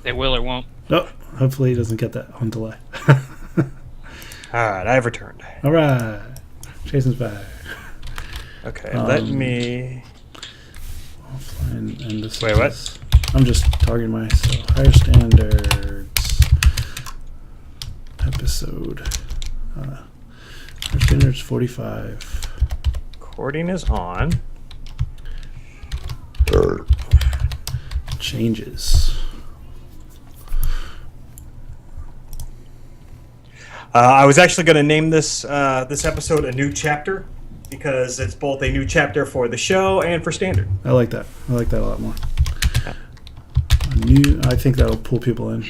They will or won't. Oh, hopefully he doesn't get that on delay. Alright, I've returned. All right. Jason's back. Okay, let me... Offline, and this Wait, is, what? I'm just targeting myself. Higher standards. Episode. Higher standards 45. Recording is on. Changes. I was actually going to name this this episode a new chapter because it's both a new chapter for the show and for standard. I like that. I like that a lot more. Yeah. I think that'll pull people in.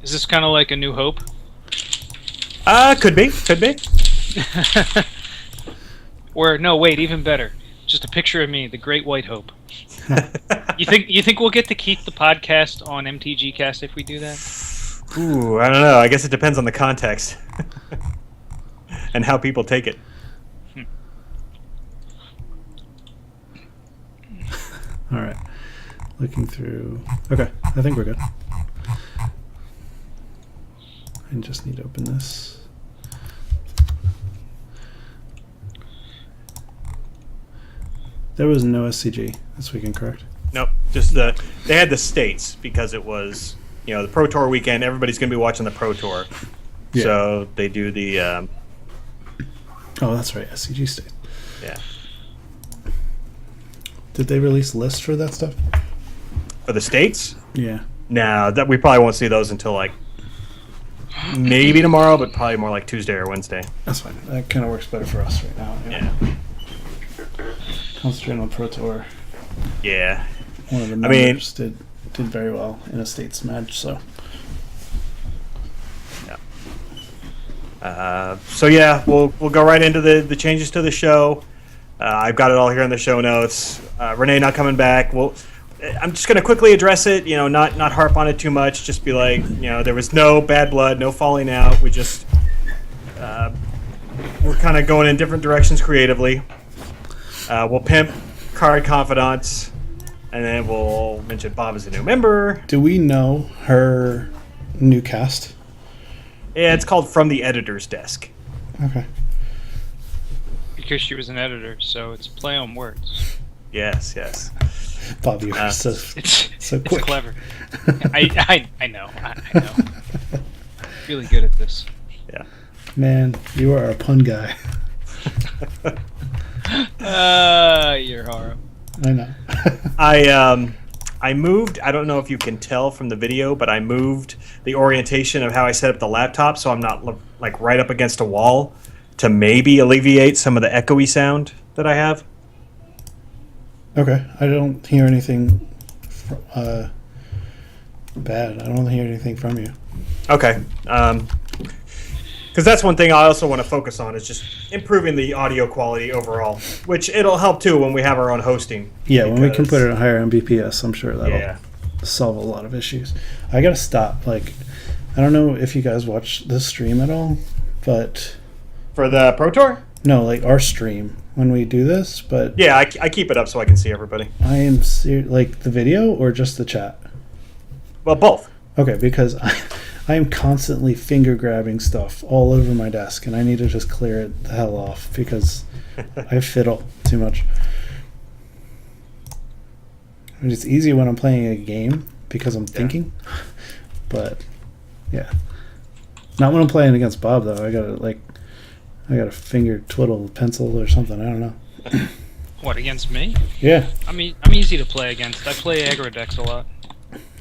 Is this kind of like A New Hope? Could be. Or no, wait, even better. Just a picture of me, the Great White Hope. You think we'll get to keep the podcast on MTG Cast if we do that? Ooh, I don't know. I guess it depends on the context and how people take it. All right. Looking through. Okay, I think we're good. I just need to open this. There was no SCG this weekend, correct? Nope. Just they had the states because it was the Pro Tour weekend. Everybody's going to be watching the Pro Tour, Yeah. so they do the Oh, that's right, SCG state. yeah. Did they release lists for that stuff? For the states. Yeah. No, that we probably won't see those until like maybe tomorrow, but probably more like Tuesday or Wednesday. That's fine. That kind of works better for us right now. Yeah. Concentrating on Pro Tour. Yeah. One of the I mean- members did very well in a states match, so. So yeah, we'll go right into the changes to the show. I've got it all here in the show notes. Renee not coming back. I'm just gonna quickly address it. Not harp on it too much. Just be like, there was no bad blood, no falling out. We just we're kind of going in different directions creatively. We'll pimp Card Confidants, and then we'll mention Bob as a new member. Do we know her new cast? Yeah, it's called From the Editor's Desk. Okay. Because she was an editor, so it's a play on words. Yes. Bob, you are so It's quick. clever. I know. I know. Really good at this. Yeah. Man, you are a pun guy. You're horrible. I know. I moved. I don't know if you can tell from the video, but I moved the orientation of how I set up the laptop so I'm not like right up against a wall to maybe alleviate some of the echoey sound that I have. Okay, I don't hear anything bad. I don't hear anything from you. Okay. Because that's one thing I also want to focus on is just improving the audio quality overall, which it'll help too when we have our own hosting. Yeah, when we can because- put it at higher Mbps, I'm sure that'll Yeah. solve a lot of issues. I gotta stop. Like, I don't know if you guys watch this stream at all, but For the Pro Tour? no, like our stream when we do this. But Yeah, I keep it up so I can see everybody. I am like the video or just the chat. Well, both. Okay, because I am constantly finger grabbing stuff all over my desk, and I need to just clear it the hell off because I fiddle too much. I mean, it's easy when I'm playing a game because I'm thinking, but yeah, not when I'm playing against Bob though. I gotta finger twiddle the pencil or something. I don't know. What, against me? Yeah, I'm easy to play against. I play aggro decks a lot.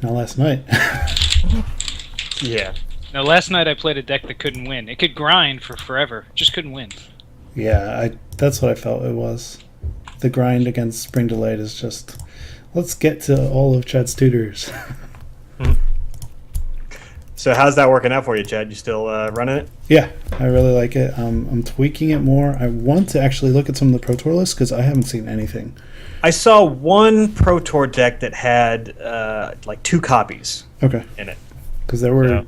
not last night. Yeah. No, last night I played a deck that couldn't win. It could grind for forever, just couldn't win. Yeah, that's what I felt it was. The grind against Spring Delayed is just, let's get to all of Chad's tutors. So how's that working out for you, Chad? You still running it? Yeah, I really like it. I'm tweaking it more. I want to actually look at some of the Pro Tour lists because I haven't seen anything. I saw one Pro Tour deck that had like 2 copies Okay, in it. because there were Yeah.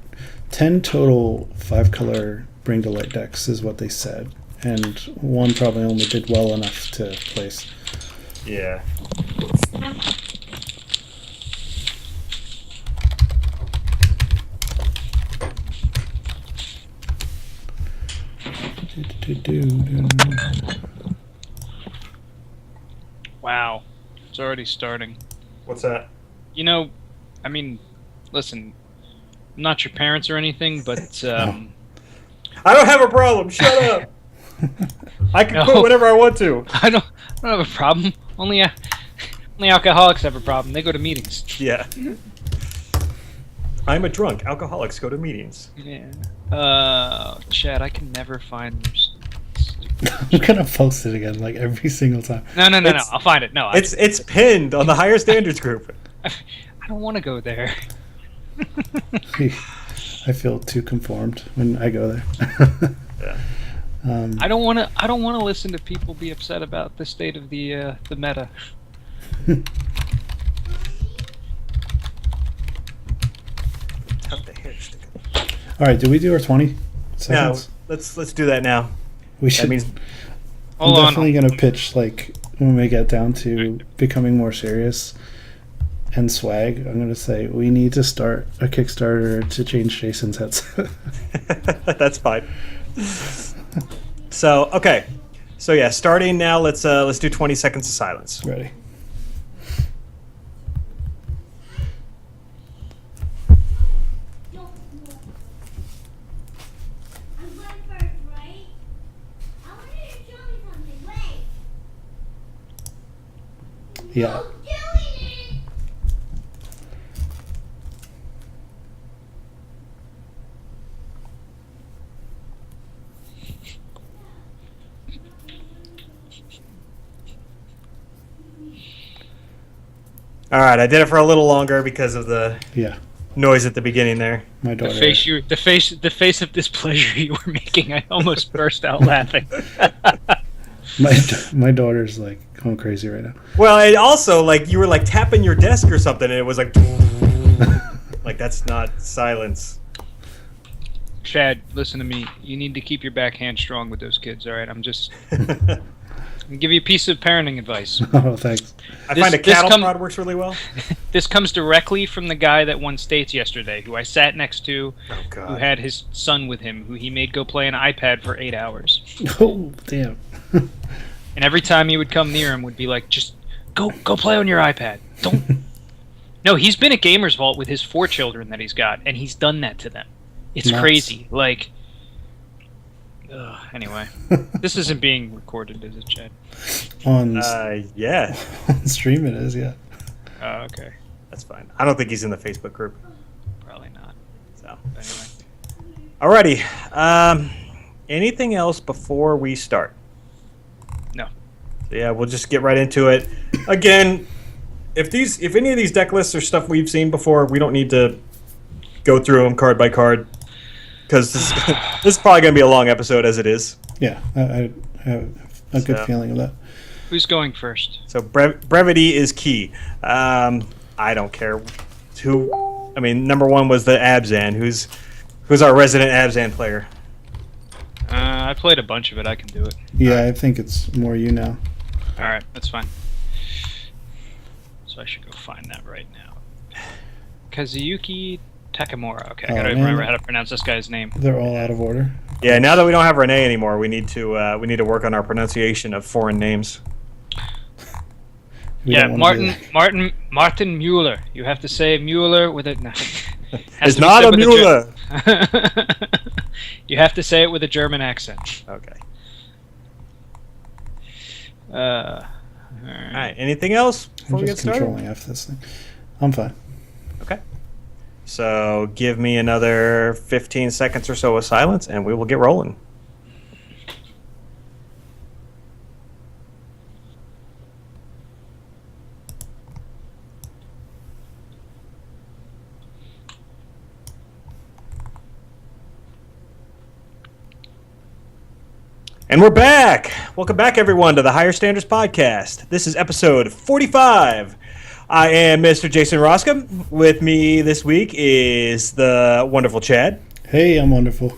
10 total 5-color Bring to Light decks is what they said. And one probably only did well enough to place. Yeah. Wow, it's already starting. What's that? You know, I mean, listen, I'm not your parents or anything, but I don't have a problem. Shut up. I can No. quit whenever I want to. I don't have a problem. Only alcoholics have a problem. They go to meetings. Yeah. I'm a drunk. Alcoholics go to meetings. Yeah. Chad, I can never find your I'm gonna post it again like every single time. No. It's- I'll find it. No, It's pinned on the higher standards group. I don't want to go there. I feel too conformed when I go there. Yeah. I don't want to listen to people be upset about the state of the meta. Tough to hit. All right, do we do our 20 No, seconds? let's do that now. We should. That means I'm Hold on. definitely gonna pitch like when we get down to becoming more serious and swag. I'm gonna say we need to start a Kickstarter to change Jason's headset. that's fine. So okay, so yeah, starting now. Let's do 20 seconds of silence. Ready? I'm going first, right? I want you to show me something. Wait. Yeah. No doing it! All right, I did it for a little longer because of the Yeah. noise at the beginning there. My The daughter. face of displeasure you were making. I almost burst out laughing. My daughter's like going crazy right now. Well, and also like you were like tapping your desk or something, and it was like, like that's not silence. Chad, listen to me. You need to keep your backhand strong with those kids. All right, I'm gonna give you a piece of parenting advice. Oh, thanks. I This- find a this cattle come- prod works really well. This comes directly from the guy that won states yesterday, who I sat next to, Oh who god. had his son with him, who he made go play an iPad for 8 hours. Oh, damn. And every time he would come near him, would be like, "Just go play on your iPad. Don't." No, he's been at Gamers Vault with his 4 children that he's got, and he's done that to them. It's Nuts. crazy. Like, anyway, this isn't being recorded, is it, Chad? On, Yeah, on stream it is, yeah. Oh, okay, that's fine. I don't think he's in the Facebook group. probably not. So, But anyway, alrighty. Anything else before we start? no. So yeah, we'll just get right into it. Again, if any of these deck lists are stuff we've seen before, we don't need to go through them card by card because this, this is probably going to be a long episode as it is. Yeah, I have a good So- feeling of that. Who's going first? So brevity is key. I don't care who. I mean, number one was the Abzan. Who's our resident Abzan player? I played a bunch of it. I can do it. Yeah, I think it's more you now. All right, that's fine. So I should go find that right now. Kazuyuki Takamura. Okay, I Oh, gotta man. remember how to pronounce this guy's name. They're all out of order. Yeah, now that we don't have Renee anymore, we need to work on our pronunciation of foreign names. We Yeah, don't wanna do Martin Mueller. You have to say Mueller with it. No. It's Has to be not said a with Mueller. You have to say it with a German accent. Okay. All All right. Anything else before I'm we get just started? controlling F this thing. I'm fine. Okay. So give me another 15 seconds or so of silence, and we will get rolling. And we're back. Welcome back, everyone, to the Higher Standards Podcast. This is episode 45. I am Mr. Jason Roscom. With me this week is the wonderful Chad Hey, I'm wonderful.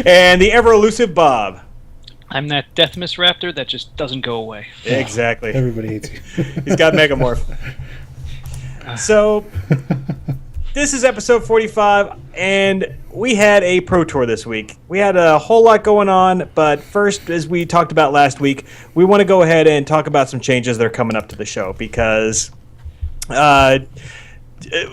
and the ever elusive Bob. I'm that Deathmas Raptor that just doesn't go away. Exactly. Everybody hates you. He's got Megamorph. So This is episode 45, and we had a Pro Tour this week. We had a whole lot going on, but first, as we talked about last week, we want to go ahead and talk about some changes that are coming up to the show, because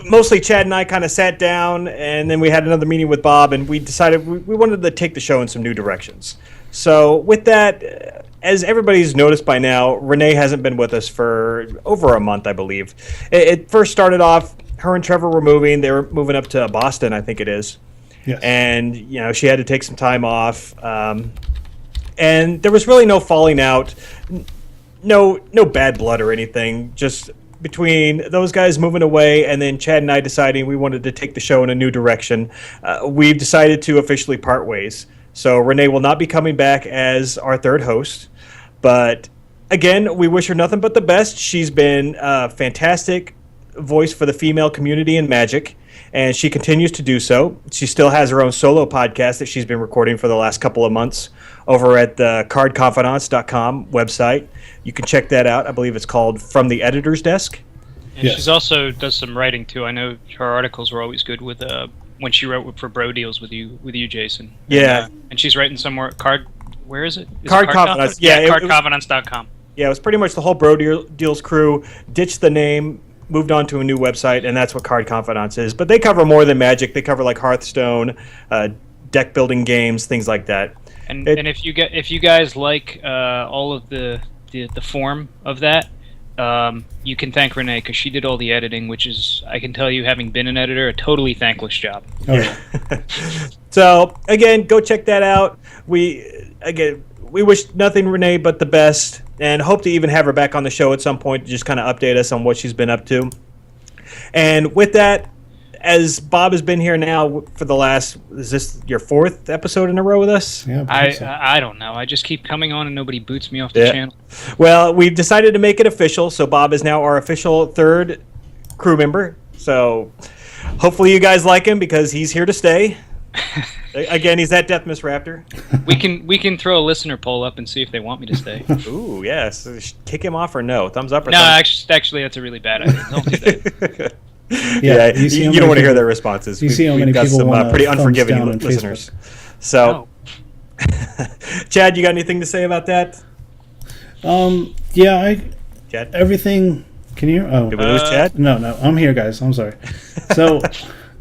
mostly Chad and I kind of sat down, and then we had another meeting with Bob, and we decided we wanted to take the show in some new directions. So with that, as everybody's noticed by now, Renee hasn't been with us for over a month, I believe. It first started off, her and Trevor were moving. They were moving up to Boston, I think it is. Yes. And, she had to take some time off. And there was really no falling out, no bad blood or anything, just between those guys moving away and then Chad and I deciding we wanted to take the show in a new direction. We've decided to officially part ways. So Renee will not be coming back as our third host. But again, we wish her nothing but the best. She's been a fantastic voice for the female community in Magic, and she continues to do so. She still has her own solo podcast that she's been recording for the last couple of months over at the cardconfidants.com website. You can check that out. I believe it's called From the Editor's Desk. And Yes. she's also does some writing too. I know her articles were always good with when she wrote for Bro Deals with you, Jason. Yeah. And she's writing somewhere where is it? Is Card it Confidants. Yeah, Yeah, it was- cardconfidants.com. Yeah, it was pretty much the whole Deals crew ditched the name, moved on to a new website, and that's what Card Confidants is. But they cover more than Magic. They cover like Hearthstone, deck building games, things like that. And if you guys like all of the form of that, you can thank Renee because she did all the editing, which is, I can tell you, having been an editor, a totally thankless job. Oh, yeah. So again, go check that out. We wish nothing Renee but the best, and hope to even have her back on the show at some point to just kind of update us on what she's been up to. And with that, as Bob has been here now for the last, is this your fourth episode in a row with us? Yeah, I believe so. I don't know. I just keep coming on and nobody boots me off the Yeah. channel. Well, we've decided to make it official, so Bob is now our official third crew member. So hopefully you guys like him because he's here to stay. Again, he's at Death Miss Raptor. We can throw a listener poll up and see if they want me to stay. Ooh, yes. Kick him off or no? Thumbs up or No, thumbs actually, that's a really bad idea. Don't do that. Yeah, you see how you don't many want to hear people- their responses. you see how We've many got people some wanna pretty thumbs unforgiving down on listeners. So, Chad, you got anything to say about that? Yeah, Chad? everything. Can you hear? Oh, Did we lose Chad? no, I'm here, guys. I'm sorry. So,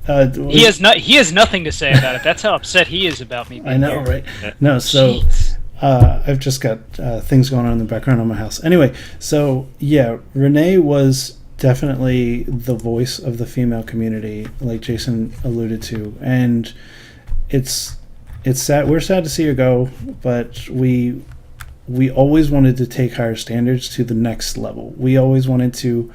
He has nothing to say about it. That's how upset he is about me. I know, right? No, so Jeez. I've just got things going on in the background of my house. Anyway, so yeah, Renee was definitely the voice of the female community, like Jason alluded to, and it's sad. We're sad to see her go, but we always wanted to take higher standards to the next level. We always wanted to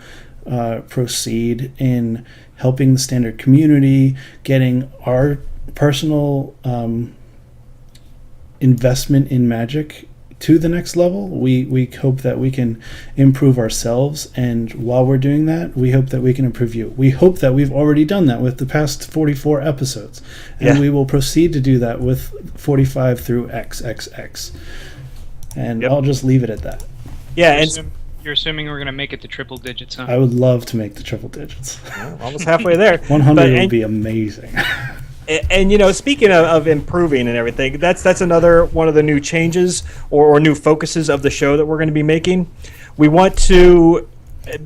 proceed in helping the standard community, getting our personal investment in Magic to the next level. We hope that we can improve ourselves, and while we're doing that, we hope that we can improve you. We hope that we've already done that with the past 44 episodes, and Yeah. we will proceed to do that with 45 through XXX. And Yep. I'll just leave it at that. Yeah, and You're assuming we're going to make it to triple digits, huh? I would love to make the triple digits. almost halfway there. 100 But- would and- be amazing. And speaking of improving and everything, that's another one of the new changes or new focuses of the show that we're going to be making. We want to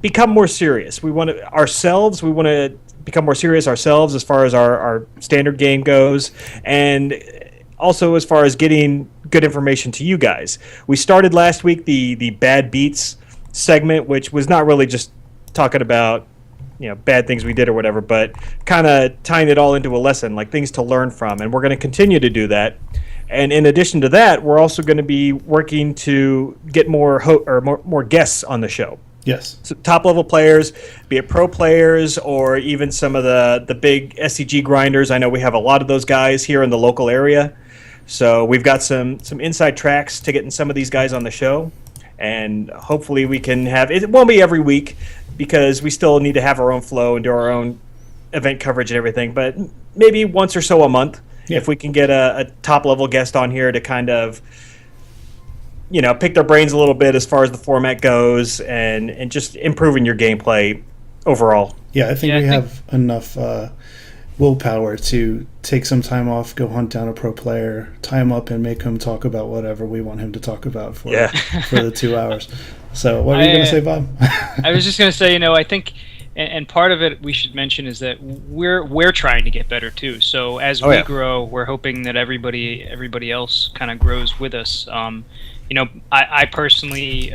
become more serious. We want to become more serious ourselves as far as our standard game goes, and also as far as getting good information to you guys. We started last week the Bad Beats segment, which was not really just talking about bad things we did or whatever, but kind of tying it all into a lesson, like things to learn from. And we're going to continue to do that. And in addition to that, we're also going to be working to get more guests on the show. Yes. So top level players, be it pro players or even some of the big SCG grinders. I know we have a lot of those guys here in the local area. So we've got some inside tracks to getting some of these guys on the show. And hopefully we can have, it won't be every week because we still need to have our own flow and do our own event coverage and everything, but maybe once or so a month, if we can get a top level guest on here to kind of, pick their brains a little bit as far as the format goes and just improving your gameplay overall. Yeah, I think Yeah, I we think- have enough willpower to take some time off, go hunt down a pro player, tie him up, and make him talk about whatever we want him to talk about for Yeah. for the 2 hours. So, what are you going to say, Bob? I was just going to say, I think, and part of it we should mention is that we're trying to get better too. So as we yeah. grow, we're hoping that everybody else kind of grows with us. I personally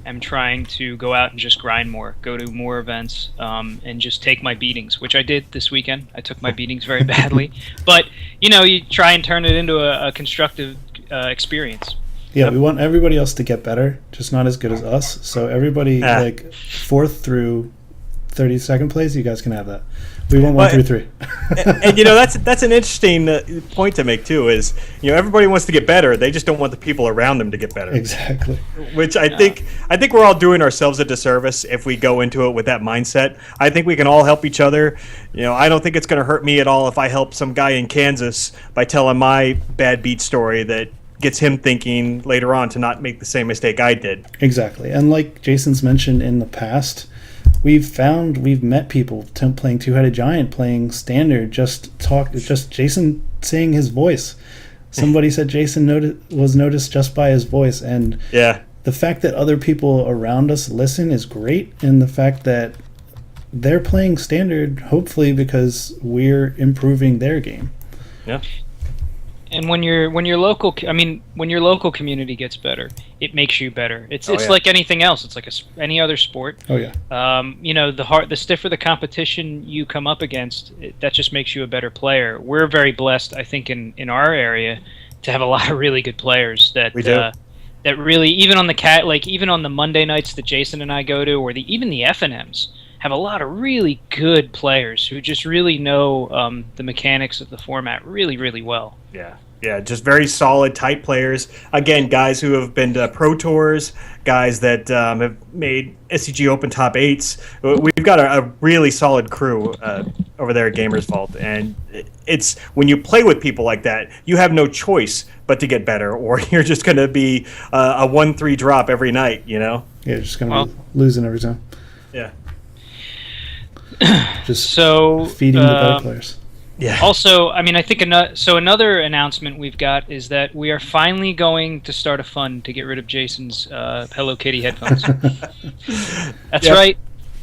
am trying to go out and just grind more, go to more events, and just take my beatings, which I did this weekend. I took my beatings very badly, but you try and turn it into a constructive experience. Yeah, we want everybody else to get better, just not as good as us. So everybody, like 4th through 32nd place, you guys can have that. We want 1 through 3. and that's an interesting point to make too. Is everybody wants to get better, they just don't want the people around them to get better. Exactly. Which I think we're all doing ourselves a disservice if we go into it with that mindset. I think we can all help each other. I don't think it's going to hurt me at all if I help some guy in Kansas by telling my bad beat story that gets him thinking later on to not make the same mistake I did. Exactly. And like Jason's mentioned in the past, we've met people playing Two-Headed Giant, playing Standard, just Jason saying his voice. Somebody said Jason was noticed just by his voice, and Yeah. the fact that other people around us listen is great, and the fact that they're playing Standard, hopefully because we're improving their game. Yeah. And when your local community gets better, it makes you better. It's Oh, yeah. like anything else. It's like any other sport. Oh yeah. The stiffer the competition you come up against, that just makes you a better player. We're very blessed, I think, in our area, to have a lot of really good players that We do. that really, even on the Monday nights that Jason and I go to, or even the FNMs, have a lot of really good players who just really know the mechanics of the format really, really well. Yeah, just very solid, tight players. Again, guys who have been to pro tours, guys that have made SCG Open top 8s. We've got a really solid crew over there at Gamers Vault, and it's when you play with people like that, you have no choice but to get better, or you're just going to be a 1-3 drop every night. Yeah, just gonna Well- be losing every time. Yeah. Just So feeding the better players. Yeah. Also, I think another announcement we've got is that we are finally going to start a fund to get rid of Jason's Hello Kitty headphones. That's Yep. right.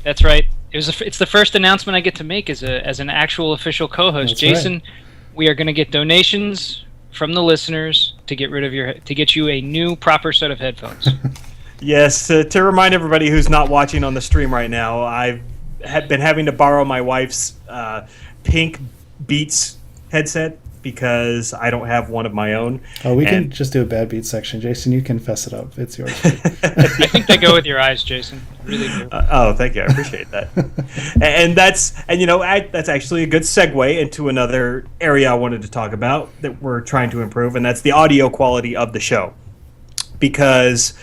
That's right. It's the first announcement I get to make as an actual official co-host. That's Jason, we are going to get donations from the listeners to get you a new proper set of headphones. Yes, to remind everybody who's not watching on the stream right now, I've been having to borrow my wife's pink Beats headset because I don't have one of my own. Oh, we can And- just do a bad beat section. Jason, you can fess it up. It's yours. I think they go with your eyes, Jason. Really do. Oh, thank you. I appreciate that. that's actually a good segue into another area I wanted to talk about that we're trying to improve, and that's the audio quality of the show. Because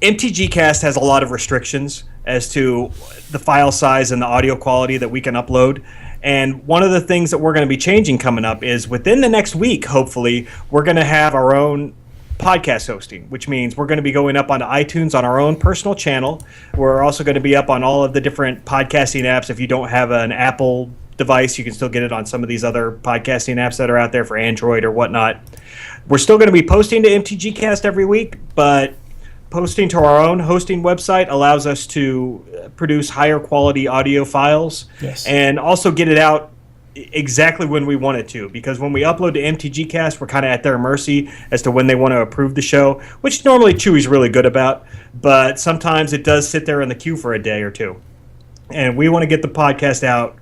MTG Cast has a lot of restrictions as to the file size and the audio quality that we can upload. And one of the things that we're going to be changing coming up is within the next week, hopefully, we're going to have our own podcast hosting, which means we're going to be going up onto iTunes on our own personal channel. We're also going to be up on all of the different podcasting apps. If you don't have an Apple device, you can still get it on some of these other podcasting apps that are out there for Android or whatnot. We're still going to be posting to MTG Cast every week, but posting to our own hosting website allows us to produce higher quality audio files Yes. and also get it out exactly when we want it to, because when we upload to MTG Cast, we're kind of at their mercy as to when they want to approve the show, which normally Chewy's really good about, but sometimes it does sit there in the queue for a day or two. And we want to get the podcast out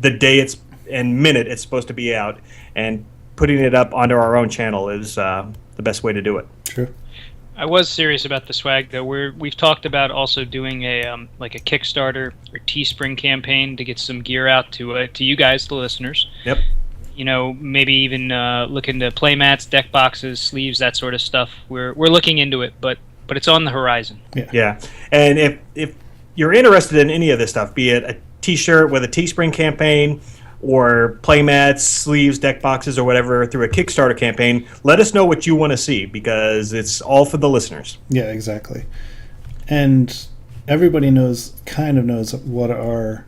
the day minute it's supposed to be out, and putting it up onto our own channel is the best way to do it. True. I was serious about the swag though. We've talked about also doing a Kickstarter or Teespring campaign to get some gear out to you guys, the listeners. Yep. Maybe even look into playmats, deck boxes, sleeves, that sort of stuff. We're looking into it, but it's on the horizon. Yeah, and if you're interested in any of this stuff, be it a T-shirt with a Teespring campaign, or playmats, sleeves, deck boxes, or whatever through a Kickstarter campaign, let us know what you want to see, because it's all for the listeners. Yeah, exactly. And everybody kind of knows what our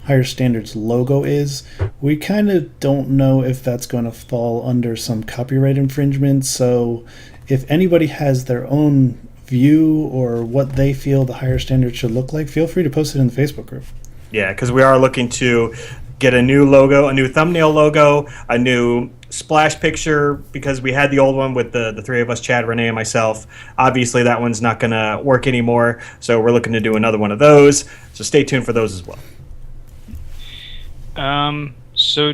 Higher Standards logo is. We kind of don't know if that's going to fall under some copyright infringement. So if anybody has their own view or what they feel the Higher Standards should look like, feel free to post it in the Facebook group. Yeah, because we are looking to get a new logo, a new thumbnail logo, a new splash picture, because we had the old one with the three of us, Chad, Renee, and myself. Obviously, that one's not going to work anymore, so we're looking to do another one of those. So stay tuned for those as well. So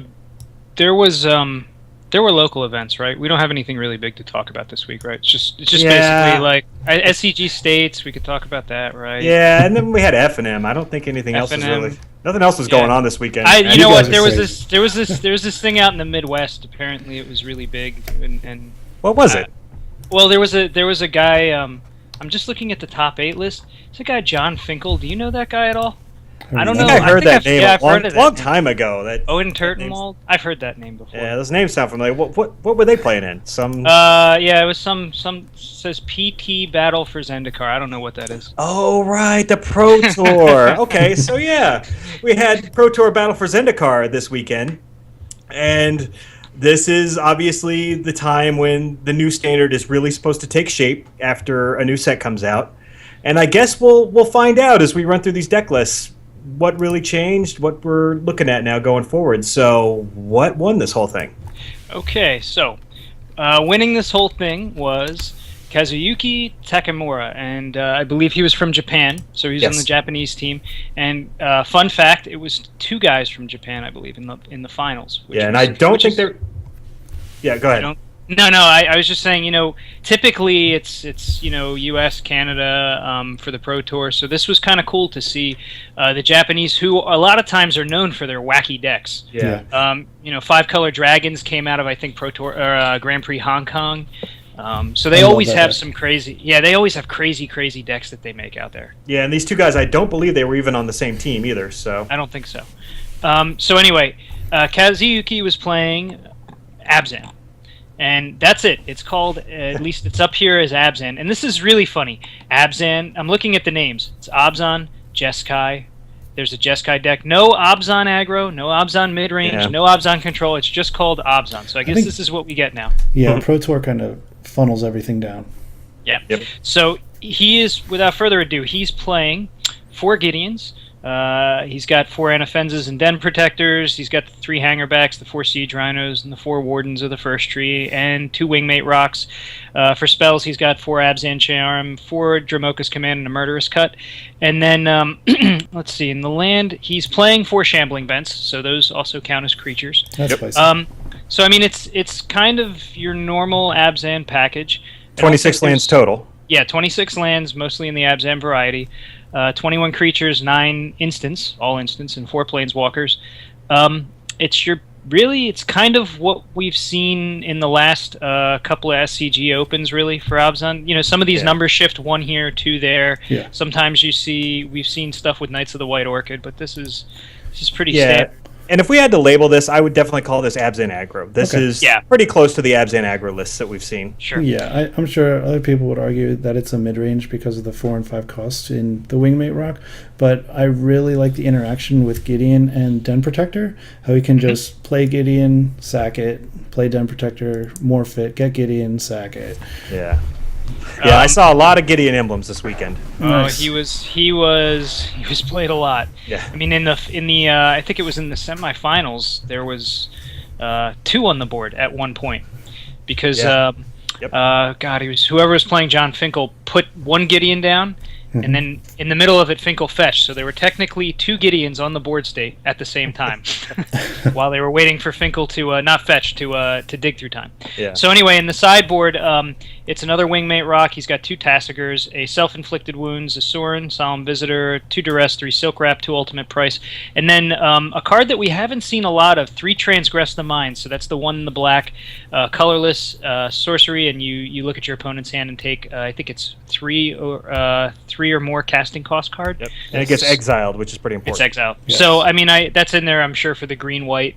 there were local events, right? We don't have anything really big to talk about this week, right? It's just basically like SCG states. We could talk about that, right? Yeah, and then we had F&M. I don't think anything else was F&M. really. Nothing else was going on this weekend. You know what? guys There are was this thing out in the Midwest. Apparently, it was really big. And What was it? well, there was a guy. I'm just looking at the top 8 list. It's a guy, John Finkel. Do you know that guy at all? I don't know. I think I heard that I've name I've a heard of that long name. time ago. Owen Turtenwald. I've heard that name before. Yeah, those names sound familiar. What were they playing in? Yeah, it was some says PT Battle for Zendikar. I don't know what that is. Oh, right, the Pro Tour. Okay, so yeah, we had Pro Tour Battle for Zendikar this weekend, and this is obviously the time when the new standard is really supposed to take shape after a new set comes out, and I guess we'll find out as we run through these deck lists what really changed, what we're looking at now going forward. So, what won this whole thing? Okay, so winning this whole thing was Kazuyuki Takamura, and I believe he was from Japan, so he's on the Japanese team. And fun fact, it was 2 guys from Japan, I believe, in the finals. Yeah, and I don't think they're. Yeah, go ahead. No, I was just saying, typically it's U.S., Canada for the Pro Tour, so this was kind of cool to see the Japanese, who a lot of times are known for their wacky decks. Yeah. 5-color dragons came out of, I think, Pro Tour or Grand Prix Hong Kong. So they always have some crazy, they always have crazy decks that they make out there. Yeah, and these 2 guys, I don't believe they were even on the same team either. So I don't think so. So anyway, Kazuyuki was playing Abzan. And that's it. It's called, at least it's up here as Abzan. And this is really funny. Abzan, I'm looking at the names. It's Abzan, Jeskai. There's a Jeskai deck. No Abzan aggro, no Abzan midrange, no Abzan control. It's just called Abzan. So I guess this is what we get now. Yeah, Pro Tour kind of funnels everything down. Yeah. Yep. So he is, without further ado, he's playing 4 Gideons. He's got 4 Anafenzas and Den Protectors. He's got the 3 Hangerbacks, the 4 Siege Rhinos, and the 4 Wardens of the First Tree, and 2 Wingmate Rocks. For spells, he's got 4 Abzan Charm, 4 Dramoka's Command, and a Murderous Cut. And then, let's see, in the land, he's playing 4 Shambling Vents, so those also count as creatures. That's spicy. So, I mean, it's kind of your normal Abzan package. 26 lands total. Yeah, 26 lands, mostly in the Abzan variety. 21 creatures, 9 instants, all instants, and 4 planeswalkers. It's kind of what we've seen in the last couple of SCG Opens, really, for Abzan. Some of these numbers shift 1 here, 2 there. Yeah. Sometimes we've seen stuff with Knights of the White Orchid, but this is pretty standard. And if we had to label this, I would definitely call this Abzan aggro. This is pretty close to the Abzan aggro lists that we've seen. Sure. Yeah, I'm sure other people would argue that it's a mid-range because of the 4 and 5 costs in the Wingmate Rock, but I really like the interaction with Gideon and Den Protector, how he can just play Gideon, sack it, play Den Protector, morph it, get Gideon, sack it. Yeah. Yeah, I saw a lot of Gideon emblems this weekend. Nice. He was played a lot. Yeah. I mean, in the I think it was in the semifinals, there was 2 on the board at one point because God, whoever was playing John Finkel put 1 Gideon down. And then in the middle of it, Finkel fetched. So there were technically 2 Gideons on the board state at the same time, while they were waiting for Finkel to not fetch to dig through time. Yeah. So anyway, in the sideboard, it's another Wingmate Rock. He's got 2 Tassigers, a Self-Inflicted Wounds, a Sorin, Solemn Visitor, 2 Duress, 3 Silk Wrap, 2 Ultimate Price, and then a card that we haven't seen a lot of, 3 Transgress the Mind. So that's the 1 in the black, colorless sorcery, and you look at your opponent's hand and take I think it's 3 or more casting cost card. Yep. And it gets exiled, which is pretty important. It's exiled. Yes. So I mean, that's in there, I'm sure, for the green-white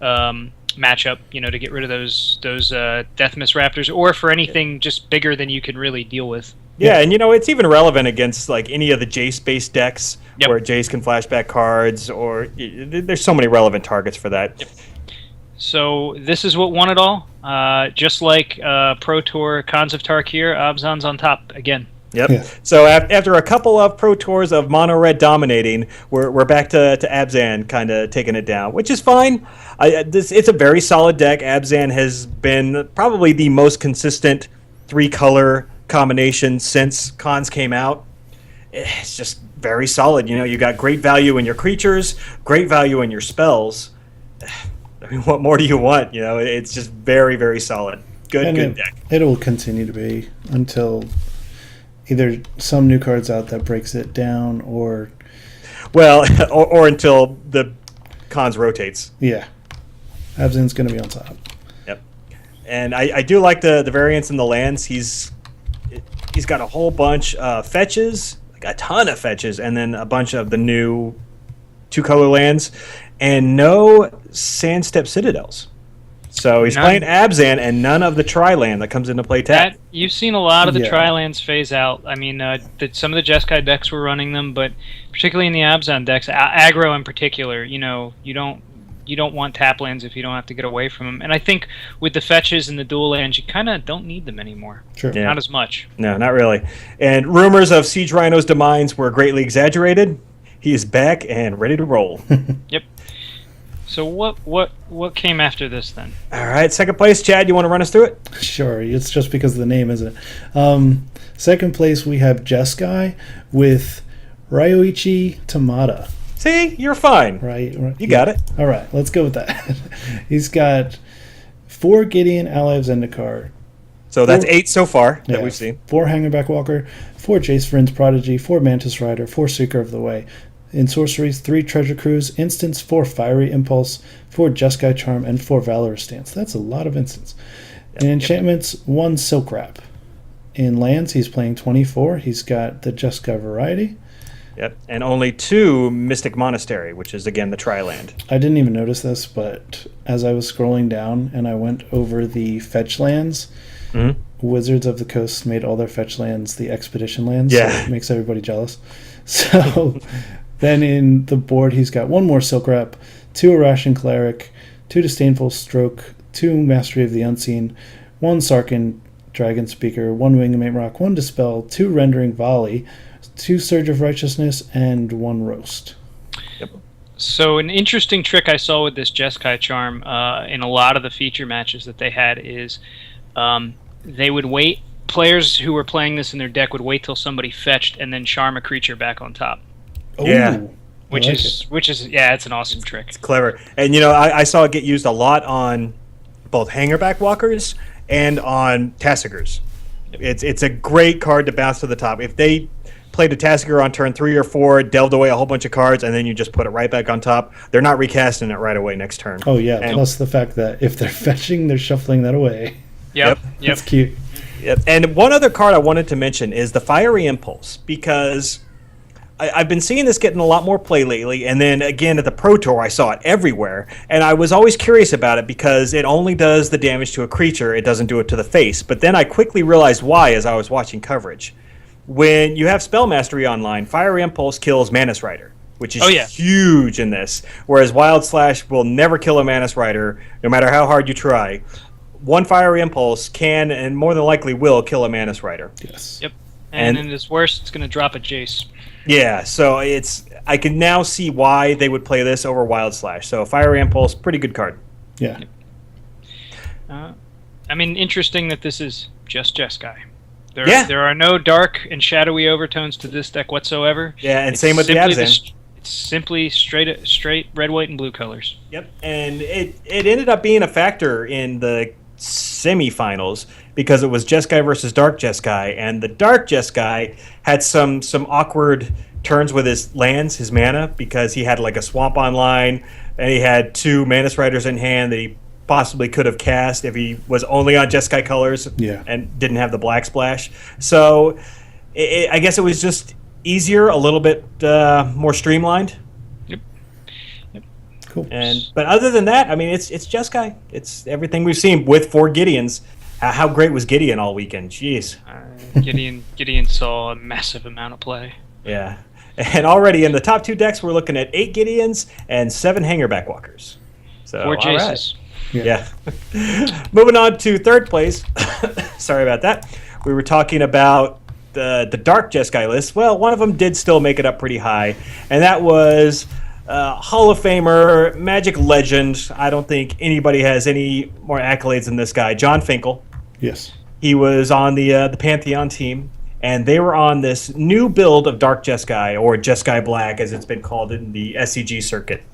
matchup. To get rid of those Death Mist Raptors, or for anything just bigger than you can really deal with. Yeah, and it's even relevant against like any of the Jace-based decks Yep. where Jace can flashback cards, or there's so many relevant targets for that. So this is what won it all. Just like Pro Tour Khans of Tarkir, Abzan's on top again. Yep. Yeah. So after a couple of Pro Tours of Mono Red dominating, we're back to Abzan kind of taking it down, which is fine. It's a very solid deck. Abzan has been probably the most consistent 3-color combination since Khans came out. It's just very solid. You got great value in your creatures, great value in your spells. I mean, what more do you want? It's just very, very solid. Good deck. It will continue to be until either some new cards out that breaks it down, or Well, or until the Khans rotates. yeah, Abzan's going to be on top. Yep. And I do like the variance in the lands. He's got a whole bunch of fetches, like a ton of fetches, and then a bunch of the new 2-color lands, and no Sandstep Citadels. So he's None. playing Abzan and none of the Tri-land that comes into play tap. You've seen a lot of the Yeah. Tri-lands phase out. I mean, some of the Jeskai decks were running them, but particularly in the Abzan decks, aggro in particular, you don't want tap lands if you don't have to get away from them. And I think with the fetches and the dual lands, you kind of don't need them anymore. Sure. Yeah. Not as much. No, not really. And rumors of Siege Rhino's demise were greatly exaggerated. He is back and ready to roll. Yep. So what came after this then? All right, second place, Chad, you want to run us through it? Sure, it's just because of the name, isn't it? Second place, we have Jeskai with Ryoichi Tamada. See, you're fine. Right? You got it. All right, let's go with that. He's got 4 Gideon Ally of Zendikar, So that's 8 so far that yeah, we've seen. 4 Hangerback Walker, 4 Jace Vryn's Prodigy, 4 Mantis Rider, 4 Seeker of the Way. In sorceries, 3 Treasure Cruise, instants, 4 Fiery Impulse, 4 Jeskai Charm, and 4 Valorous Stance. That's a lot of instants. In enchantments, 1 Silk Wrap. In lands, he's playing 24. He's got the Jeskai variety. Yep, and only 2 Mystic Monastery, which is again the Tri-land. I didn't even notice this, but as I was scrolling down and I went over the fetch lands, Mhm. Wizards of the Coast made all their fetch lands the expedition lands. Yeah. So it makes everybody jealous. So then in the board, he's got 1 more Silk Wrap, 2 Irrational Cleric, 2 Disdainful Stroke, 2 Mastery of the Unseen, 1 Sarkin Dragon Speaker, 1 Wingmate Rock, 1 Dispel, 2 Rendering Volley, 2 Surge of Righteousness, and 1 Roast. So an interesting trick I saw with this Jeskai Charm in a lot of the feature matches that they had is they would wait. Players who were playing this in their deck would wait till somebody fetched and then charm a creature back on top, Yeah. Ooh, which I like is it's an awesome trick. Clever. And I saw it get used a lot on both Hangerback Walkers and on Tassigers. It's a great card to bounce to the top. If they played a Tassiger on turn 3 or 4, delved away a whole bunch of cards, and then you just put it right back on top, they're not recasting it right away next turn. Oh yeah, And- plus the fact that if they're fetching, they're shuffling that away. Yep. That's cute. Yep. And one other card I wanted to mention is the Fiery Impulse, because I've been seeing this getting a lot more play lately, and then again at the Pro Tour I saw it everywhere, and I was always curious about it because it only does the damage to a creature, it doesn't do it to the face. But then I quickly realized why as I was watching coverage. When you have Spell Mastery online, Fiery Impulse kills Mantis Rider, which is Oh, yeah. huge in this, whereas Wild Slash will never kill a Mantis Rider, no matter how hard you try. 1 Fiery Impulse can, and more than likely will, kill a Mantis Rider. Yes. Yep. And And- in its worst, it's going to drop a Jace. Yeah, so I can now see why they would play this over Wild Slash. So Fiery Impulse, pretty good card. Yeah. I mean, interesting that this is just Jeskai. Yeah. There are no dark and shadowy overtones to this deck whatsoever. Yeah, and It's same with the simply Abzan. It's simply straight red, white, and blue colors. Yep, and it ended up being a factor in the semifinals because it was Jeskai versus Dark Jeskai, and the Dark Jeskai had some awkward turns with his lands, his mana, because he had like a Swamp online, and he had 2 Mantis Riders in hand that he possibly could have cast if he was only on Jeskai colors Yeah. and didn't have the Black Splash. So I guess it was just easier, a little bit more streamlined. Cool. But other than that, I mean, it's Jeskai. It's everything we've seen with 4 Gideons. How great was Gideon all weekend? Jeez. Gideon saw a massive amount of play. Yeah. And already in the top 2 decks, we're looking at 8 Gideons and 7 Hangerback Walkers. So, 4 all right. Jaces. Yeah. Moving on to 3rd place. Sorry about that. We were talking about the Dark Jeskai list. Well, one of them did still make it up pretty high, and that was Hall of Famer, Magic legend. I don't think anybody has any more accolades than this guy, John Finkel. Yes. He was on the Pantheon team, and they were on this new build of Dark Jeskai, or Jeskai Black, as it's been called in the SCG circuit.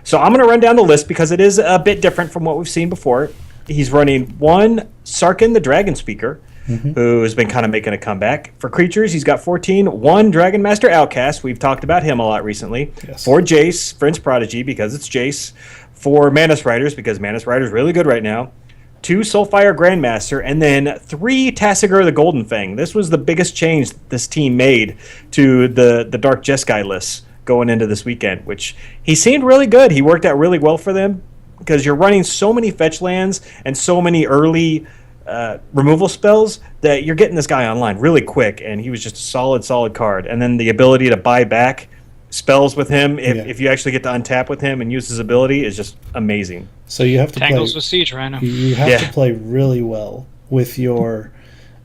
So I'm going to run down the list because it is a bit different from what we've seen before. He's running 1 Sarkin the Dragon Speaker, who has been kind of making a comeback. For creatures, he's got 14. 1 Dragon Master Outcast. We've talked about him a lot recently. Yes. 4 Jace, Prince Prodigy, because it's Jace. 4 Manus Riders, because Manus Rider's really good right now. 2 Soulfire Grandmaster, and then 3 Tassiger the Golden Fang. This was the biggest change this team made to the Dark Jeskai lists going into this weekend, which he seemed really good. He worked out really well for them because you're running so many fetch lands and so many early removal spells that you're getting this guy online really quick, and he was just a solid card. And then the ability to buy back spells with him, if you actually get to untap with him and use his ability, is just amazing. So you have to Tangles play. with Siege Rhino. You have to play really well with your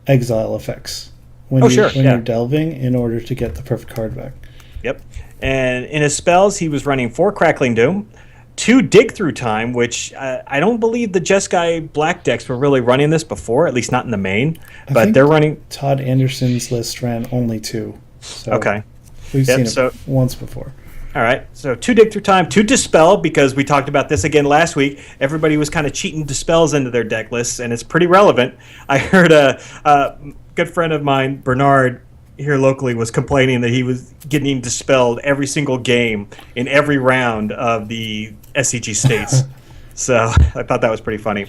exile effects when you're delving in order to get the perfect card back. Yep. And in his spells, he was running 4 Crackling Doom, 2 Dig Through Time, which I don't believe the Jeskai Black decks were really running this before, at least not in the main. But they're running. Todd Anderson's list ran only 2. So okay. We've seen it once before. All right. So 2 Dig Through Time, 2 Dispel, because we talked about this again last week. Everybody was kind of cheating Dispels into their deck lists, and it's pretty relevant. I heard a good friend of mine, Bernard, here locally, was complaining that he was getting dispelled every single game in every round of the SCG states. So I thought that was pretty funny.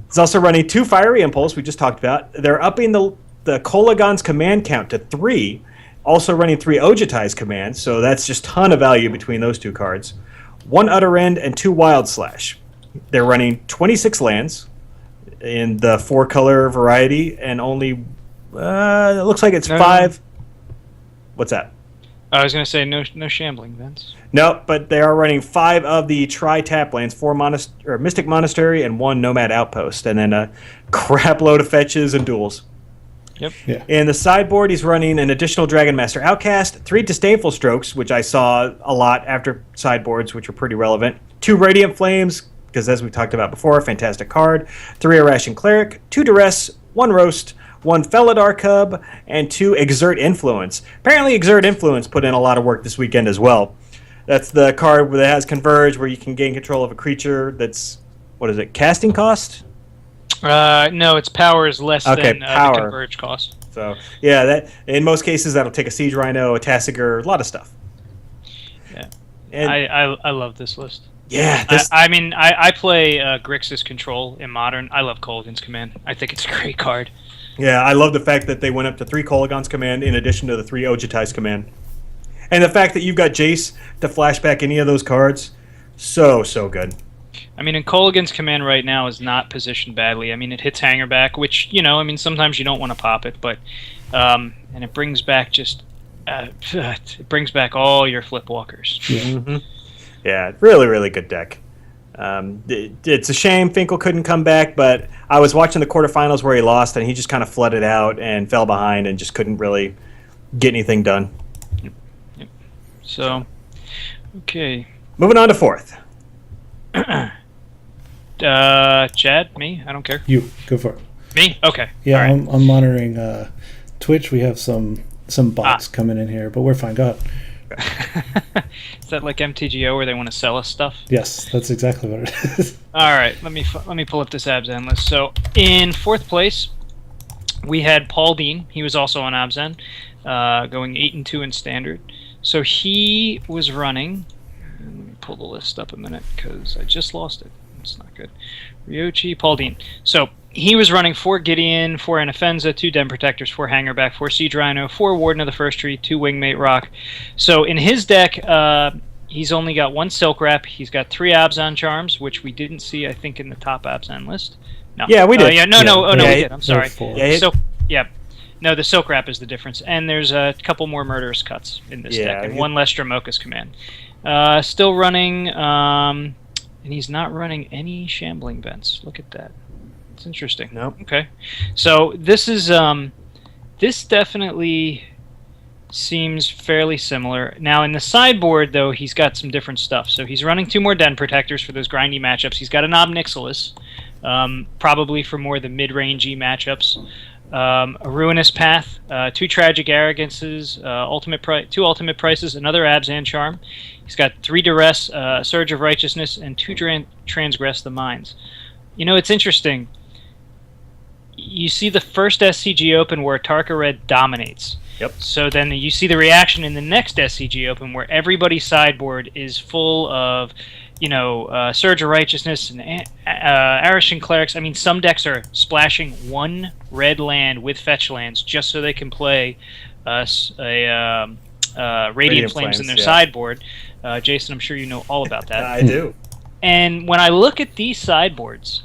He's also running 2 Fiery Impulse, we just talked about. They're upping the Kolaghan's command count to 3, also running 3 Ojutai's commands, so that's just a ton of value between those 2 cards. 1 Utter End and 2 Wild Slash. They're running 26 lands in the 4-color variety, and only it looks like it's 5. What's that? I was going to say no shambling, Vince. No, but they are running 5 of the tri-tap lands, 4 Mystic Monastery and 1 Nomad Outpost, and then a crap load of fetches and duels. Yep. Yeah. In the sideboard, he's running an additional Dragon Master Outcast, 3 Disdainful Strokes, which I saw a lot after sideboards, which were pretty relevant, 2 Radiant Flames, because as we talked about before, fantastic card, 3 Irration Cleric, 2 Duress, 1 Roast, 1 Felidar Cub, and 2 Exert Influence. Apparently Exert Influence put in a lot of work this weekend as well. That's the card that has Converge, where you can gain control of a creature that's, what is it, casting cost? No, its power is less than power. the Converge cost. So, yeah, that in most cases, that'll take a Siege Rhino, a Tassiger, a lot of stuff. Yeah. And I love this list. yeah, I play Grixis Control in Modern. I love Kolaghan's Command. I think it's a great card. yeah, I love the fact that they went up to 3 Kolaghan's Command in addition to the 3 Ojutai's Command. And the fact that you've got Jace to flashback any of those cards, so good. I mean, and Kolaghan's Command right now is not positioned badly. I mean, it hits Hangerback, which, sometimes you don't want to pop it, but and it brings back it brings back all your flip walkers. Yeah, really, really good deck. It's a shame Finkel couldn't come back, but I was watching the quarterfinals where he lost, and he just kind of flooded out and fell behind and just couldn't really get anything done. Yep. So, okay. Moving on to 4th. Chad, me? I don't care. You go for it. Me? Okay. Yeah, All right. I'm monitoring Twitch. We have some bots coming in here, but we're fine. Go ahead. Is that like MTGO where they want to sell us stuff? Yes, that's exactly what it is. All right, let me pull up this Abzan list. So in 4th place, we had Paul Dean. He was also on Abzan, going 8-2 in Standard. So he was running. Let me pull the list up a minute because I just lost it. It's not good. Ryochi, Paul Dean. So he was running 4 Gideon, 4 Anafenza, 2 Den Protectors, 4 Hangerback, 4 Siege Rhino, 4 Warden of the First Tree, 2 Wingmate Rock. So in his deck, he's only got 1 Silk Wrap. He's got 3 Abzan Charms, which we didn't see, I think, in the top Abzan list. No. Yeah, we did. We did. I'm sorry. Four. Yeah, So, yeah. No, the Silk Wrap is the difference, and there's a couple more Murderous Cuts in this Yeah, deck, and one less Dromoka's Command. Still running, and he's not running any Shambling Vents. Look at that. It's interesting. Nope. Okay, so this is this definitely seems fairly similar. Now in the sideboard, though, he's got some different stuff. So he's running 2 more Den Protectors for those grindy matchups. He's got an Ob Nixilis, probably for more the mid-rangey matchups. A Ruinous Path, 2 Tragic Arrogances, 2 Ultimate Prices, another Abzan Charm. He's got 3 Duress, Surge of Righteousness, and 2 Transgress the Minds. You know, it's interesting. You see the first SCG Open where Tarka Red dominates. Yep. So then you see the reaction in the next SCG Open where everybody's sideboard is full of, Surge of Righteousness and Arishan Clerics. I mean, some decks are splashing 1 red land with fetch lands just so they can play Radiant Flames in their sideboard. Jason, I'm sure you know all about that. I do. And when I look at these sideboards,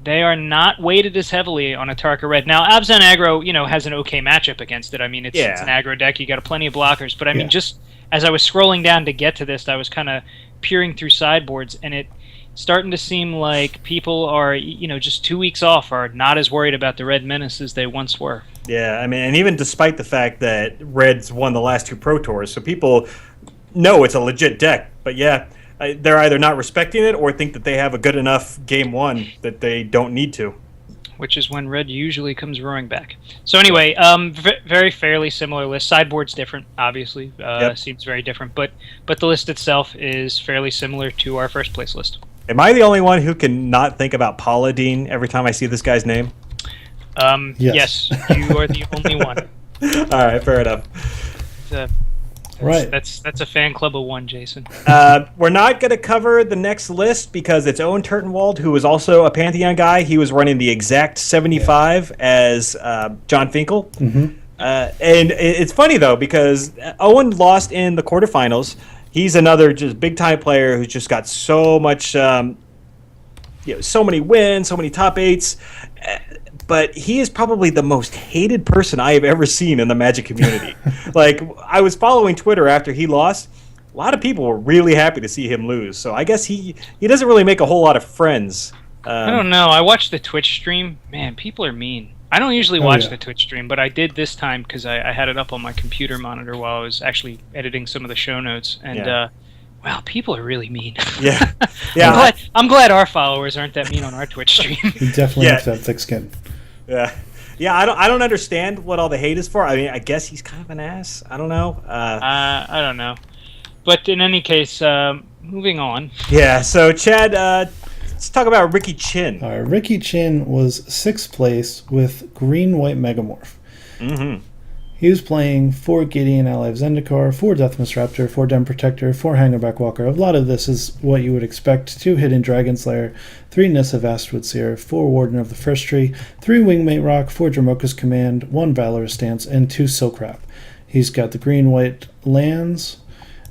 they are not weighted as heavily on a Tarka Red. Now, Abzan Aggro, has an okay matchup against it. I mean, it's an aggro deck. You got plenty of blockers. But, I mean, just as I was scrolling down to get to this, I was kind of peering through sideboards, and it's starting to seem like people are, just 2 weeks off, are not as worried about the Red Menace as they once were. Yeah, I mean, and even despite the fact that Red's won the last 2 Pro Tours, so people know it's a legit deck. But, yeah, they're either not respecting it or think that they have a good enough game 1 that they don't need to. Which is when Red usually comes roaring back. So anyway, very fairly similar list. Sideboard's different, obviously. Seems very different, but the list itself is fairly similar to our first place list. Am I the only one who can not think about Paladin every time I see this guy's name? Yes, you are the only one. All right, fair enough. Right. That's a fan club of 1, Jason. We're not going to cover the next list because it's Owen Turtenwald, who is also a Pantheon guy. He was running the exact 75 as John Finkel. Mm-hmm. And it's funny, though, because Owen lost in the quarterfinals. He's another just big-time player who's just got so much, so many wins, so many top 8s. But he is probably the most hated person I have ever seen in the Magic community. Like, I was following Twitter after he lost. A lot of people were really happy to see him lose. So I guess he doesn't really make a whole lot of friends. I don't know. I watched the Twitch stream. Man, people are mean. I don't usually watch the Twitch stream, but I did this time because I had it up on my computer monitor while I was actually editing some of the show notes. And, wow, people are really mean. Yeah. I'm glad our followers aren't that mean on our Twitch stream. You definitely have to have thick skin. Yeah. I don't understand what all the hate is for. I mean, I guess he's kind of an ass. I don't know. I don't know. But in any case, moving on. Yeah, so Chad, let's talk about Ricky Chin. All right, Ricky Chin was 6th place with green-white Megamorph. Mm-hmm. He was playing 4 Gideon Ally of Zendikar, 4 Deathmist Raptor, 4 Den Protector, 4 Hangerback Walker. A lot of this is what you would expect. 2 Hidden Dragon Slayer, 3 Nissa Vastwood Seer, 4 Warden of the First Tree, 3 Wingmate Rock, 4 Dromoka's Command, 1 Valorous Stance, and 2 Silk Wrap. He's got the green-white lands,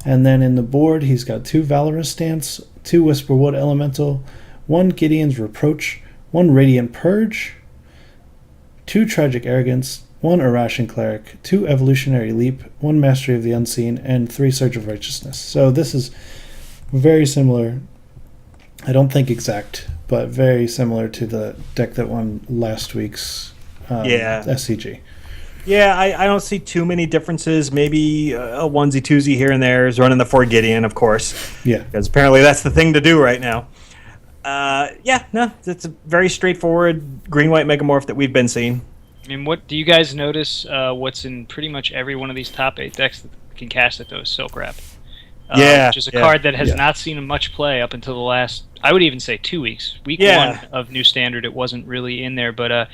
and then in the board he's got 2 Valorous Stance, 2 Whisperwood Elemental, 1 Gideon's Reproach, 1 Radiant Purge, 2 Tragic Arrogance, 1 Irration Cleric, 2 Evolutionary Leap, 1 Mastery of the Unseen, and 3 Surge of Righteousness. So this is very similar. I don't think exact, but very similar to the deck that won last week's SCG. Yeah, I don't see too many differences. Maybe a onesie-twosie here and there is running the 4 Gideon, of course. Yeah. Because apparently that's the thing to do right now. It's a very straightforward green-white Megamorph that we've been seeing. I mean, what do you guys notice? What's in pretty much every one of these top 8 decks that can cast it, though, is Silk Wrap. Which is a card that has not seen much play up until the last, I would even say 2 weeks. Week 1 of New Standard, it wasn't really in there, but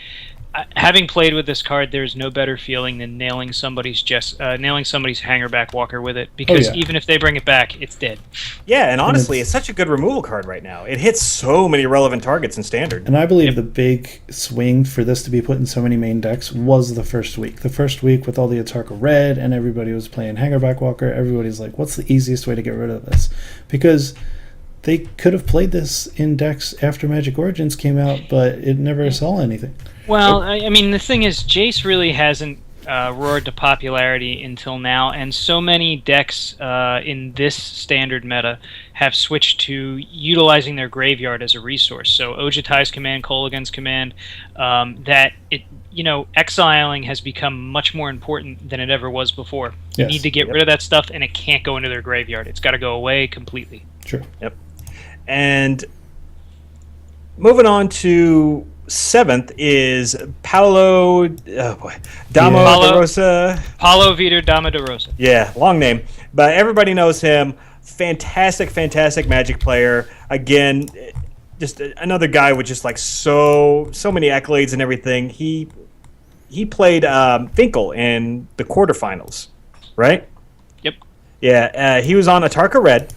having played with this card, there's no better feeling than nailing somebody's Hangerback Walker with it, because even if they bring it back, it's dead. Yeah, and honestly, it's such a good removal card right now. It hits so many relevant targets in Standard. And I believe the big swing for this to be put in so many main decks was the first week. The first week with all the Atarka Red and everybody was playing Hangerback Walker, everybody's like, what's the easiest way to get rid of this? Because they could have played this in decks after Magic Origins came out, but it never saw anything. Well, I mean, the thing is, Jace really hasn't roared to popularity until now, and so many decks in this standard meta have switched to utilizing their graveyard as a resource. So Ojutai's command, Kolaghan's command, that it exiling has become much more important than it ever was before. You Yes. need to get rid of that stuff, and it can't go into their graveyard. It's got to go away completely. True. Yep. And moving on to 7th is Paolo Damo Paulo- de Rosa. Paulo Vitor Dama de Rosa. Yeah, long name. But everybody knows him. Fantastic, fantastic Magic player. Again, just another guy with just like so many accolades and everything. He played Finkel in the quarterfinals, right? Yep. Yeah, he was on Atarka Red.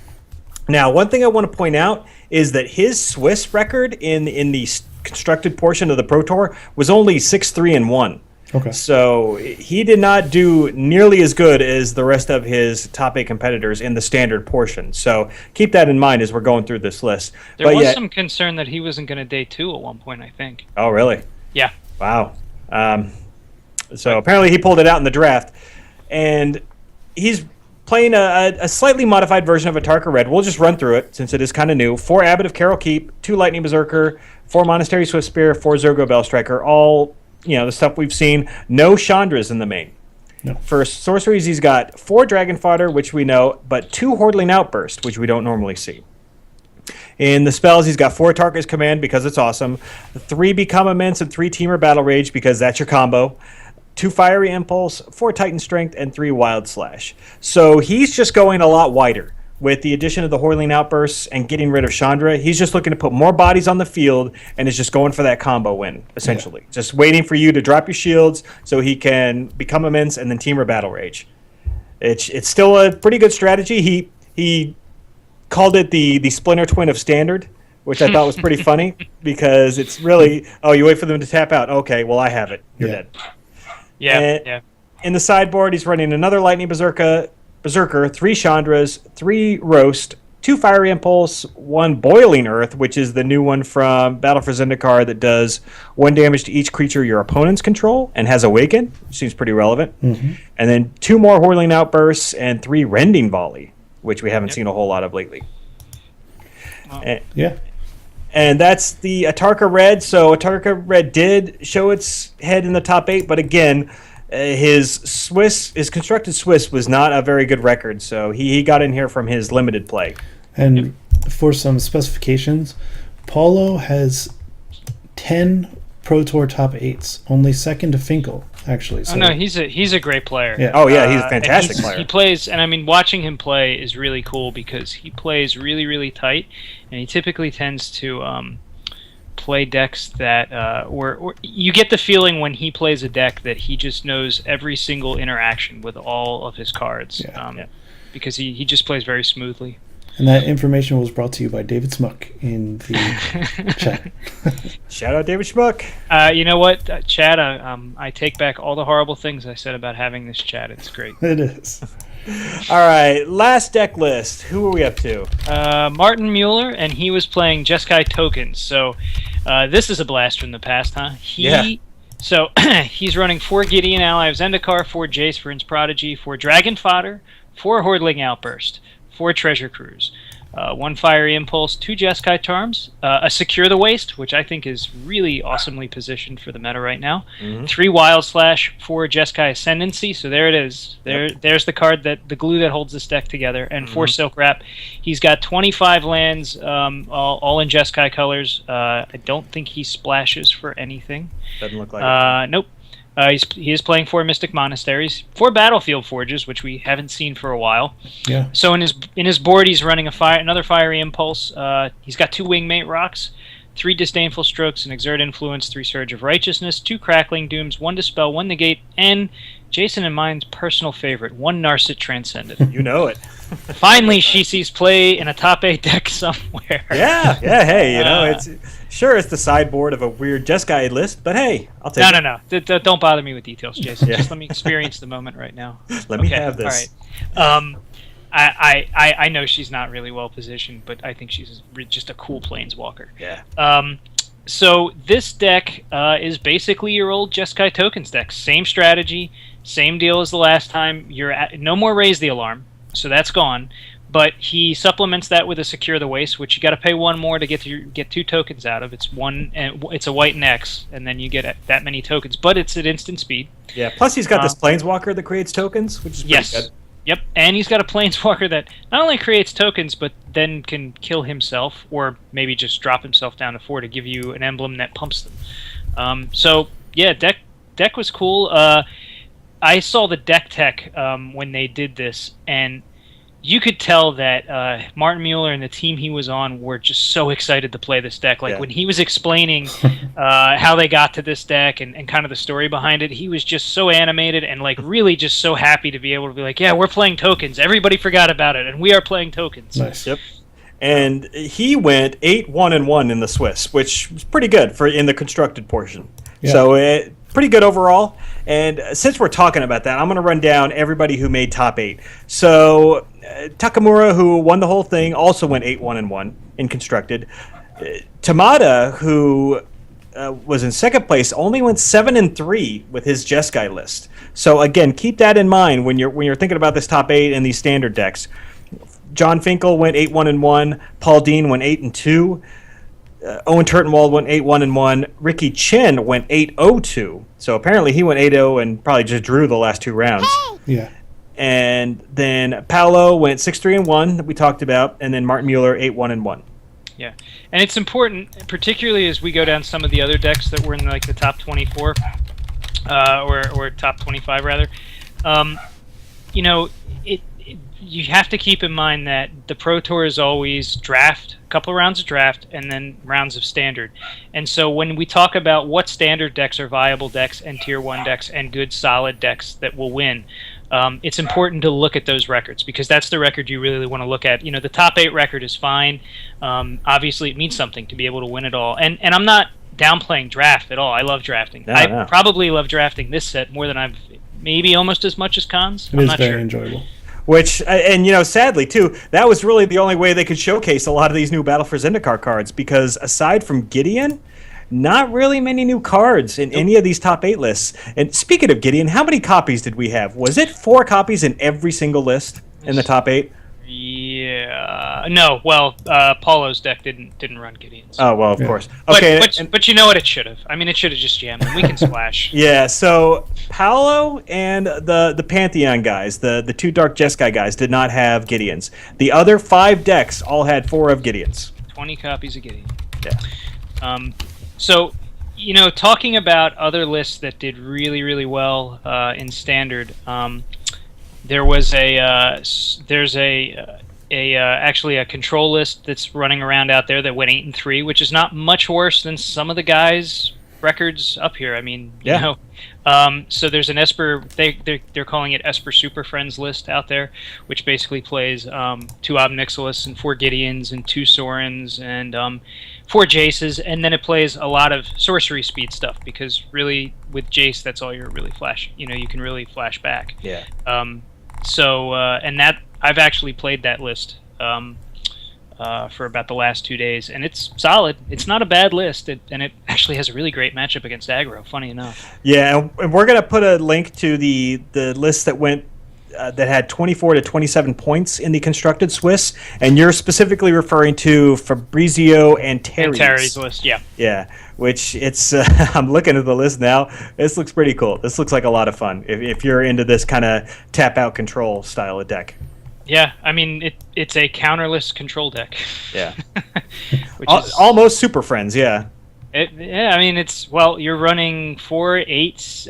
Now, one thing I want to point out is that his Swiss record in the constructed portion of the Pro Tour was only 6-3-1. Okay. So he did not do nearly as good as the rest of his top 8 competitors in the standard portion. So keep that in mind as we're going through this list. There But was yeah- some concern that he wasn't going to day 2 at one point, I think. Oh, really? Yeah. Wow. So apparently he pulled it out in the draft. And he's playing a slightly modified version of Atarka Red. We'll just run through it since it is kind of new. 4 Abbot of Carol Keep, 2 Lightning Berserker, 4 Monastery Swift Spear, 4 Zergo Bell Striker. All, the stuff we've seen. No Chandras in the main. No. For sorceries, he's got 4 Dragon Fodder, which we know, but 2 Hordling Outburst, which we don't normally see. In the spells, he's got 4 Tarka's Command because it's awesome, 3 Become Immense, and 3 Teamer Battle Rage because that's your combo, 2 Fiery Impulse, 4 Titan Strength, and 3 Wild Slash. So he's just going a lot wider. With the addition of the Hordling Outbursts and getting rid of Chandra, he's just looking to put more bodies on the field and is just going for that combo win, essentially. Just waiting for you to drop your shields so he can Become Immense and then Teamer Battle Rage. It's still a pretty good strategy. He called it the Splinter Twin of Standard, which I thought was pretty funny because it's really, you wait for them to tap out. Okay, well, I have it. You're Yeah. dead. Yeah. And yeah. In the sideboard, he's running another Lightning Berserker, 3 Chandras, 3 Roast, 2 Fiery Impulse, 1 Boiling Earth, which is the new one from Battle for Zendikar that does 1 damage to each creature your opponents control and has Awaken, which seems pretty relevant. Mm-hmm. And then 2 more Hordling Outbursts and 3 Rending Volley, which we haven't seen a whole lot of lately. Yeah. And that's the Atarka Red. So Atarka Red did show its head in the top 8, but again, his constructed Swiss was not a very good record. So he got in here from his limited play. And for some specifications, Paulo has 10 Pro Tour top 8s, only second to Finkel, actually. So, Oh no, he's a great player. Yeah. Oh yeah, he's a And fantastic he player. plays, and I mean, watching him play is really cool because he plays really, really tight, and he typically tends to play decks that, or you get the feeling when he plays a deck that he just knows every single interaction with all of his cards, Yeah. because he just plays very smoothly. And that information was brought to you by David Smuck in the chat. Shout out David Schmuck. You know what, Chad? I take back all the horrible things I said about having this chat. It's great. It is. All right, last deck list. Who are we up to? Martin Mueller, and he was playing Jeskai Tokens. So this is a blast from the past, huh? Yeah. So he's running 4 Gideon Ally of Zendikar, 4 Jace Vryn's Prodigy, 4 Dragon Fodder, 4 Hordling Outburst, 4 Treasure Cruise, 1 Fiery Impulse, 2 Jeskai Charms, a Secure the Waste, which I think is really awesomely positioned for the meta right now, 3 Wild Slash, 4 Jeskai Ascendancy, so there it is. There's the card, the glue that holds this deck together, and 4 Silk Wrap. He's got 25 lands, all in Jeskai colors. I don't think he splashes for anything. Doesn't look like it. Nope. He is playing 4 Mystic Monasteries, 4 Battlefield Forges, which we haven't seen for a while. Yeah. So in his board, he's running another Fiery Impulse. He's got 2 Wingmate Rocks, 3 Disdainful Strokes, an Exert Influence, 3 Surge of Righteousness, 2 Crackling Dooms, 1 Dispel, 1 Negate, and Jason and mine's personal favorite, 1 Narset Transcendent. You know it. Finally, she sees play in a top 8 deck somewhere. Yeah. Hey, it's the sideboard of a weird Jeskai list, but hey, I'll take it. No. Don't bother me with details, Jason. Yeah. Just let me experience the moment right now. Let me have this. All right. I know she's not really well positioned, but I think she's just a cool planeswalker. Yeah. So this deck is basically your old Jeskai Tokens deck. Same strategy, Same deal as the last time. You're at, no more raise the alarm, so that's gone. But he supplements that with a secure the waste, which you got to pay one more to get 2 tokens out of. It's one, and it's a white and X, and then you get that many tokens. But it's at instant speed. Yeah. Plus, he's got this planeswalker that creates tokens, which is pretty good. Yep, and he's got a planeswalker that not only creates tokens, but then can kill himself, or maybe just drop himself down to 4 to give you an emblem that pumps them. So yeah, deck was cool. I saw the deck tech when they did this, and you could tell that Martin Mueller and the team he was on were just so excited to play this deck. Like when he was explaining how they got to this deck and kind of the story behind it, he was just so animated and like really just so happy to be able to be like, yeah, we're playing tokens. Everybody forgot about it, and we are playing tokens. Nice. Yep. And he went 8-1-1 in the Swiss, which was pretty good for in the constructed portion. Yeah. So pretty good overall. And since we're talking about that, I'm going to run down everybody who made top 8. So Takamura, who won the whole thing, also went 8-1-1 in constructed. Tamada, who was in second place, only went 7-3 with his Jeskai list. So again, keep that in mind when you're thinking about this top 8 and these standard decks. John Finkel went 8-1-1. Paul Dean went 8-2. Owen Turtenwald went 8-1-1. Ricky Chen went 8-0-2. So apparently he went 8-0 and probably just drew the last 2 rounds. Yeah. And then Paolo went 6-3-1 that we talked about, and then Martin Mueller 8-1-1. Yeah, and it's important, particularly as we go down some of the other decks that were in like the top 24, or top 25 rather. You know, you have to keep in mind that the Pro Tour is always draft, a couple of rounds of draft, and then rounds of standard. And so when we talk about what standard decks are viable decks and tier 1 decks and good solid decks that will win, it's important to look at those records, because that's the record you really want to look at. You know, the top 8 record is fine. Obviously, it means something to be able to win it all. And I'm not downplaying draft at all. I love drafting. I probably love drafting this set more than I've maybe almost as much as cons. It is very enjoyable. Which, and you know, sadly too, that was really the only way they could showcase a lot of these new Battle for Zendikar cards, because aside from Gideon, not really many new cards in any of these top 8 lists. And speaking of Gideon, how many copies did we have? Was it 4 copies in every single list in the top 8? Yeah. No. Well, Paulo's deck didn't run Gideon's. Oh well, of course. Okay. But you know what? It should have. I mean, it should have just jammed them. We can splash. Yeah. So Paolo and the Pantheon guys, the 2 Dark Jeskai guys, did not have Gideons. The other 5 decks all had 4 of Gideons. 20 copies of Gideon. Yeah. So, you know, talking about other lists that did really, really well in standard, there was actually a control list that's running around out there that went 8-3, which is not much worse than some of the guys' records up here. I mean, you know. So there's an Esper. They're calling it Esper Super Friends list out there, which basically plays 2 Ob Nixilis and 4 Gideons and 2 Sorens and 4 Jaces, and then it plays a lot of sorcery speed stuff, because really with Jace, that's all you're really flash. You know, you can really flash back. Yeah. And that I've actually played that list for about the last 2 days, and it's solid. It's not a bad list, and it actually has a really great matchup against aggro, funny enough. Yeah, and we're going to put a link to the list that went that had 24 to 27 points in the constructed Swiss, and you're specifically referring to Fabrizio and Terry's list. Yeah. Yeah, which it's I'm looking at the list now. This looks pretty cool. This looks like a lot of fun if you're into this kind of tap out control style of deck. Yeah, I mean it's a counterless control deck. Yeah. Which is almost Super Friends. Yeah. Yeah, I mean you're running 4, 8,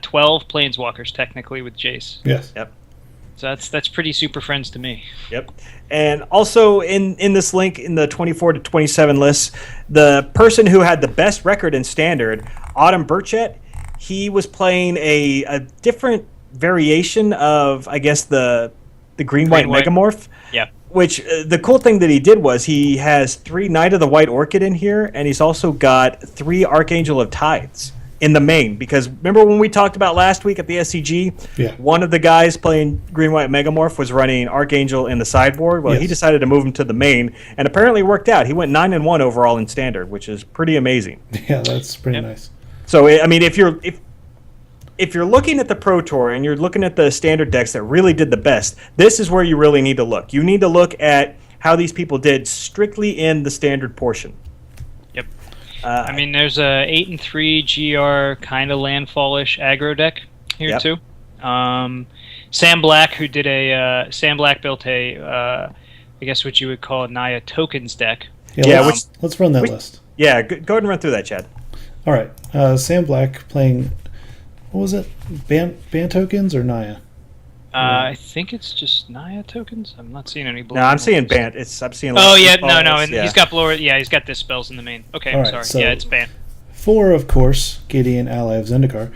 12 planeswalkers technically with Jace. Yes. Yep. So that's pretty Super Friends to me. Yep. And also in this link in the 24 to 27 list, the person who had the best record in standard, Autumn Burchett, he was playing a different variation of, I guess, the green-white Megamorph. Yeah. Which the cool thing that he did was he has 3 Knight of the White Orchid in here, and he's also got 3 Archangel of Tides in the main. Because remember when we talked about last week at the SCG, one of the guys playing green-white Megamorph was running Archangel in the sideboard. Well, he decided to move him to the main, and apparently it worked out. He went 9-1 overall in standard, which is pretty amazing. Yeah, that's pretty nice. So I mean, if you're looking at the Pro Tour and you're looking at the standard decks that really did the best, this is where you really need to look. You need to look at how these people did strictly in the standard portion. Yep. I mean, there's a 8-3 GR kind of landfallish aggro deck here too. Sam Black, who did Sam Black built I guess what you would call a Naya tokens deck. Let's run that list. Yeah, go ahead and run through that, Chad. All right, Sam Black playing. What was it? Ban tokens or Naya? I think it's just Naya tokens. I'm not seeing any. No, I'm seeing Bant. I'm seeing. Oh yeah, no, and he's got blower. Yeah, he's got Dispels in the main. Okay, I'm sorry. So yeah, it's Bant. 4, of course, Gideon, ally of Zendikar.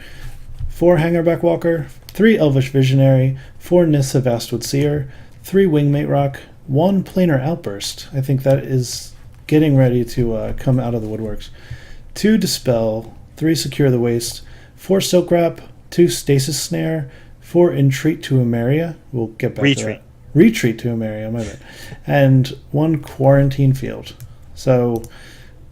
4 Hangerback Walker. 3 Elvish Visionary. 4 Nissa Vastwood Seer. 3 Wingmate Rock. 1 Planar Outburst. I think that is getting ready to come out of the woodworks. 2 Dispel. 3 Secure the Waste. 4 Silk Wrap. 2 Stasis Snare. 4 Entreat to Emeria. We'll get back to that. Retreat to Emeria, my bad. And 1 Quarantine Field. So,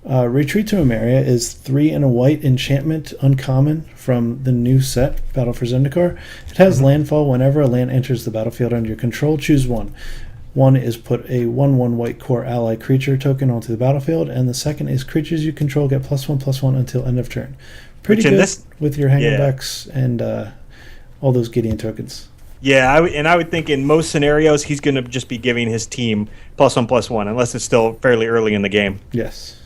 Retreat to Emeria is 3 and a white enchantment uncommon from the new set, Battle for Zendikar. It has landfall whenever a land enters the battlefield under your control. Choose 1. 1 is put a 1/1 white core ally creature token onto the battlefield, and the second is creatures you control get +1/+1 until end of turn. Pretty good with your hangerbacks and all those Gideon tokens. Yeah, I would think in most scenarios he's going to just be giving his team +1/+1, unless it's still fairly early in the game. Yes.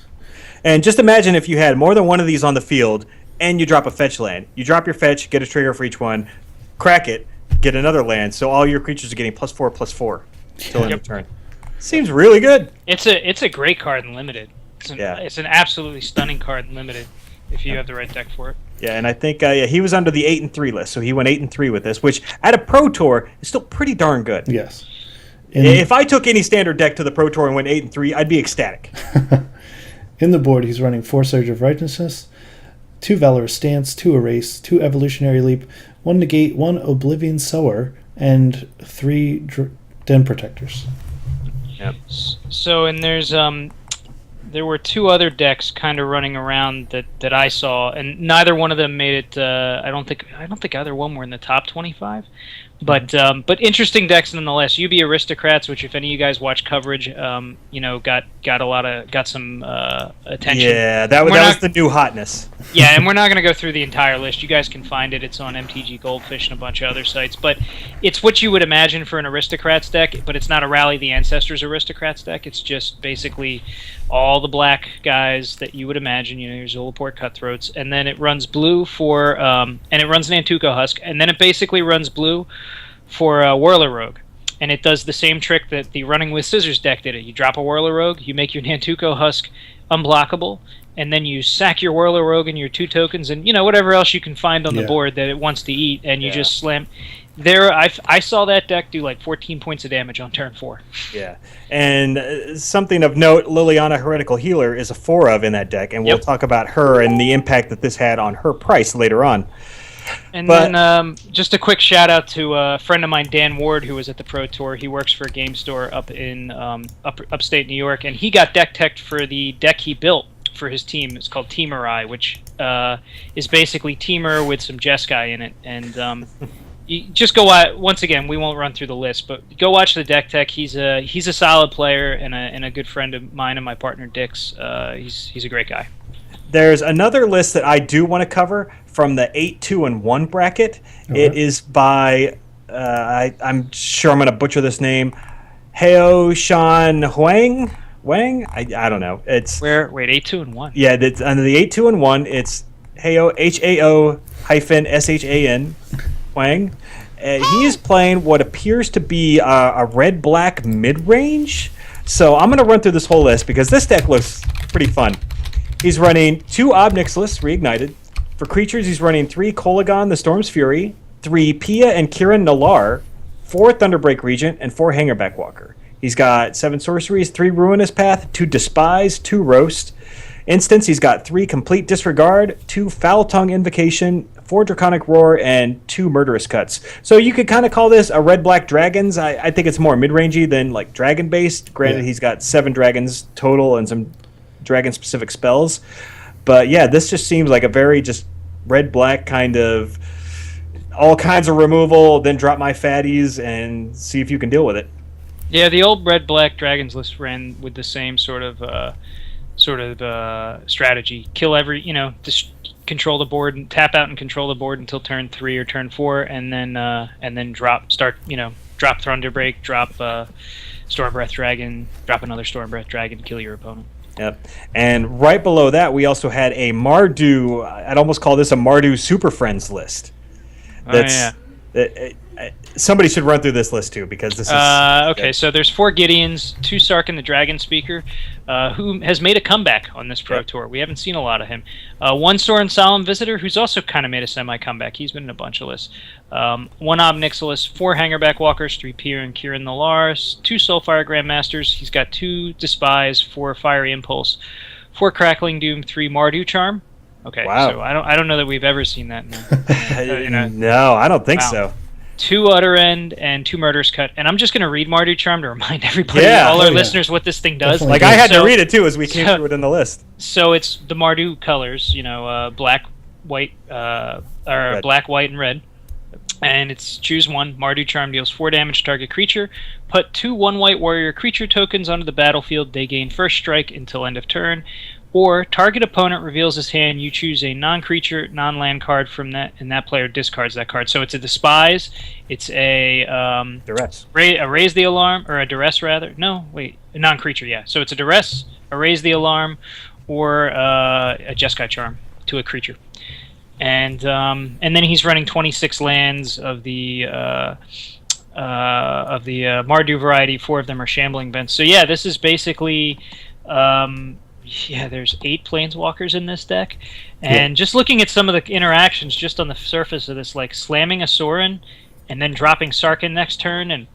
And just imagine if you had more than one of these on the field, and you drop a fetch land. You drop your fetch, get a trigger for each one, crack it, get another land, so all your creatures are getting +4/+4 until end of turn. Seems really good. It's a great card in limited. It's an absolutely stunning card in limited if you have the right deck for it. Yeah, and I think he was under the 8-3 list, so he went 8-3 with this, which at a Pro Tour is still pretty darn good. Yes. If I took any standard deck to the Pro Tour and went 8-3, I'd be ecstatic. In the board, he's running 4 Surge of Righteousness, 2 Valorous Stance, 2 Erase, 2 Evolutionary Leap, 1 Negate, 1 Oblivion Sower, and 3 Den Protectors. Yep. So, and there were 2 other decks kind of running around that I saw, and neither one of them made it. I don't think either one were in the top 25. But interesting decks nonetheless. UB Aristocrats, which if any of you guys watch coverage, got some attention. Yeah, that was the new hotness. Yeah, and we're not going to go through the entire list. You guys can find it. It's on MTG Goldfish and a bunch of other sites. But it's what you would imagine for an Aristocrats deck, but it's not a Rally the Ancestors Aristocrats deck. It's just basically all the black guys that you would imagine, your Zulaport Cutthroats, and then it runs blue for, and it runs Nantuko Husk, and then it basically runs blue for Whirler Rogue. And it does the same trick that the Running with Scissors deck did. You drop a Whirler Rogue, you make your Nantuko Husk unblockable, and then you sack your Whirler Rogue and your 2 tokens and whatever else you can find on the board that it wants to eat, and you just slam. I saw that deck do like 14 points of damage on turn 4. Yeah, and something of note, Liliana Heretical Healer is a 4 of in that deck, and we'll talk about her and the impact that this had on her price later on. And then just a quick shout out to a friend of mine, Dan Ward, who was at the Pro Tour. He works for a game store up in upstate New York, and he got deck teched for the deck he built for his team. It's called Teamerai, which is basically Teamer with some Jeskai in it. And you just go once again. We won't run through the list, but go watch the deck tech. He's a solid player and a good friend of mine and my partner Dick's. He's a great guy. There's another list that I do want to cover from the 8-2-1 bracket. Okay. It is by I'm sure I'm going to butcher this name, Heo Shan Huang. I don't know. It's wait 8-2-1. Yeah, under the 8-2-1, it's Heo HAO-SHAN Huang. He is playing what appears to be a red-black mid-range. So I'm going to run through this whole list because this deck looks pretty fun. He's running 2 Obnixilis Reignited. For creatures, he's running 3 Kolagon the Storm's Fury, 3 Pia and Kiran Nalaar, 4 Thunderbreak Regent, and 4 Hangerback Walker. He's got 7 Sorceries, 3 Ruinous Path, 2 Despise, 2 Roast. Instants, he's got 3 Complete Disregard, 2 Foul Tongue Invocation, 4 Draconic Roar, and 2 Murderous Cuts. So you could kind of call this a red-black dragons. I think it's more mid-rangey than like dragon-based. Granted, he's got 7 dragons total and some dragon-specific spells. But yeah, this just seems like a very just red-black kind of all kinds of removal, then drop my fatties and see if you can deal with it. Yeah, the old red-black dragons list ran with the same sort of strategy. Kill every, just control the board and tap out and control the board until turn 3 or turn 4, and then drop Thunderbreak, drop Stormbreath Dragon, drop another Stormbreath Dragon, kill your opponent. Yep. And right below that, we also had a Mardu. I'd almost call this a Mardu Super Friends list. Somebody should run through this list too, because this is okay. So there's 4 Gideons, 2 Sarkhan the Dragon Speaker, who has made a comeback on this Pro Tour. We haven't seen a lot of him. 1 Sorin Solemn Visitor, who's also kind of made a semi-comeback. He's been in a bunch of lists. 1 Ob Nixilis, 4 Hangerback Walkers, 3 Pyr and Kirin Nalaris, 2 Soulfire Grandmasters. He's got 2 Despise, 4 Fiery Impulse, 4 Crackling Doom, 3 Mardu Charm. Okay, wow. So I don't know that we've ever seen that. No, I don't think so. 2 Utter End and 2 Murderous Cut, and I'm just going to read Mardu Charm to remind everybody, all our listeners, what this thing does. Definitely. Like I had to read it too as we came through it in the list. So it's the Mardu colors, black, white, or red. black, white, and red. And it's choose 1. Mardu Charm deals 4 damage to target creature. Put 2 1-white warrior creature tokens onto the battlefield. They gain first strike until end of turn. Or target opponent reveals his hand. You choose a non-creature, non-land card from that, and that player discards that card. So it's a Despise. It's a Duress. a Raise the Alarm, or a Duress rather. No, wait, a non-creature. Yeah. So it's a Duress, a Raise the Alarm, or a Jeskai Charm to a creature. And then he's running 26 lands of the Mardu variety. 4 of them are Shambling Vents. So yeah, this is basically. There's 8 Planeswalkers in this deck, and just looking at some of the interactions just on the surface of this, like slamming a Sorin, and then dropping Sarkhan next turn, and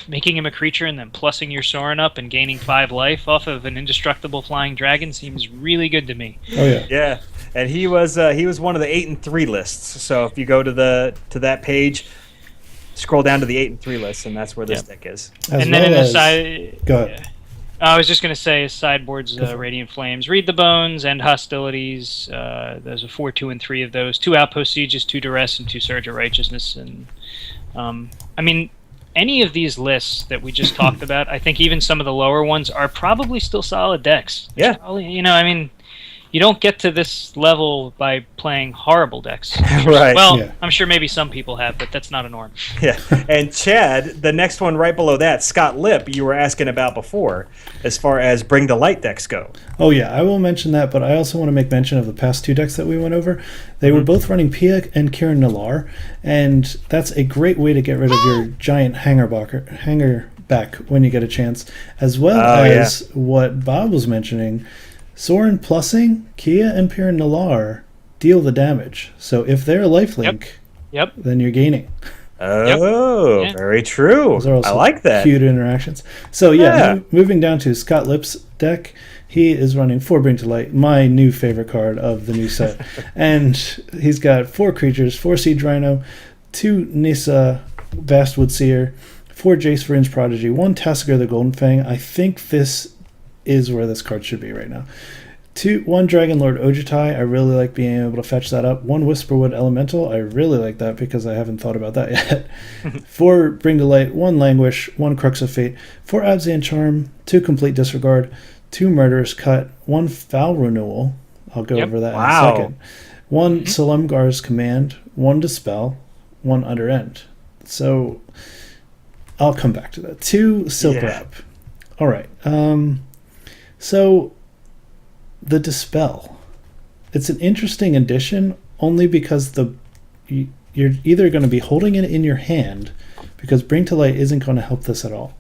making him a creature, and then plussing your Sorin up and gaining 5 life off of an indestructible flying dragon seems really good to me. Oh yeah. Yeah, and he was one of the 8 and 3 lists. So if you go to that page, scroll down to the 8 and 3 lists, and that's where this deck is. And then in the side, go ahead. I was just going to say, sideboards, Radiant Flames, Read the Bones, End Hostilities. There's a 4, 2, and 3 of those. 2 Outpost Sieges, 2 Duress, and 2 Surge of Righteousness. And any of these lists that we just talked about, I think even some of the lower ones are probably still solid decks. Yeah. Probably, you don't get to this level by playing horrible decks. Right. Well, I'm sure maybe some people have, but that's not a norm. Yeah. And Chad, the next one right below that, Scott Lipp, you were asking about before, as far as Bring to Light decks go. Oh yeah, I will mention that, but I also want to make mention of the past 2 decks that we went over. They were both running Pia and Kirin Nalaar, and that's a great way to get rid of your giant hanger back when you get a chance, as well as what Bob was mentioning. Sorin plussing, Kia and Pyr and Nalaar deal the damage. So if they're a lifelink, then you're gaining. Oh, very true. Those are also I like that. Cute interactions. So moving down to Scott Lipp's deck, he is running 4 Bring to Light, my new favorite card of the new set. And he's got 4 creatures, 4 Siege Rhino, 2 Nissa Vastwood Seer, 4 Jace Vryn's Prodigy, 1 Tasigur the Golden Fang. I think this is where this card should be right now. 1 Dragon Lord Ojutai. I really like being able to fetch that up. 1 Whisperwood Elemental. I really like that because I haven't thought about that yet. 4 Bring to Light, 1 Languish, 1 Crux of Fate, 4 Abzan Charm, 2 Complete Disregard, 2 Murderous Cut, 1 Foul Renewal. I'll go over that in a second. 1 Silumgar's Command, 1 Dispel, 1 Utter End. So I'll come back to that. 2 Silk Wrap. All right. So the Dispel, it's an interesting addition only because you're either going to be holding it in your hand, because Bring to Light isn't going to help this at all.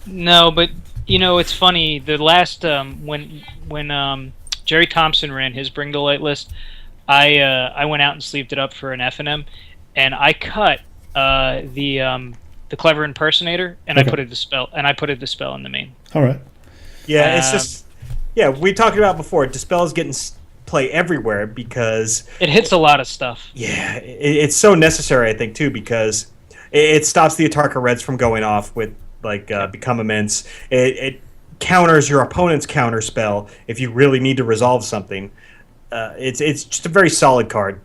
No, but it's funny. The last when Jerry Thompson ran his Bring to Light list, I went out and sleeved it up for an FNM, and I cut the Clever Impersonator, and I put a Dispel, in the main. All right. Yeah, it's just we talked about before. Dispel is getting play everywhere because it hits a lot of stuff. Yeah, it's so necessary, I think, too, because it stops the Atarka Reds from going off with Become Immense. It counters your opponent's counter spell if you really need to resolve something. It's just a very solid card.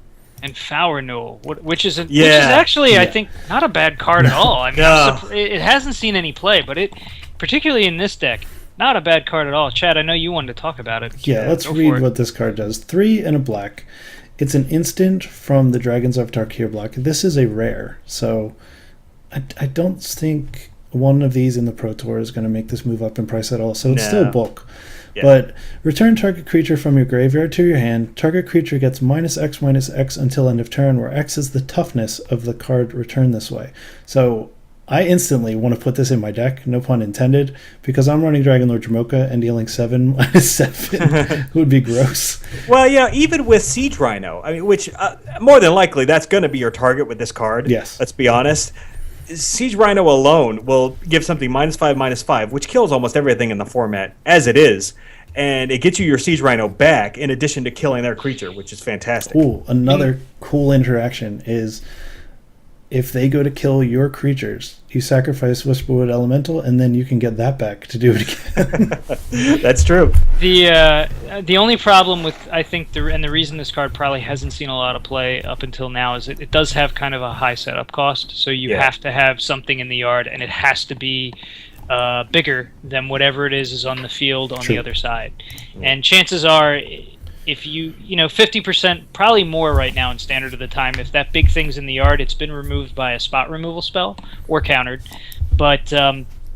and Foul Renewal, which is Yeah. actually I Yeah. think not a bad card at all. I mean, No. it hasn't seen any play, but it particularly in this deck, not a bad card at all. Chad, I know you wanted to talk about it. Yeah, let's go for read it. what this card does. 3 and a black. It's an instant from the Dragons of Tarkir block. This is a rare, so I don't think one of these in the Pro Tour is going to make this move up in price at all. So it's No. still bulk. Yeah. But return target creature from your graveyard to your hand. Target creature gets -X until end of turn, where X is the toughness of the card returned this way. So I instantly want to put this in my deck, no pun intended, because I'm running Dragonlord Jamoka and dealing 7 -7 would be gross. Well, yeah, even with Siege Rhino, I mean, which more than likely that's going to be your target with this card. Yes. Let's be honest. Siege Rhino alone will give something -5/-5, which kills almost everything in the format as it is, and it gets you your Siege Rhino back in addition to killing their creature, which is fantastic. Ooh, another cool interaction is if they go to kill your creatures, you sacrifice Whisperwood Elemental, and then you can get that back to do it again. That's true. The only problem with I think the reason this card probably hasn't seen a lot of play up until now is it does have kind of a high setup cost. So you Yeah. have to have something in the yard, and it has to be bigger than whatever it is on the field on True. the other side. And chances are, if you 50%, probably more right now in Standard of the time, if that big thing's in the yard, it's been removed by a spot removal spell or countered. But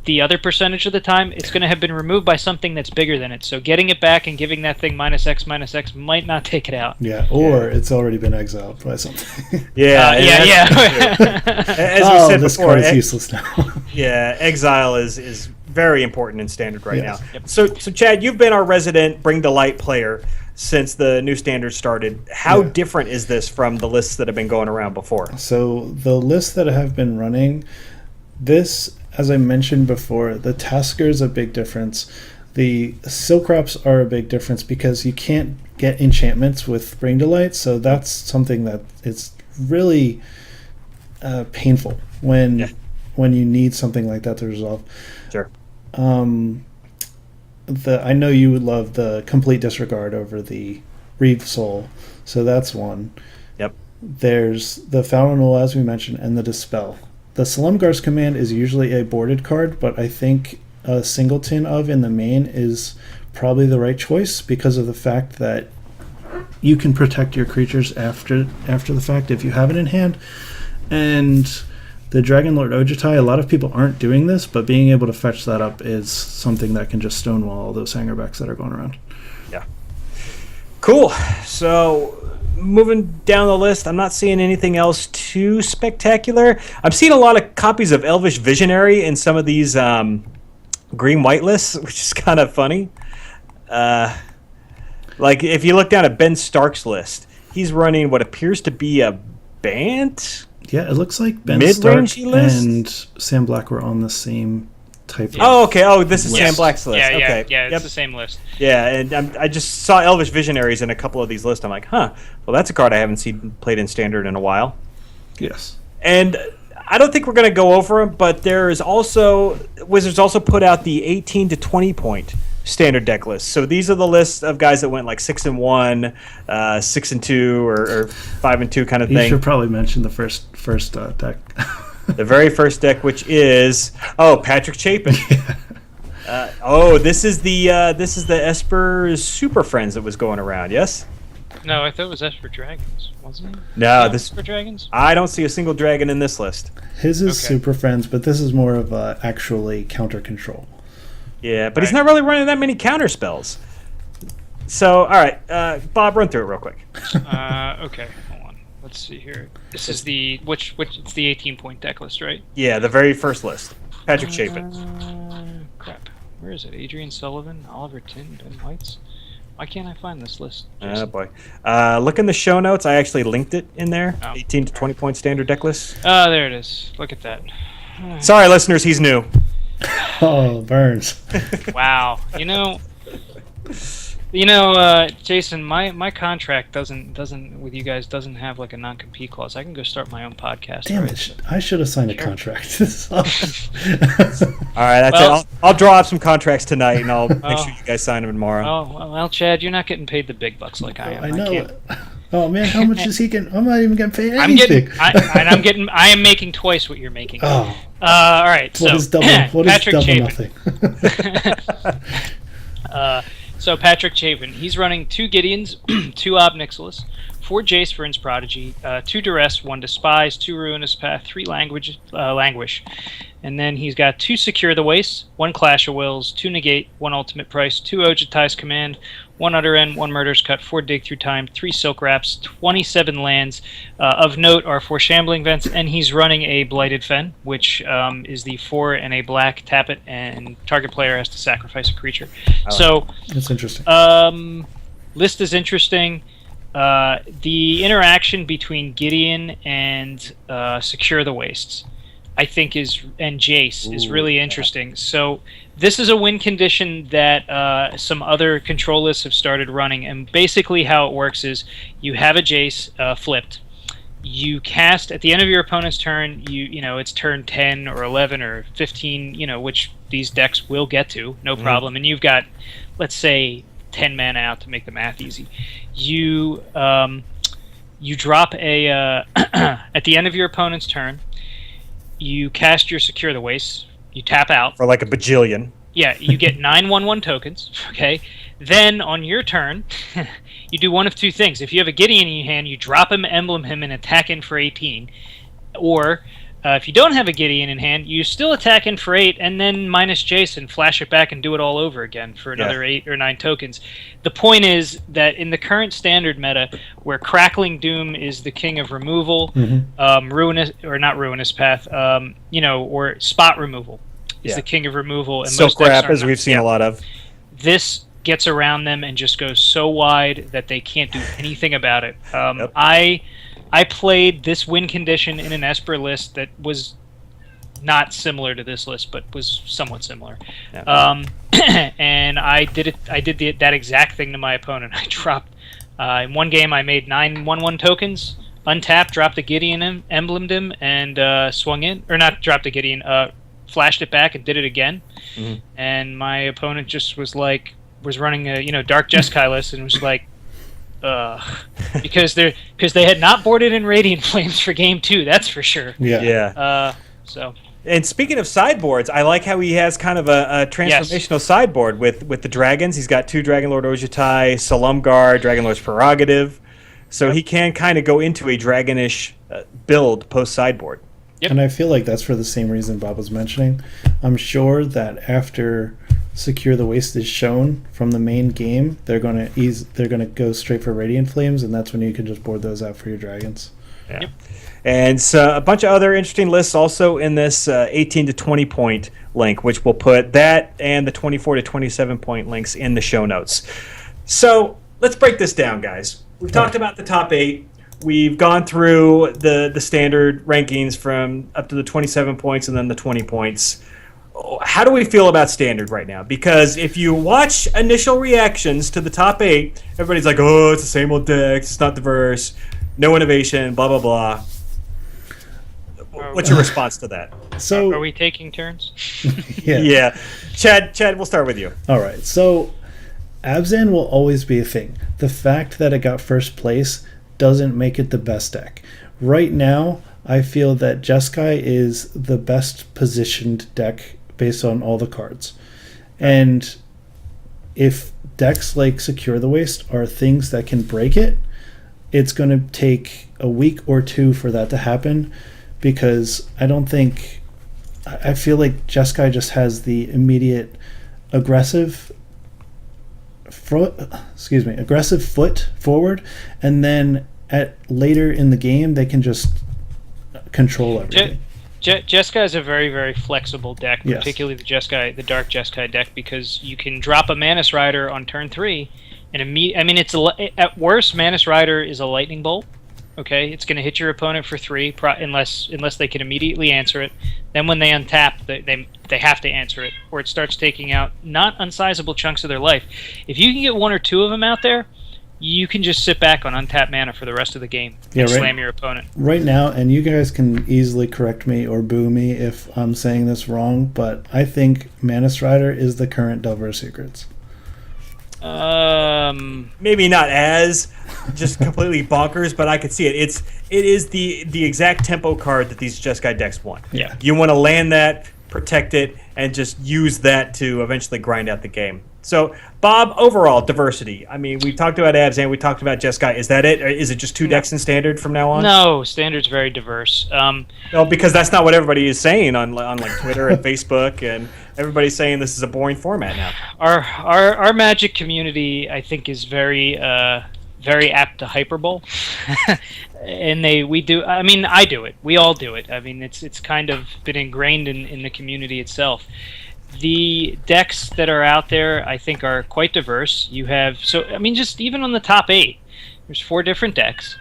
the other percentage of the time, it's going to have been removed by something that's bigger than it. So getting it back and giving that thing -X might not take it out. Yeah, or it's already been exiled by something. Yeah, and that's true. yeah. As Oh, we said this before, card is useless now. yeah, exile is very important in Standard right Yes. now. Yep. So Chad, you've been our resident Bring to Light player since the new Standard started. How Yeah. different is this from the lists that have been going around before? So the lists that have been running, this, as I mentioned before, the Tasker is a big difference. The Silk Wraps are a big difference because you can't get enchantments with Bring to Light, so that's something that it's really painful when you need something like that to resolve. Sure. I know you would love the Complete Disregard over the Reeve Soul, so that's one. Yep. There's the Foul Renewal, as we mentioned, and the Dispel. The Solemngar's Command is usually a boarded card, but I think a singleton of in the main is probably the right choice because of the fact that you can protect your creatures after the fact if you have it in hand. And the Dragonlord Ojutai, a lot of people aren't doing this, but being able to fetch that up is something that can just stonewall all those hangerbacks that are going around. Yeah. Cool. So moving down the list, I'm not seeing anything else too spectacular. I'm seeing a lot of copies of Elvish Visionary in some of these green-white lists, which is kind of funny. Like if you look down at Ben Stark's list, he's running what appears to be a Bant. Yeah, it looks like Ben Mid-range Stark list? and Sam Black were on the same type of... Oh, okay. Oh, this is Yes. Sam Black's list. Yeah, okay. yeah, it's Yep. the same list. Yeah, and I just saw Elvish Visionaries in a couple of these lists. I'm like, huh. Well, that's a card I haven't seen played in Standard in a while. Yes. And I don't think we're going to go over them, but there is also Wizards also put out the 18 to 20 point Standard deck list. So these are the lists of guys that went like 6-1, 6-2, or 5-2 kind of You thing. should probably mention the first deck. The very first deck, which is Patrick Chapin. This is the Esper Super Friends that was going around. Yes. No, I thought it was Esper Dragons, wasn't it? No, this Esper Dragons. I don't see a single dragon in this list. His is Okay. Super Friends, but this is more of actually counter control. Yeah, but he's Right. not really running that many counter spells. So, all right, Bob, run through it real quick. Okay, hold on. Let's see here. This is the which it's the 18-point deck list, right? Yeah, the very first list. Patrick Chapin. Crap. Where is it? Adrian Sullivan, Oliver Tin, Ben Whites. Why can't I find this list? Oh boy. Look in the show notes. I actually linked it in there. Oh, 18 to 20 point standard deck list. There it is. Look at that. Sorry, listeners, he's new. Oh, burns. Wow. Jason, my contract doesn't with you guys doesn't have like a non-compete clause. I can go start my own podcast. Damn right? it. I should have signed a contract. This All right, that's Well- it. I'll draw up some contracts tonight, and I'll make Oh. sure you guys sign them tomorrow. Oh well, Chad, you're not getting paid the big bucks like I am. I know. can't, Oh man, how much is he getting? I'm not even getting paid I'm anything. I am making twice what you're making. Oh, All right. what So is double? What is Patrick double Chapin. nothing? So Patrick Chapin, he's running 2 Gideons, 2 Ob Nixilis, 4 Jace for In's Prodigy, 2 Duress, 1 Despise, 2 Ruinous Path, 3 Languish. And then he's got 2 Secure the Waste, 1 Clash of Wills, 2 Negate, 1 Ultimate Price, 2 Ojutai's Command, 1 Utter End, 1 Murder's Cut, 4 Dig Through Time, 3 Silk Wraps, 27 lands. Of note are 4 Shambling Vents, and he's running a Blighted Fen, which is the 4 and a black, tap it, and target player has to sacrifice a creature. So That's interesting. list is interesting. The interaction between Gideon and Secure the Wastes, I think, and Jace is really interesting. So this is a win condition that some other control lists have started running, and basically how it works is you have a Jace flipped. You cast at the end of your opponent's turn. You know it's turn 10 or 11 or 15. You know which these decks will get to, no problem. And you've got, let's say, 10 mana out to make the math easy. You drop a at the end of your opponent's turn. You cast your Secure the Waste. You tap out. For like a bajillion. Yeah, you get 9/1/1 tokens. Okay. Then on your turn, you do one of 2 things. If you have a Gideon in your hand, you drop him, emblem him, and attack in for 18. Or if you don't have a Gideon in hand, you still attack in for 8, and then minus Jason, flash it back, and do it all over again for another 8 or 9 tokens. The point is that in the current standard meta, where Crackling Doom is the king of removal, Ruinous Path, or spot removal is the king of removal, and Silk Wrap, as we've seen a lot of. This gets around them and just goes so wide that they can't do anything about it. I played this win condition in an Esper list that was not similar to this list, but was somewhat similar. Yeah. And I did that exact thing to my opponent. I dropped in one game. I made 9/1/1 tokens, untapped, dropped a Gideon, emblemed him, and swung in, or not dropped a Gideon, flashed it back and did it again. Mm-hmm. And my opponent just was running a Dark Jeskai list and was like. Because they had not boarded in Radiant Flames for game 2, that's for sure. Yeah. So. And speaking of sideboards, I like how he has kind of a transformational sideboard with the dragons. He's got 2 Dragonlord Ojutai, Salumgar, Dragonlord's Prerogative, so he can kind of go into a dragonish build post sideboard. Yep. And I feel like that's for the same reason Bob was mentioning. I'm sure that after Secure the Waste is shown from the main game, they're gonna go straight for Radiant Flames, and that's when you can just board those out for your dragons. Yeah. Yep. And so a bunch of other interesting lists also in this 18 to 20 point link, which we'll put that and the 24 to 27 point links in the show notes. So let's break this down, guys. We've talked about the top 8. We've gone through the standard rankings from up to the 27 points and then the 20 points. How do we feel about standard right now? Because if you watch initial reactions to the top 8, everybody's like, oh, it's the same old decks, it's not diverse, no innovation, blah, blah, blah. What's your response to that? So, are we taking turns? Yeah. Chad, we'll start with you. All right. So Abzan will always be a thing. The fact that it got first place doesn't make it the best deck. Right now, I feel that Jeskai is the best positioned deck based on all the cards. And if decks like Secure the Waste are things that can break it, it's going to take a week or 2 for that to happen, because I feel like Jeskai just has the immediate aggressive foot forward, and then later in the game they can just control everything. Jeskai is a very, very flexible deck, particularly the Dark Jeskai deck, because you can drop a Manus Rider on turn 3, and at worst, Manus Rider is a lightning bolt. Okay, it's going to hit your opponent for 3, unless they can immediately answer it. Then when they untap, they have to answer it, or it starts taking out not unsizable chunks of their life. If you can get 1 or 2 of them out there, you can just sit back on untapped mana for the rest of the game and slam your opponent. Right now, and you guys can easily correct me or boo me if I'm saying this wrong, but I think Manus Rider is the current Delver Secrets. Maybe not as just completely bonkers, but I could see it. It is the exact tempo card that these Jeskai decks want. Yeah. You want to land that, protect it, and just use that to eventually grind out the game. So, Bob, overall diversity. I mean, we talked about Abzan, we talked about Jeskai. Is that it? Or is it just 2 decks in Standard from now on? No, Standard's very diverse. No, because that's not what everybody is saying on like Twitter and Facebook, and everybody's saying this is a boring format now. Our Magic community, I think, is very apt to hyperbole, and we do. I mean, I do it. We all do it. I mean, it's kind of been ingrained in the community itself. The decks that are out there, I think, are quite diverse. You have just even on the top 8, there's 4 different decks.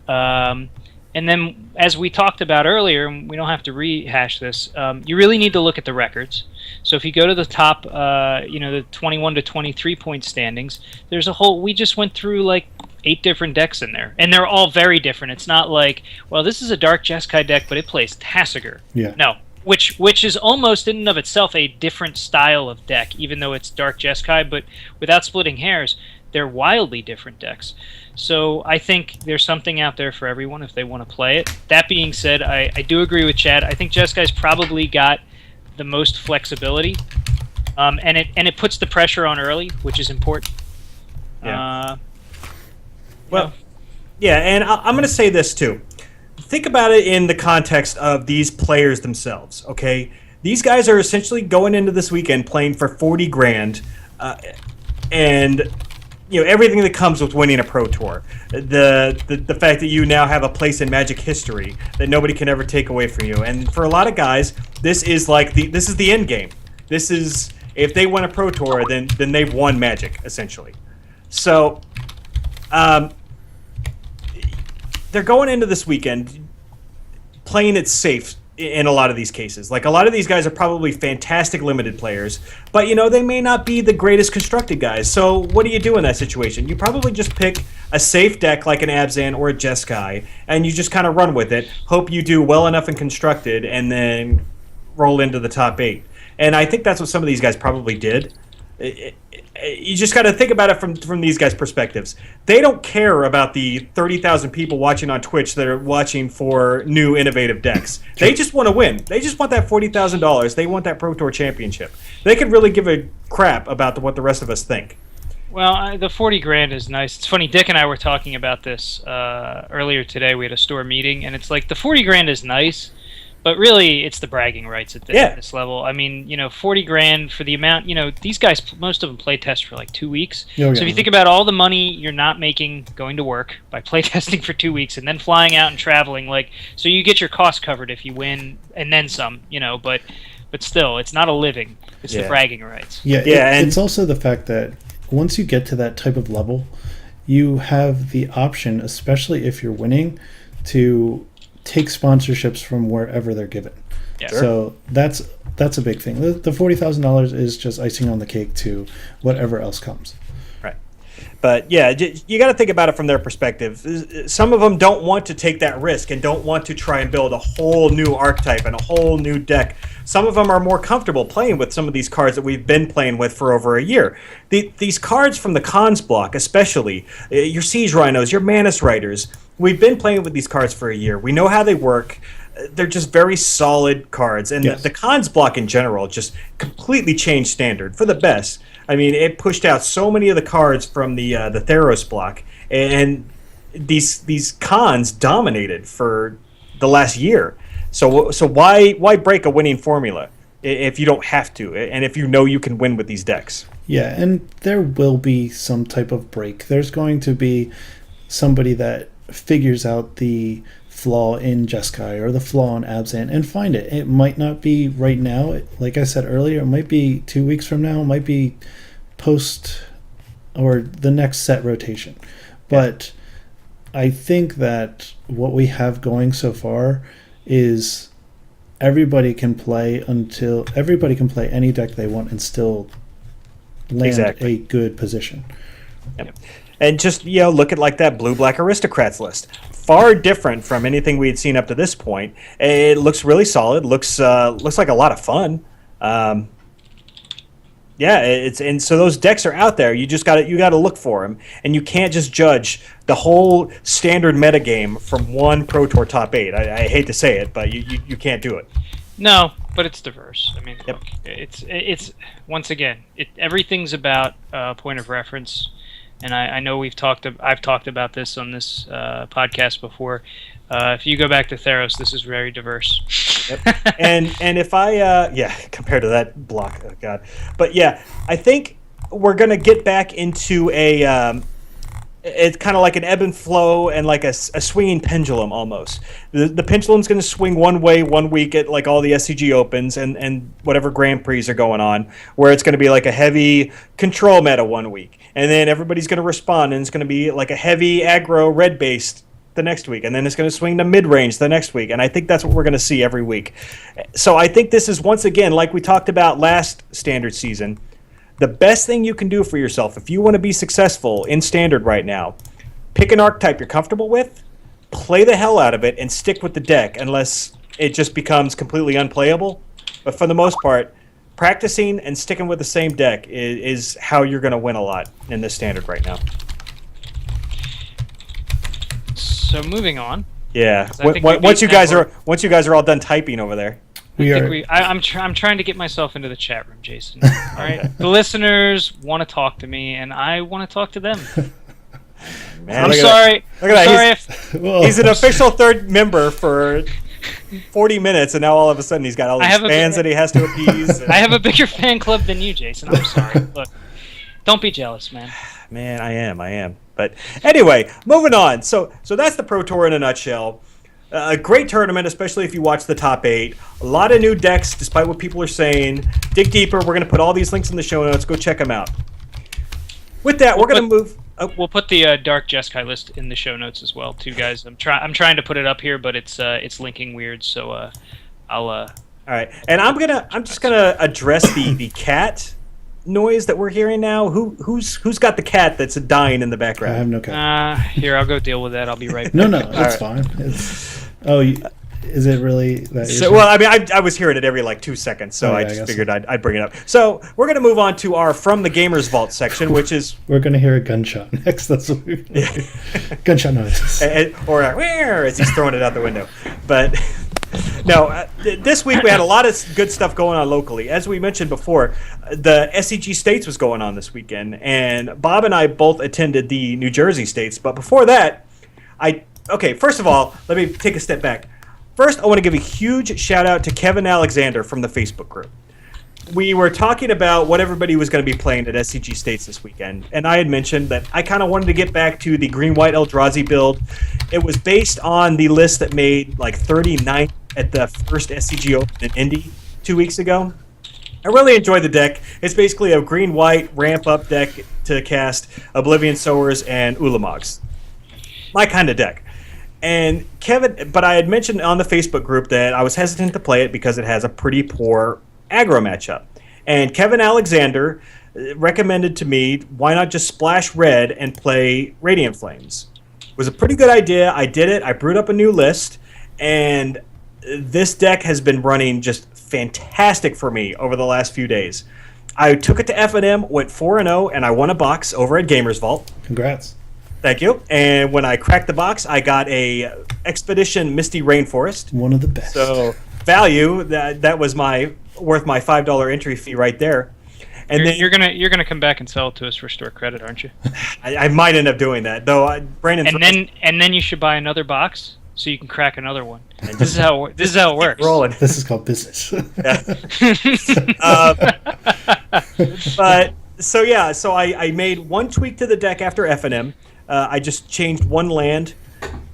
And then, as we talked about earlier, and we don't have to rehash this, you really need to look at the records. So if you go to the top, the 21 to 23 point standings, there's we just went through like 8 different decks in there, and they're all very different. It's not like, well, this is a Dark Jeskai deck, but it plays Tasigur. Yeah. No. Which is almost in and of itself a different style of deck, even though it's Dark Jeskai, but without splitting hairs, they're wildly different decks. So I think there's something out there for everyone if they want to play it. That being said, I do agree with Chad. I think Jeskai's probably got the most flexibility, and it puts the pressure on early, which is important. Yeah. Yeah, and I'm going to say this too. Think about it in the context of these players themselves, okay? These guys are essentially going into this weekend playing for 40 grand, and everything that comes with winning a Pro Tour. The fact that you now have a place in Magic history that nobody can ever take away from you. And for a lot of guys, this is the end game. This is, if they win a Pro Tour, then they've won Magic, essentially. So, they're going into this weekend playing it safe in a lot of these cases. Like, a lot of these guys are probably fantastic limited players, but they may not be the greatest constructed guys. So what do you do in that situation? You probably just pick a safe deck like an Abzan or a Jeskai, and you just kind of run with it, hope you do well enough in constructed, and then roll into the top 8. And I think that's what some of these guys probably did. You just got to think about it from these guys' perspectives. They don't care about the 30,000 people watching on Twitch that are watching for new innovative decks. They just want to win. They just want that $40,000. They want that Pro Tour championship. They could really give a crap about what the rest of us think. Well, the 40 grand is nice. It's funny, Dick and I were talking about this earlier today. We had a store meeting, and it's like the 40 grand is nice, but really, it's the bragging rights at this level. I mean, 40 grand for the amount. These guys, most of them play test for like 2 weeks. So if you think about all the money you're not making going to work by play testing for 2 weeks and then flying out and traveling, so you get your costs covered if you win and then some. But still, it's not a living. It's the bragging rights. Yeah. It's also the fact that once you get to that type of level, you have the option, especially if you're winning, to take sponsorships from wherever they're given. Yeah. So that's a big thing. The $40,000 is just icing on the cake to whatever else comes. Right. But yeah, you got to think about it from their perspective. Some of them don't want to take that risk and don't want to try and build a whole new archetype and a whole new deck. Some of them are more comfortable playing with some of these cards that we've been playing with for over a year. These cards from the cons block, especially, your Siege Rhinos, your Manus Riders, we've been playing with these cards for a year. We know how they work. They're just very solid cards. And the cons block in general just completely changed Standard for the best. I mean, it pushed out so many of the cards from the Theros block. And these cons dominated for the last year. So why break a winning formula if you don't have to, and if you know you can win with these decks? Yeah, and there will be some type of break. There's going to be somebody that figures out the flaw in Jeskai or the flaw in Abzan and find it. It might not be right now. Like I said earlier, it might be 2 weeks from now. It might be post or the next set rotation. But I think that what we have going so far is everybody can play any deck they want and still land a good position. Yep. And just look at like that blue-black aristocrats list. Far different from anything we had seen up to this point. It looks really solid. Looks like a lot of fun. Yeah, it's and so those decks are out there. You just got to look for them, and you can't just judge the whole standard metagame from one Pro Tour top 8. I hate to say it, but you can't do it. No, but it's diverse. I mean, Yep. look, it's once again, everything's about point of reference, and I know I've talked about this on this podcast before. If you go back to Theros, this is very diverse. Yep. and if I compared to that block, oh god, but yeah, I think we're gonna get back into a it's kind of like an ebb and flow and like a swinging pendulum almost. The pendulum's going to swing one way one week at like all the SCG Opens and whatever Grand Prix are going on, where it's going to be like a heavy control meta one week, and then everybody's going to respond and it's going to be like a heavy aggro red based the next week, and then it's going to swing to mid range the next week, and I think that's what we're going to see every week. So I think this is once again, like we talked about last standard season, the best thing you can do for yourself if you want to be successful in standard right now, pick an archetype you're comfortable with, play the hell out of it, and stick with the deck unless it just becomes completely unplayable. But for the most part, practicing and sticking with the same deck is how you're going to win a lot in this standard right now. So moving on. Yeah. 'Cause I think Once you guys are all done typing over there. I'm trying to get myself into the chat room, Jason. All right, the listeners want to talk to me, and I want to talk to them. Man, I'm look at sorry. that. Look at that. Sorry. Well, He's an official third member for 40 minutes, and now all of a sudden he's got all these fans that he has to appease. I have a bigger fan club than you, Jason. I'm sorry. Look, don't be jealous, man. Man, I am. But anyway, moving on. So that's the Pro Tour in a nutshell. A great tournament, especially if you watch the top 8. A lot of new decks, despite what people are saying. Dig deeper. We're going to put all these links in the show notes. Go check them out. With that, we're going to move. Oh. We'll put the Dark Jeskai list in the show notes as well, too, guys. I'm trying to put it up here, but it's linking weird. So I'll. All right, and I'm just gonna address the cat noise that we're hearing now. Who's got the cat that's dying in the I background? have no cat. Here, I'll go deal with that. I'll be right back. No, that's right. fine. Is it really that? So, well, I mean, I was hearing it every like 2 seconds, so I just figured I'd bring it up. So we're going to move on to our From the Gamers Vault section, which is... We're going to hear a gunshot next. That's what we're going to hear. Gunshot noises. Or where as he's throwing it out the window. But no, this week we had a lot of good stuff going on locally. As we mentioned before, the SCG States was going on this weekend, and Bob and I both attended the New Jersey States. But before that, first of all, let me take a step back. First, I want to give a huge shout out to Kevin Alexander from the Facebook group. We were talking about what everybody was going to be playing at SCG States this weekend, and I had mentioned that I kind of wanted to get back to the Green-White Eldrazi build. It was based on the list that made like 39 at the first SCG Open in Indy 2 weeks ago. I really enjoyed the deck. It's basically a Green-White ramp-up deck to cast Oblivion Sowers and Ulamogs. My kind of deck. And Kevin, but I had mentioned on the Facebook group that I was hesitant to play it because it has a pretty poor aggro matchup. And Kevin Alexander recommended to me, why not just splash red and play Radiant Flames? It was a pretty good idea. I did it. I brewed up a new list, and this deck has been running just fantastic for me over the last few days. I took it to FNM, went 4-0, and I won a box over at Gamers Vault. Congrats. Thank you. And when I cracked the box, I got a Expedition Misty Rainforest. One of the best. So value, that was worth my $5 entry fee right there. And you're gonna come back and sell it to us for store credit, aren't you? I might end up doing that, though. Brandon's and then you should buy another box so you can crack another one. This is how it works. rolling. This is called business. But so I made one tweak to the deck after FNM. I just changed one land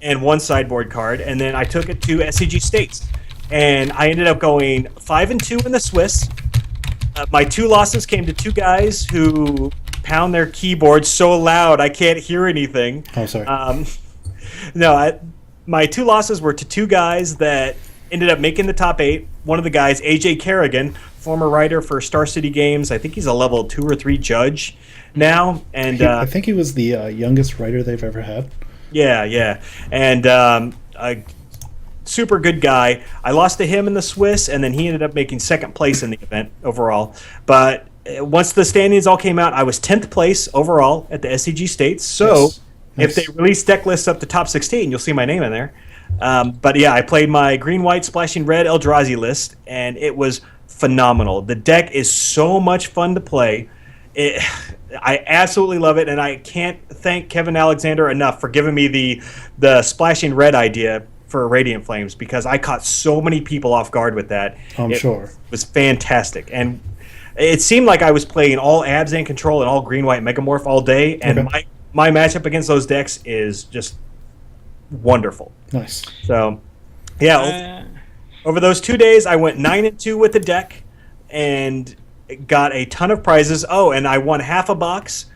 and one sideboard card, and then I took it to SCG States, and I ended up going 5-2 in the Swiss. My 2 losses came to 2 guys who pound their keyboards so loud I can't hear anything. Oh, sorry. My 2 losses were to 2 guys that ended up making the top 8. One of the guys, AJ Kerrigan, former writer for Star City Games. I think he's a level 2 or 3 judge now. And I think he was the youngest writer they've ever had. Yeah. And a super good guy. I lost to him in the Swiss, and then he ended up making second place in the event overall. But once the standings all came out, I was 10th place overall at the SCG States. So Yes. if they release deck lists up to top 16, you'll see my name in there. But yeah, I played my green, white, splashing red Eldrazi list, and it was phenomenal. The deck is so much fun to play. I absolutely love it, and I can't thank Kevin Alexander enough for giving me the splashing red idea for Radiant Flames, because I caught so many people off guard with that. I'm sure. It was fantastic. And it seemed like I was playing all abs and control and all green, white, Megamorph all day, and Okay. my matchup against those decks is just wonderful. Nice. So, yeah, Uh, over those 2 days, I went 9-2 with the deck and got a ton of prizes. Oh, and I won half a box,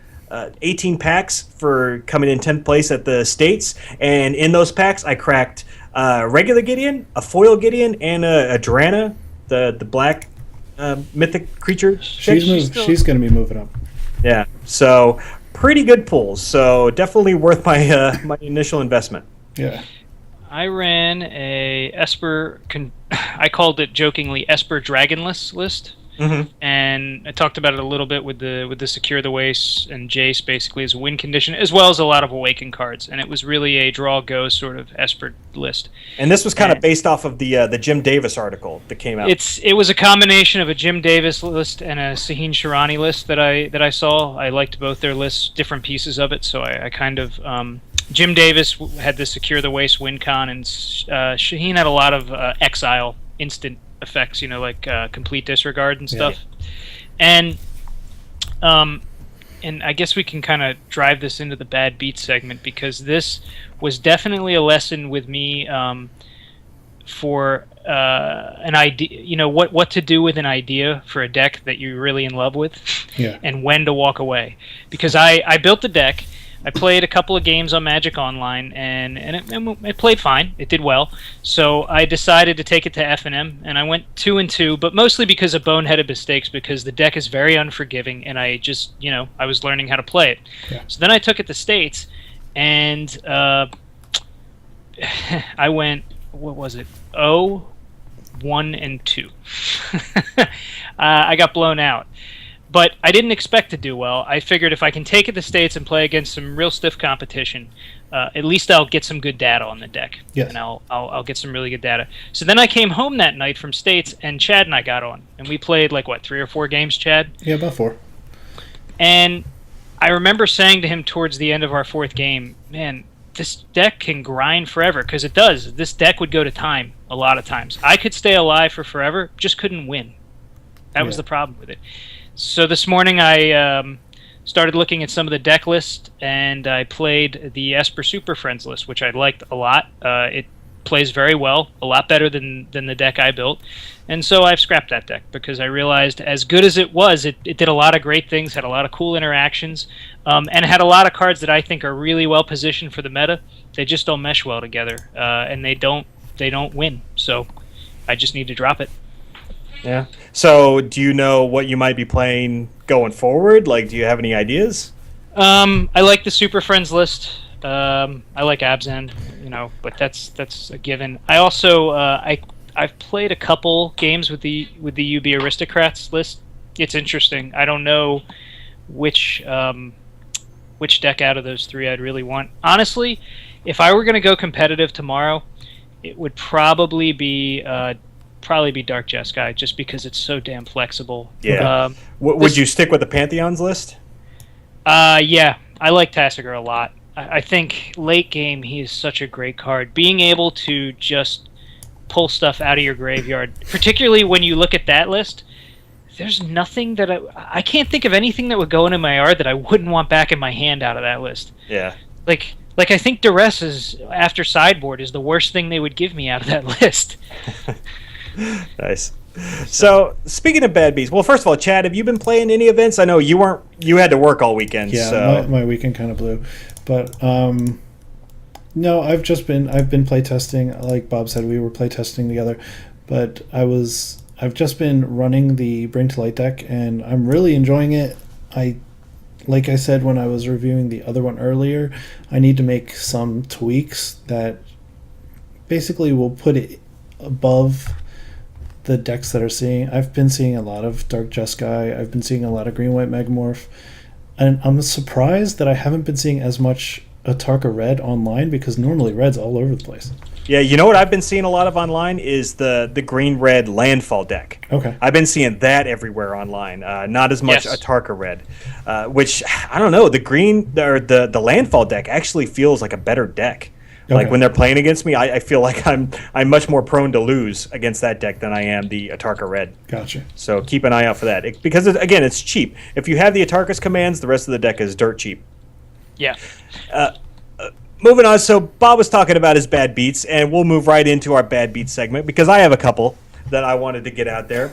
18 packs for coming in 10th place at the States. And in those packs, I cracked regular Gideon, a foil Gideon, and a Drana, the black mythic creature. She's going to be moving up. Yeah, so pretty good pulls. So definitely worth my my initial investment. Yeah. I ran a Esper. I called it jokingly Esper Dragonless list, Mm-hmm. and I talked about it a little bit with the Secure the Waste and Jace basically as a win condition, as well as a lot of Awaken cards, and it was really a draw go sort of Esper list. And this was kind of And- based off of the Jim Davis article that came out. It was a combination of a Jim Davis list and a Sahin Shirani list that I saw. I liked both their lists, different pieces of it, so I kind of Jim Davis had the Secure the Waste win con, and Shaheen had a lot of exile instant effects, like complete disregard and stuff. And I guess we can kind of drive this into the bad beat segment, because this was definitely a lesson with me for an idea, what to do with an idea for a deck that you're really in love with, Yeah. and when to walk away. Because I built the deck, I played a couple of games on Magic Online, and it played fine. It did well. So I decided to take it to F&M, and I went 2-2, but mostly because of boneheaded mistakes, because the deck is very unforgiving, and I just, I was learning how to play it. Yeah. So then I took it to States, and I went, what was it? 1-2. I got blown out. But I didn't expect to do well. I figured if I can take it to States and play against some real stiff competition, at least I'll get some good data on the deck. Yes. And I'll get some really good data. So then I came home that night from States, and Chad and I got on. And we played, 3 or 4 games, Chad? Yeah, about 4. And I remember saying to him towards the end of our 4th game, man, this deck can grind forever, because it does. This deck would go to time a lot of times. I could stay alive for forever, just couldn't win. That was Yeah. the problem with it. So this morning I started looking at some of the deck lists, and I played the Esper Super Friends list, which I liked a lot. It plays very well, a lot better than the deck I built. And so I've scrapped that deck, because I realized, as good as it was, it did a lot of great things, had a lot of cool interactions, and had a lot of cards that I think are really well positioned for the meta. They just don't mesh well together, and they don't win. So I just need to drop it. Yeah. So, do you know what you might be playing going forward? Do you have any ideas? I like the Super Friends list. I like Abzan, but that's a given. I also I've played a couple games with the UB Aristocrats list. It's interesting. I don't know which deck out of those 3 I'd really want. Honestly, if I were going to go competitive tomorrow, it would probably be Dark Jeskai, just because it's so damn flexible. Yeah. Would this- you stick with the Pantheons list? Yeah, I like Tassiger a lot. I think late game he is such a great card. Being able to just pull stuff out of your graveyard, particularly when you look at that list, there's nothing that I can't think of anything that would go into my yard that I wouldn't want back in my hand out of that list. Yeah. Like I think Duress is, after sideboard, is the worst thing they would give me out of that list. Nice. So, speaking of bad beats, well, first of all, Chad, have you been playing any events? I know you had to work all weekend. Yeah, So. my weekend kind of blew. But no, I've been playtesting. Like Bob said, we were playtesting together. But I've just been running the Bring to Light deck, and I'm really enjoying it. Like I said when I was reviewing the other one earlier, I need to make some tweaks that basically will put it above the decks that are seeing. I've been seeing a lot of Dark Jeskai. I've been seeing a lot of Green White Megamorph, and I'm surprised that I haven't been seeing as much Atarka Red online, because normally Red's all over the place. Yeah, you know what I've been seeing a lot of online is the green-red Landfall deck. Okay. I've been seeing that everywhere online. Not as much Yes. Atarka Red, which I don't know. The green or the Landfall deck actually feels like a better deck. Like Okay. when they're playing against me, I feel like I'm much more prone to lose against that deck than I am the Atarka Red. Gotcha. So keep an eye out for that because again, it's cheap. If you have the Atarka's commands, the rest of the deck is dirt cheap. Yeah. Moving on, so Bob was talking about his bad beats, and we'll move right into our bad beats segment because I have a couple that I wanted to get out there.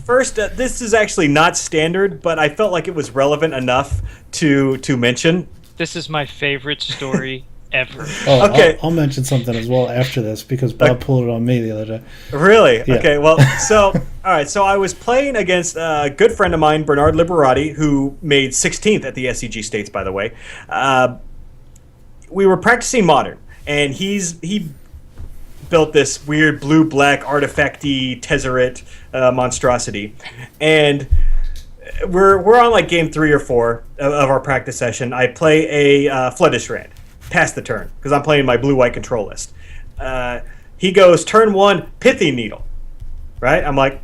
First, this is actually not standard, but I felt like it was relevant enough to mention. This is my favorite story ever. Oh, Okay. I'll mention something as well after this, because Bob pulled it on me the other day. Really? Yeah. Okay, well, so, all right, so I was playing against a good friend of mine, Bernard Liberati, who made 16th at the SCG States, by the way. We were practicing Modern, and he built this weird blue-black artifacty Tezzeret monstrosity, and we're on like game 3 or 4 of our practice session. I play a Flooded Strand, pass the turn, because I'm playing my blue-white control list. He goes turn 1, Pithy Needle, right? I'm like,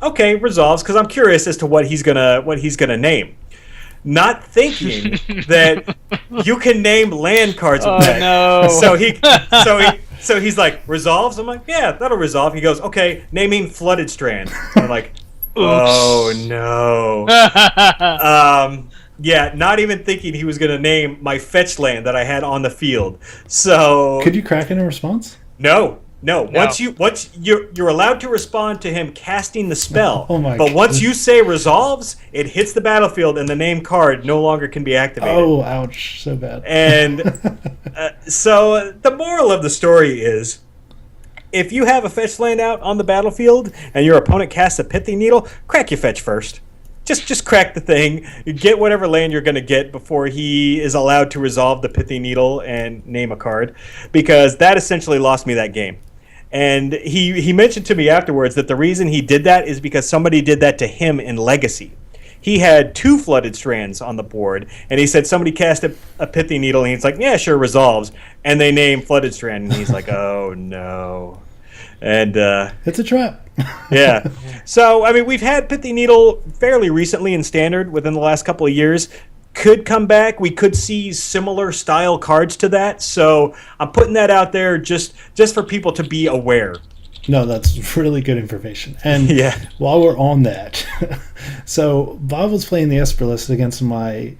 okay, resolves, because I'm curious as to what he's gonna name. Not thinking that you can name land cards with Oh, that. no. So he's like, resolves? I'm like, yeah, that'll resolve. He goes, okay, naming Flooded Strand. And I'm like, oh no. Yeah, not even thinking he was gonna name my fetch land that I had on the field. So Could you crack in a response? no. Once you're allowed to respond to him casting the spell. Oh my but once goodness. you say resolves, it hits the battlefield and the name card no longer can be activated. Oh, ouch. So bad. And so the moral of the story is, if you have a fetch land out on the battlefield and your opponent casts a Pithy Needle, crack your fetch first. Just crack the thing. You get whatever land you're going to get before he is allowed to resolve the Pithy Needle and name a card, because that essentially lost me that game. And he mentioned to me afterwards that the reason he did that is because somebody did that to him in Legacy. He had 2 Flooded Strands on the board, and he said somebody cast a Pithy Needle, and he's like, yeah, sure, resolves. And they named Flooded Strand, and he's like, oh, no. And It's a trap. yeah. So, I mean, we've had Pithy Needle fairly recently in Standard within the last couple of years. Could come back. We could see similar style cards to that. So I'm putting that out there just for people to be aware. No, that's really good information. And Yeah. while we're on that, so Bob was playing the Esper list against my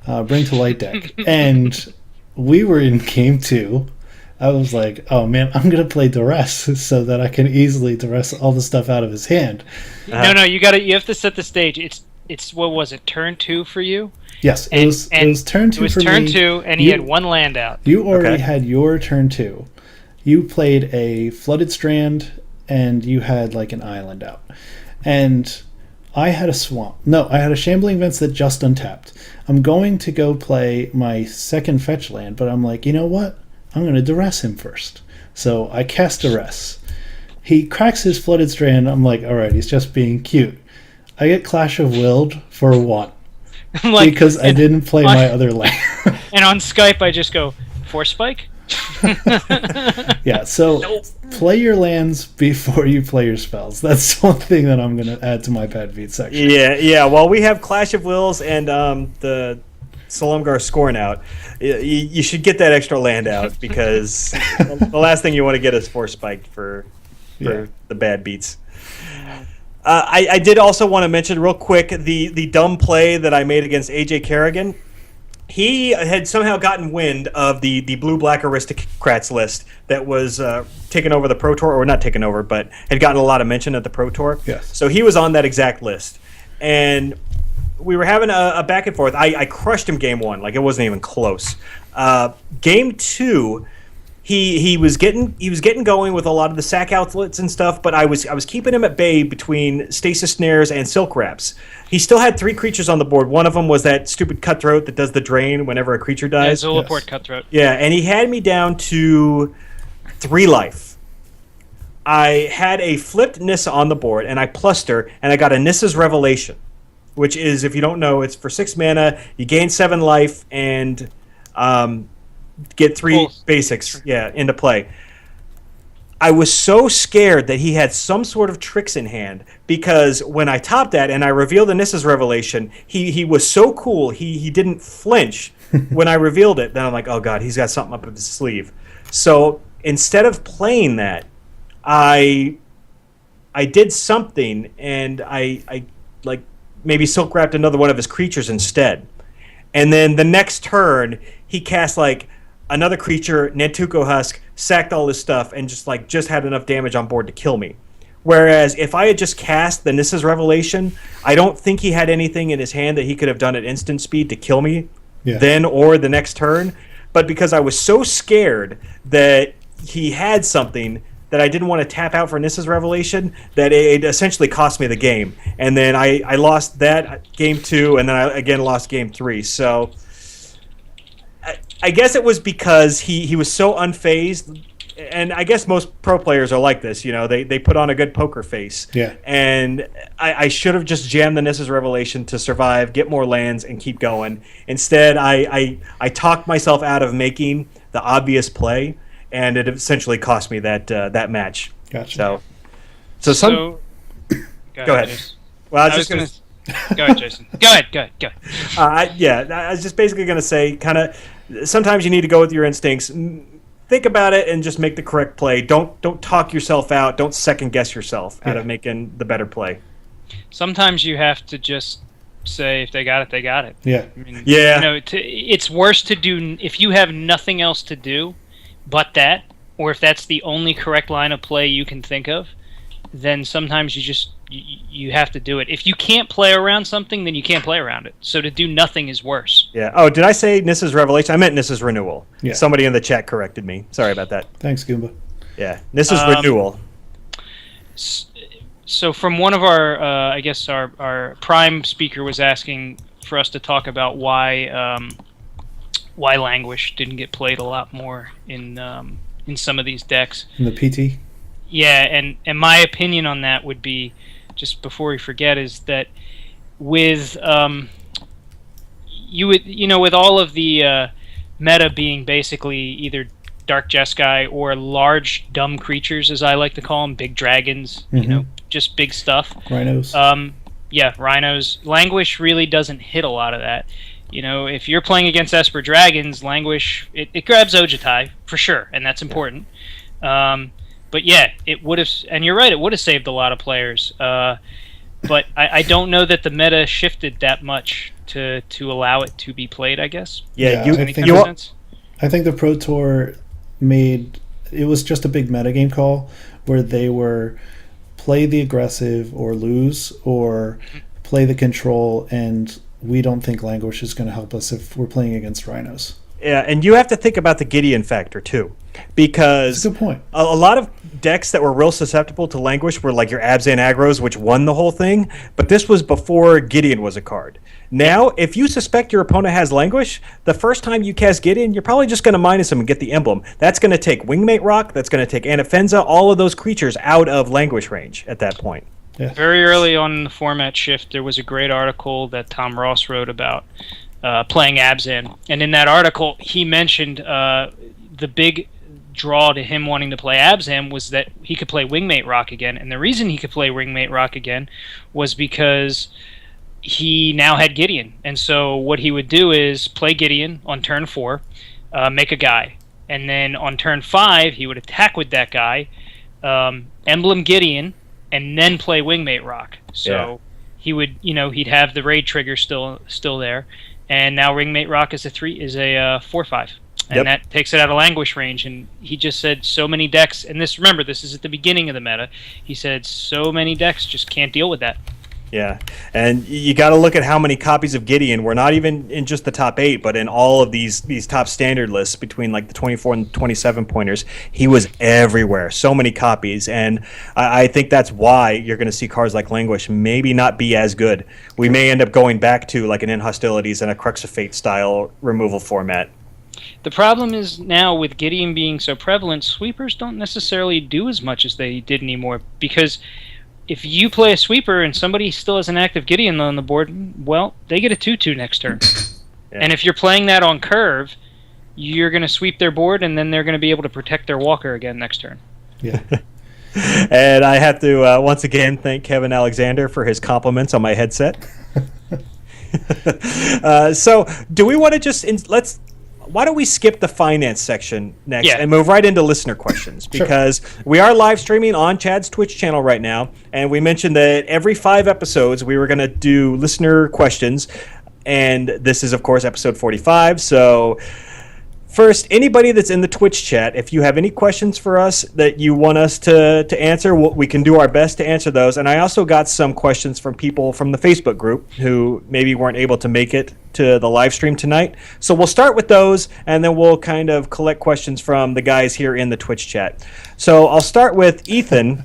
Bring to Light deck, and we were in game 2. I was like, oh man, I'm going to play Duress so that I can easily Duress all the stuff out of his hand. No, you have to set the stage. It's what was it, turn 2 for you? Yes, it was turn 2 It was for turn me. 2, and he had 1 land out. You already Okay. had your turn 2. You played a Flooded Strand, and you had like an island out. And I had a swamp. No, I had a Shambling Vents that just untapped. I'm going to go play my second fetch land, but I'm like, you know what? I'm going to Duress him first. So I cast Duress. He cracks his Flooded Strand. I'm like, all right, he's just being cute. I get Clash of Willed for 1 I'm like, because I didn't play my other land. and on Skype I just go, Force Spike? Yeah, so play your lands before you play your spells. That's one thing that I'm going to add to my bad beat section. Yeah. Well, we have Clash of Wills and the Solumgar Scorn out. You should get that extra land out because the last thing you want to get is Force Spiked for Yeah. the bad beats. I did also want to mention real quick the dumb play that I made against AJ Kerrigan. He had somehow gotten wind of the blue-black aristocrats list that was taken over the Pro Tour, or not taken over, but had gotten a lot of mention at the Pro Tour. Yes. So he was on that exact list. And we were having a back and forth. I crushed him game 1. Like, it wasn't even close. Game 2... He was getting going with a lot of the sack outlets and stuff, but I was keeping him at bay between Stasis Snares and Silk Wraps. He still had 3 creatures on the board. One of them was that stupid Cutthroat that does the drain whenever a creature dies. Zulaport Yes. Cutthroat. Yeah, and he had me down to 3 life. I had a flipped Nissa on the board, and I plussed her, and I got a Nissa's Revelation, which is, if you don't know, it's for 6 mana, you gain 7 life, and get 3 basics into play. I was so scared that he had some sort of tricks in hand, because when I topped that and I revealed the Nissa's Revelation, he was so cool, he didn't flinch when I revealed it. Then I'm like, oh god, he's got something up his sleeve. So instead of playing that, I did something, and I like maybe silk wrapped another one of his creatures instead. And then the next turn, he cast like another creature, Nantuko Husk, sacked all his stuff, and just had enough damage on board to kill me. Whereas if I had just cast the Nissa's Revelation, I don't think he had anything in his hand that he could have done at instant speed to kill me then or the next turn. But because I was so scared that he had something that I didn't want to tap out for Nissa's Revelation, that it essentially cost me the game. And then I lost that game 2, and then I again lost game 3. So I guess it was because he was so unfazed, and I guess most pro players are like this. You know, they put on a good poker face. Yeah. And I should have just jammed the Nissa's Revelation to survive, get more lands, and keep going. Instead, I talked myself out of making the obvious play, and it essentially cost me that match. Gotcha. So go ahead. Jason. Well, I was going to... Go ahead, Jason. Go ahead. I was just basically going to say, kind of, sometimes you need to go with your instincts. Think about it and just make the correct play. Don't talk yourself out. Don't second guess yourself out of making the better play. Sometimes you have to just say, if they got it, they got it. Yeah. I mean, Yeah. You know, it's worse to do if you have nothing else to do but that, or if that's the only correct line of play you can think of, then sometimes you have to do it. If you can't play around something, then you can't play around it. So to do nothing is worse. Yeah. Oh, did I say Nissa's Revelation? I meant Nissa's Renewal. Yeah. Somebody in the chat corrected me. Sorry about that. Thanks, Goomba. Yeah. Nissa's Renewal. So from one of our, I guess our prime speaker was asking for us to talk about why Languish didn't get played a lot more in some of these decks. In the PT? Yeah, and my opinion on that would be, just before we forget, is that with with all of the meta being basically either Dark Jeskai or large dumb creatures, as I like to call them, big dragons, just big stuff. Rhinos. Rhinos. Languish really doesn't hit a lot of that. You know, if you're playing against Esper Dragons, Languish, it grabs Ojutai, for sure, and that's important. But yeah, it would have, and you're right, it would have saved a lot of players. But I don't know that the meta shifted that much to allow it to be played, I guess. Yeah, I think the Pro Tour it was just a big metagame call where they were play the aggressive or lose, or play the control, and we don't think Languish is going to help us if we're playing against Rhinos. Yeah, and you have to think about the Gideon factor too, because That's a good point. A lot of decks that were real susceptible to Languish were like your Abzan aggros, which won the whole thing, but this was before Gideon was a card. Now, if you suspect your opponent has Languish, the first time you cast Gideon, you're probably just going to minus him and get the emblem. That's going to take Wingmate Rock, that's going to take Anafenza, all of those creatures out of Languish range at that point. Yeah. Very early on in the format shift, there was a great article that Tom Ross wrote about playing Abzan, and in that article, he mentioned the big draw to him wanting to play Abzan was that he could play Wingmate Rock again, and the reason he could play Wingmate Rock again was because he now had Gideon, and so what he would do is play Gideon on turn 4, make a guy, and then on turn 5 he would attack with that guy, emblem Gideon, and then play Wingmate Rock. So he would, he'd have the raid trigger still there, and now Wingmate Rock is a 4/5, and that takes it out of Languish range. And he just said so many decks, and this is at the beginning of the meta. He said so many decks just can't deal with that. Yeah, and you got to look at how many copies of Gideon were not even in just the top 8, but in all of these top standard lists between like the 24 and 27 pointers. He was everywhere, so many copies, and I think that's why you're going to see cards like Languish maybe not be as good. We may end up going back to like an In Hostilities and a Crux of Fate style removal format. The problem is now with Gideon being so prevalent, sweepers don't necessarily do as much as they did anymore. Because if you play a sweeper and somebody still has an active Gideon on the board, well, they get a 2/2 next turn. Yeah. And if you're playing that on curve, you're going to sweep their board, and then they're going to be able to protect their walker again next turn. Yeah. And I have to once again thank Kevin Alexander for his compliments on my headset. So, do we want to just why don't we skip the finance section next and move right into listener questions? Because we are live streaming on Chad's Twitch channel right now, and we mentioned that every 5 episodes we were going to do listener questions, and this is, of course, episode 45. So, first, anybody that's in the Twitch chat, if you have any questions for us that you want us to answer, we can do our best to answer those. And I also got some questions from people from the Facebook group who maybe weren't able to make it to the live stream tonight. So we'll start with those, and then we'll kind of collect questions from the guys here in the Twitch chat. So I'll start with Ethan.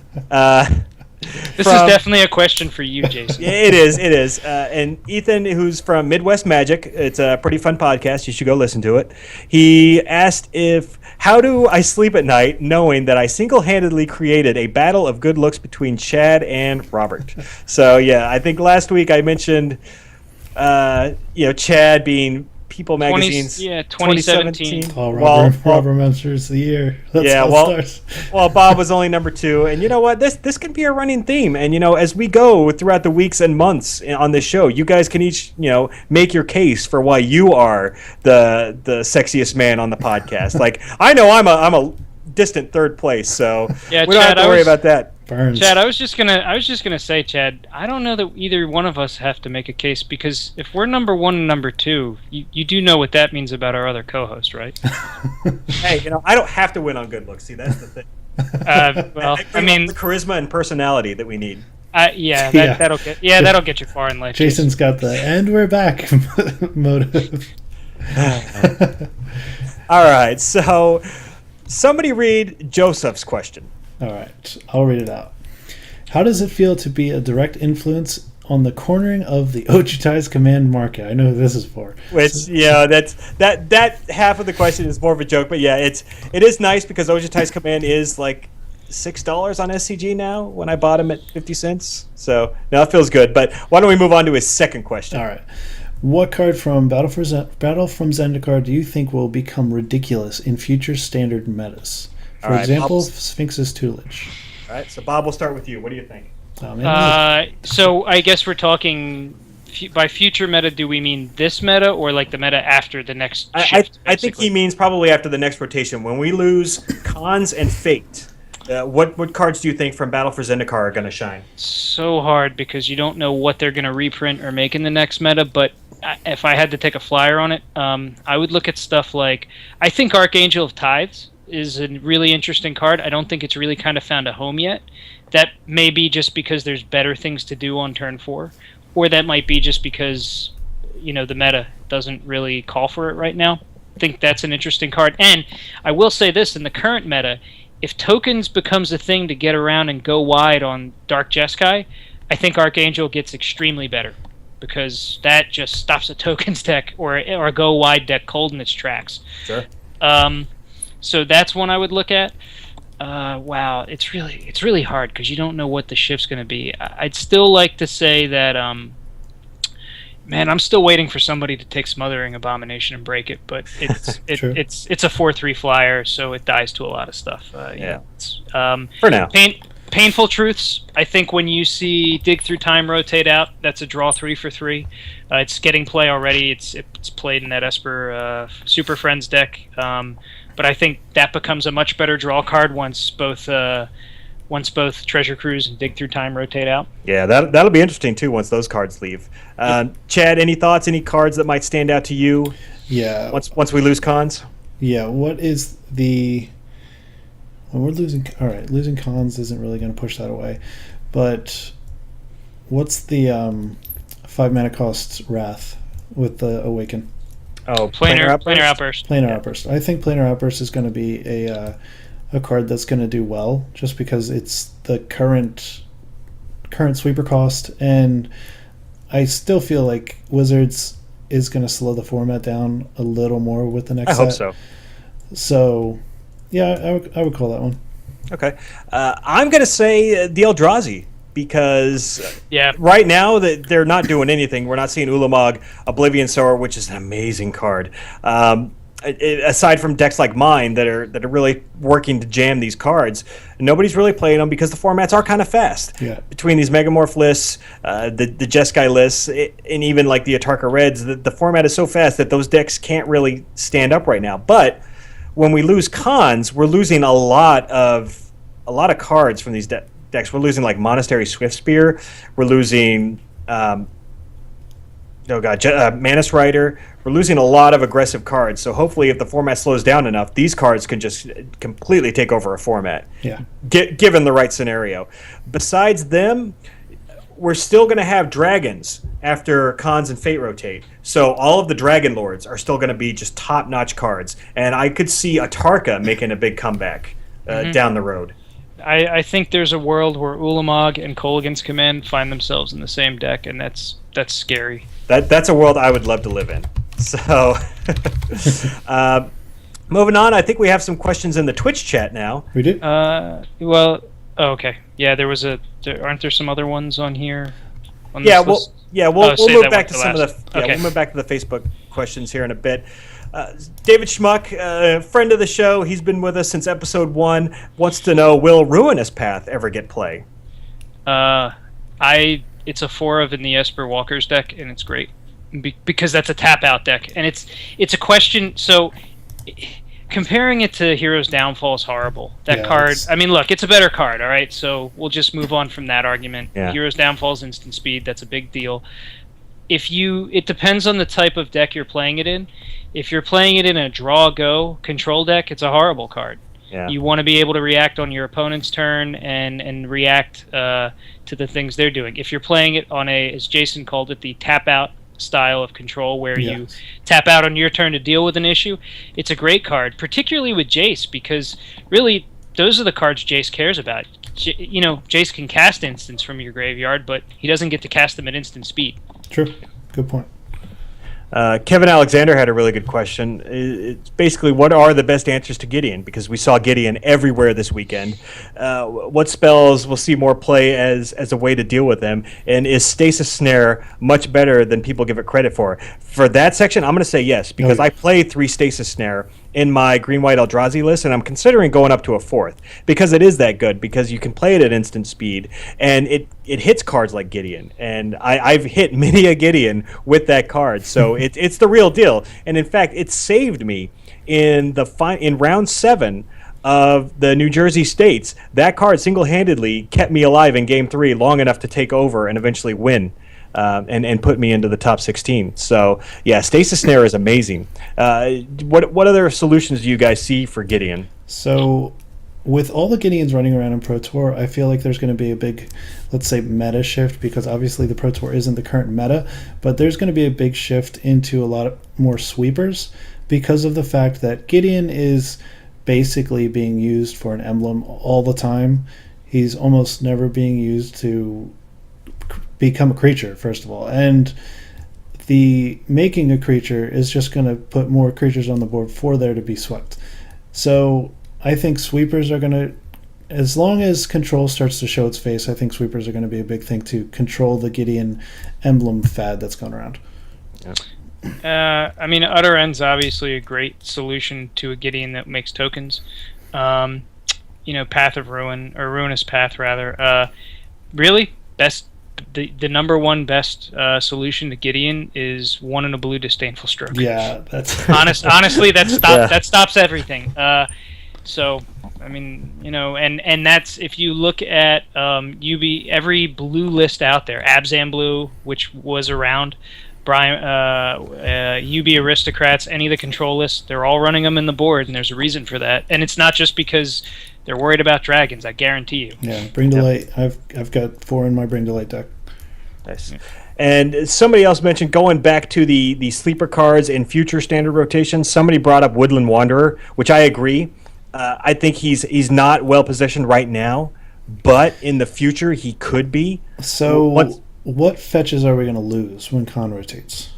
This is definitely a question for you, Jason. It is. And Ethan, who's from Midwest Magic, it's a pretty fun podcast. You should go listen to it. He asked how do I sleep at night knowing that I single-handedly created a battle of good looks between Chad and Robert? So, I think last week I mentioned, Chad being People Magazine's 2017. Oh, Robert Mensters the year. That's how it starts. Well, Bob was only number 2, and you know what? This can be a running theme. And as we go throughout the weeks and months on this show, you guys can each make your case for why you are the sexiest man on the podcast. Like, I know I'm a distant third place, so we don't have to worry about that. Burns. Chad, I was just gonna say, Chad, I don't know that either one of us have to make a case, because if we're number 1 and number 2, you do know what that means about our other co-host, right? Hey, I don't have to win on good looks. See, that's the thing. I mean, the charisma and personality that we need. That'll get you far in life. Jason's got the "and we're back" motive. All right, so somebody read Joseph's question. All right, I'll read it out. How does it feel to be a direct influence on the cornering of the Ojutai's command market? I know who this is for. Which, that half of the question is more of a joke, but it is nice because Ojutai's command is like $6 on SCG now when I bought him at 50 cents. So, now it feels good. But why don't we move on to his second question? All right. What card from Battle from Zendikar do you think will become ridiculous in future standard metas? For example, Sphinx's Tutelage. All right, so Bob, we'll start with you. What do you think? So I guess we're talking by future meta. Do we mean this meta or like the meta after the next shift? I think he means probably after the next rotation. When we lose Cons and Fate, what cards do you think from Battle for Zendikar are going to shine? So hard because you don't know what they're going to reprint or make in the next meta, but if I had to take a flyer on it, I would look at stuff like, I think Archangel of Tithes is a really interesting card. I don't think it's really kind of found a home yet. That may be just because there's better things to do on turn 4, or that might be just because the meta doesn't really call for it right now. I think that's an interesting card. And I will say this, in the current meta, if tokens becomes a thing to get around and go wide on Dark Jeskai, I think Archangel gets extremely better, because that just stops a tokens deck or a go wide deck cold in its tracks. Sure. So that's one I would look at. Wow, it's really hard because you don't know what the shift's going to be. I'd still like to say that, man, I'm still waiting for somebody to take Smothering Abomination and break it, but it's a 4/3 flyer, so it dies to a lot of stuff. For now. Painful Truths. I think when you see Dig Through Time rotate out, that's a draw 3 for 3. It's getting play already. It's played in that Esper Super Friends deck. But I think that becomes a much better draw card once both Treasure Cruise and Dig Through Time rotate out. Yeah, that'll be interesting too once those cards leave. Chad, any thoughts? Any cards that might stand out to you? Yeah. Once we lose Cons. Yeah. What is the? Well, we're losing. All right, losing Cons isn't really going to push that away, but what's the 5-mana cost Wrath with the Awaken? Oh, Planar Outburst. Planar Outburst. I think Planar Outburst is going to be a card that's going to do well, just because it's the current sweeper cost, and I still feel like Wizards is going to slow the format down a little more with the next I hope set. so. So, yeah, I would call that one. Okay. I'm going to say the Eldrazi because Yeah. right now that they're not doing anything. We're not seeing Ulamog, Oblivion Sower, which is an amazing card. Aside from decks like mine that are really working to jam these cards, nobody's really playing them because the formats are kind of fast. Yeah. Between these Megamorph lists, the Jeskai lists, and even like the Atarka Reds, the format is so fast that those decks can't really stand up right now. But when we lose Khans, we're losing a lot of cards from these decks. We're losing like Monastery Swiftspear. We're losing Manus Rider. We're losing a lot of aggressive cards. So hopefully, if the format slows down enough, these cards can just completely take over a format. Yeah. Given the right scenario. Besides them, we're still going to have dragons after Khans and Fate rotate. So all of the Dragon Lords are still going to be just top-notch cards. And I could see Atarka making a big comeback down the road. I think there's a world where Ulamog and Kolaghan's Command find themselves in the same deck, and that's scary. That's a world I would love to live in. So, moving on, I think we have some questions in the Twitch chat now. We do? Okay. Yeah, aren't there some other ones on here? On Yeah, this list? we'll save move that back one to some last. of the Okay. we'll move back to the Facebook questions here in a bit. David Schmuck, friend of the show, he's been with us since episode 1. Wants to know, will Ruinous Path ever get play? It's a 4 of in the Esper Walker's deck, and it's great because that's a tap out deck, and it's a question. So comparing it to Hero's Downfall is horrible. That card. I mean, look, it's a better card. All right, so we'll just move on from that argument. Yeah. Hero's Downfall is instant speed. That's a big deal. It depends on the type of deck you're playing it in. If you're playing it in a draw-go control deck, it's a horrible card. Yeah. You want to be able to react on your opponent's turn and react to the things they're doing. If you're playing it on as Jason called it, the tap-out style of control where you tap out on your turn to deal with an issue, it's a great card, particularly with Jace, because really those are the cards Jace cares about. Jace can cast instants from your graveyard, but he doesn't get to cast them at instant speed. True. Good point. Kevin Alexander had a really good question. It's basically, what are the best answers to Gideon? Because we saw Gideon everywhere this weekend. What spells will see more play as a way to deal with them? And is Stasis Snare much better than people give it credit for? For that section, I'm going to say yes, because I play 3 Stasis Snare in my Green-White Eldrazi list, and I'm considering going up to a 4th, because it is that good, because you can play it at instant speed, and it hits cards like Gideon. And I've hit many a Gideon with that card, so it's the real deal. And in fact, it saved me in round 7 of the New Jersey States. That card single-handedly kept me alive in Game 3 long enough to take over and eventually win. And put me into the top 16. So, yeah, Stasis Snare is amazing. What other solutions do you guys see for Gideon? So, with all the Gideons running around in Pro Tour, I feel like there's going to be a big, let's say, meta shift, because obviously the Pro Tour isn't the current meta, but there's going to be a big shift into a lot more sweepers because of the fact that Gideon is basically being used for an emblem all the time. He's almost never being used to become a creature, first of all, and the making a creature is just going to put more creatures on the board for there to be swept. So I think sweepers are going to, as long as control starts to show its face, I think sweepers are going to be a big thing to control the Gideon emblem fad that's going around. I mean, Utter End's obviously a great solution to a Gideon that makes tokens. Path of Ruin, or Ruinous Path rather. Really, the number one best solution to Gideon is 1 in a blue Disdainful Stroke. Yeah, that's honestly that stops everything. So I mean, and that's, if you look at every blue list out there, Abzan Blue, which was around, UB Aristocrats, any of the control lists, they're all running them in the board, and there's a reason for that. And it's not just because they're worried about dragons, I guarantee you. Yeah, Bring to Light. I've got 4 in my Bring to Light deck. Nice. And somebody else mentioned, going back to the sleeper cards in future standard rotations, somebody brought up Woodland Wanderer, which I agree. I think he's not well positioned right now, but in the future he could be. So what fetches are we going to lose when Khan rotates?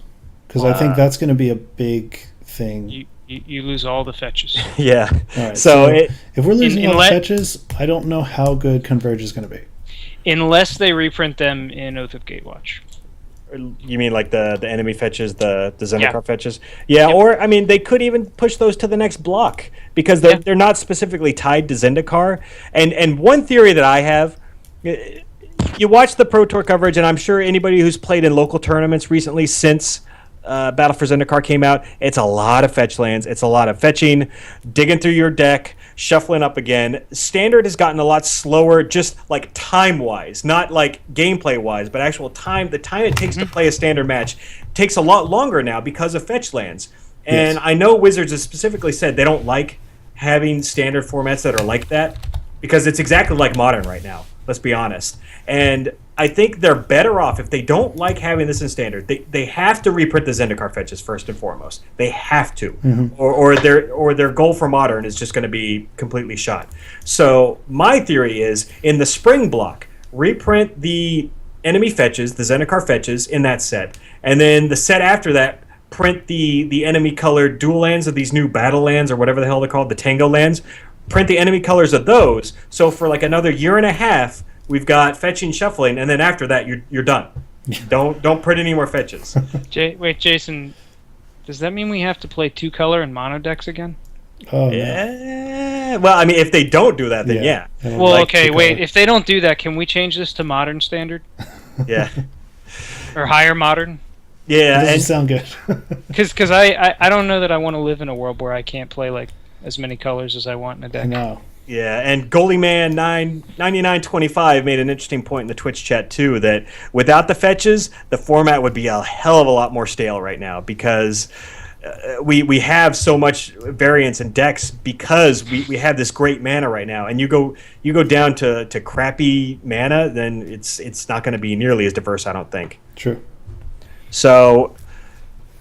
because I think that's going to be a big thing. You lose all the fetches. Yeah. All right, So if we're losing all the unless- fetches, I don't know how good Converge is going to be. Unless they reprint them in Oath of Gatewatch. you mean like the enemy fetches, the Zendikar Yeah. fetches? Yeah, Yep. or I mean, they could even push those to the next block because they're not specifically tied to Zendikar. And one theory that I have, you watch the Pro Tour coverage, and I'm sure anybody who's played in local tournaments recently since Battle for Zendikar came out, it's a lot of fetch lands. It's a lot of fetching, digging through your deck, shuffling up again. Standard has gotten a lot slower, just like time-wise, not like gameplay-wise, but actual time. The time it takes to play a standard match takes a lot longer now because of fetch lands. And Yes. I know Wizards has specifically said they don't like having standard formats that are like that because it's exactly like Modern right now. Let's be honest. And I think they're better off if they don't like having this in Standard. They have to reprint the Zendikar fetches first and foremost. They have to, or their goal for Modern is just going to be completely shot. So my theory is in the spring block, reprint the enemy fetches, the Zendikar fetches in that set, and then the set after that, print the enemy colored dual lands of these new battle lands or whatever the hell they're called, the Tango lands. Print the enemy colors of those. So for like another year and a half, we've got fetching, shuffling, and then after that, you're done. Don't print any more fetches. Wait, Jason, does that mean we have to play 2-color and mono decks again? Oh, no. Yeah. Well, I mean, if they don't do that, then yeah. I don't Well, like okay, two wait. color. If they don't do that, can we change this to Modern Standard Yeah. or higher Modern? Yeah. Doesn't And sound good. Because I don't know that I want to live in a world where I can't play like as many colors as I want in a I deck. know. yeah, and Goalie Man 9925 made an interesting point in the Twitch chat too that without the fetches, the format would be a hell of a lot more stale right now because we have so much variance in decks because we have this great mana right now, and you go down to crappy mana, then it's not going to be nearly as diverse, I don't think. True. So,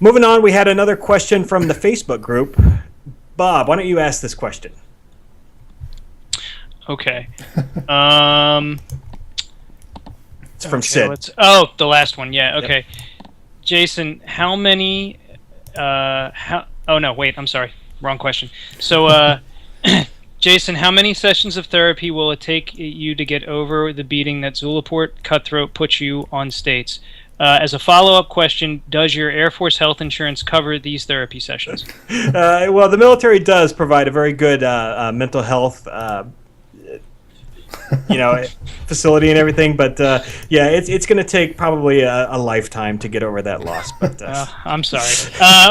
Moving on, we had another question from the Facebook group. Bob, why don't you ask this question? okay. It's from Okay, Sid. the last one. Yeah. Okay. Jason, how many? Oh no, wait. I'm sorry. Wrong question. So, Jason, how many sessions of therapy will it take you to get over the beating that Zulaport Cutthroat puts you on states? As a follow-up question, does your Air Force health insurance cover these therapy sessions? Well, the military does provide a very good mental health, facility and everything. But yeah, it's going to take probably a lifetime to get over that loss. But I'm sorry.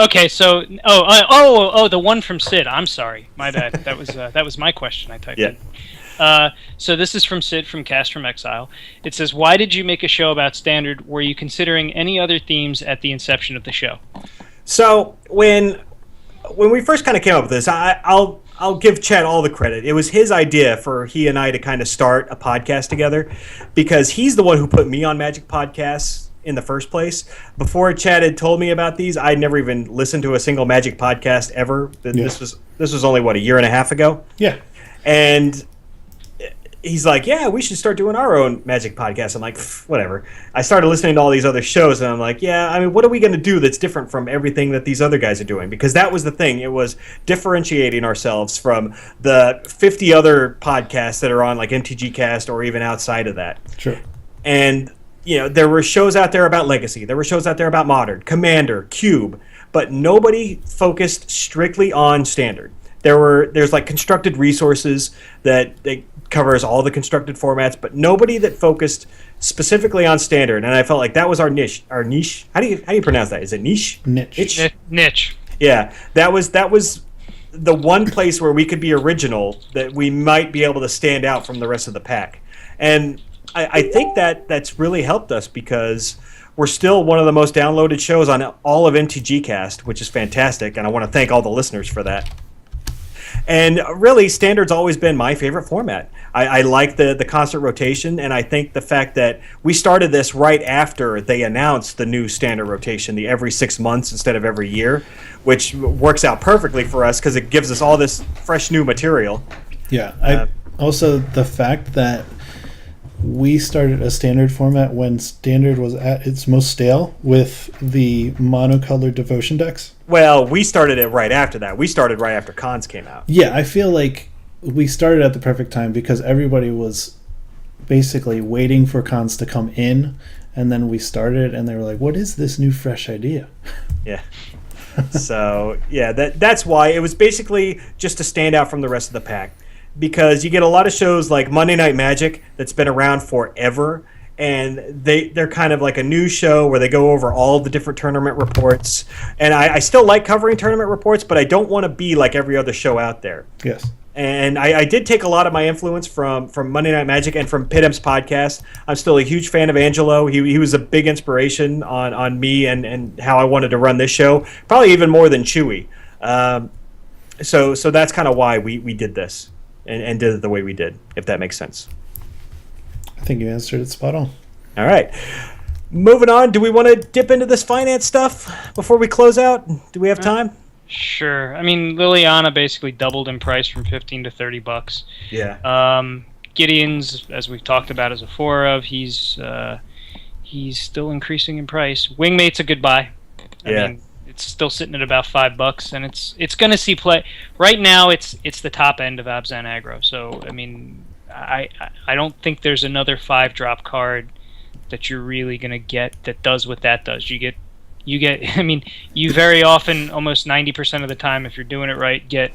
Okay, so the one from Sid. I'm sorry, my bad. That was my question. I typed yeah. in. So this is from Sid from Cast from Exile. It says, "Why did you make a show about Standard? Were you considering any other themes at the inception of the show?" So when we first kind of came up with this, I'll give Chad all the credit. It was his idea for he and I to kind of start a podcast together because he's the one who put me on Magic Podcasts in the first place. Before Chad had told me about these, I'd never even listened to a single Magic podcast ever. Yeah. This was only a year and a half ago. Yeah. And he's like, yeah, we should start doing our own Magic podcast. I'm like, whatever. I started listening to all these other shows, and I'm like, yeah, I mean, what are we going to do that's different from everything that these other guys are doing? Because that was the thing. It was differentiating ourselves from the 50 other podcasts that are on, like MTG Cast or even outside of that. Sure. And, there were shows out there about Legacy. There were shows out there about Modern, Commander, Cube, but nobody focused strictly on Standard. There's like constructed resources that covers all the constructed formats, but nobody that focused specifically on Standard. And I felt like that was our niche. Our niche. How do you pronounce that? Is it niche? Niche. Niche. Yeah, that was the one place where we could be original, that we might be able to stand out from the rest of the pack. And I think that's really helped us because we're still one of the most downloaded shows on all of MTG Cast, which is fantastic, and I want to thank all the listeners for that. And really, Standard's always been my favorite format. I like the constant rotation, and I think the fact that we started this right after they announced the new Standard rotation, the every 6 months instead of every year, which works out perfectly for us because it gives us all this fresh new material. Yeah. Also, the fact that we started a standard format when standard was at its most stale with the monocolored devotion decks. Well, we started it right after that. We started right after Cons came out. Yeah, I feel like we started at the perfect time because everybody was basically waiting for cons to come in, and then we started and they were like, what is this new fresh idea? Yeah. So, yeah, that's why. It was basically just to stand out from the rest of the pack. Because you get a lot of shows like Monday Night Magic that's been around forever, and they're kind of like a news show where they go over all the different tournament reports. And I still like covering tournament reports, but I don't want to be like every other show out there. Yes. And I did take a lot of my influence from Monday Night Magic and from Pitham's podcast. I'm still a huge fan of Angelo. He was a big inspiration on me and how I wanted to run this show, probably even more than Chewy. So that's kind of why we did this and did it the way we did, if that makes sense. I think you answered it spot on. All right. Moving on, do we want to dip into this finance stuff before we close out? Do we have time? Sure. I mean, Liliana basically doubled in price from $15 to $30. Yeah. Gideon's, as we've talked about as a four of, he's still increasing in price. Wingmate's a good buy. I mean, it's still sitting at about $5, and it's going to see play. Right now, it's the top end of Abzan aggro. So I mean, I don't think there's another 5-drop card that you're really going to get that does what that does. You get. I mean, you very often, almost 90% of the time, if you're doing it right, get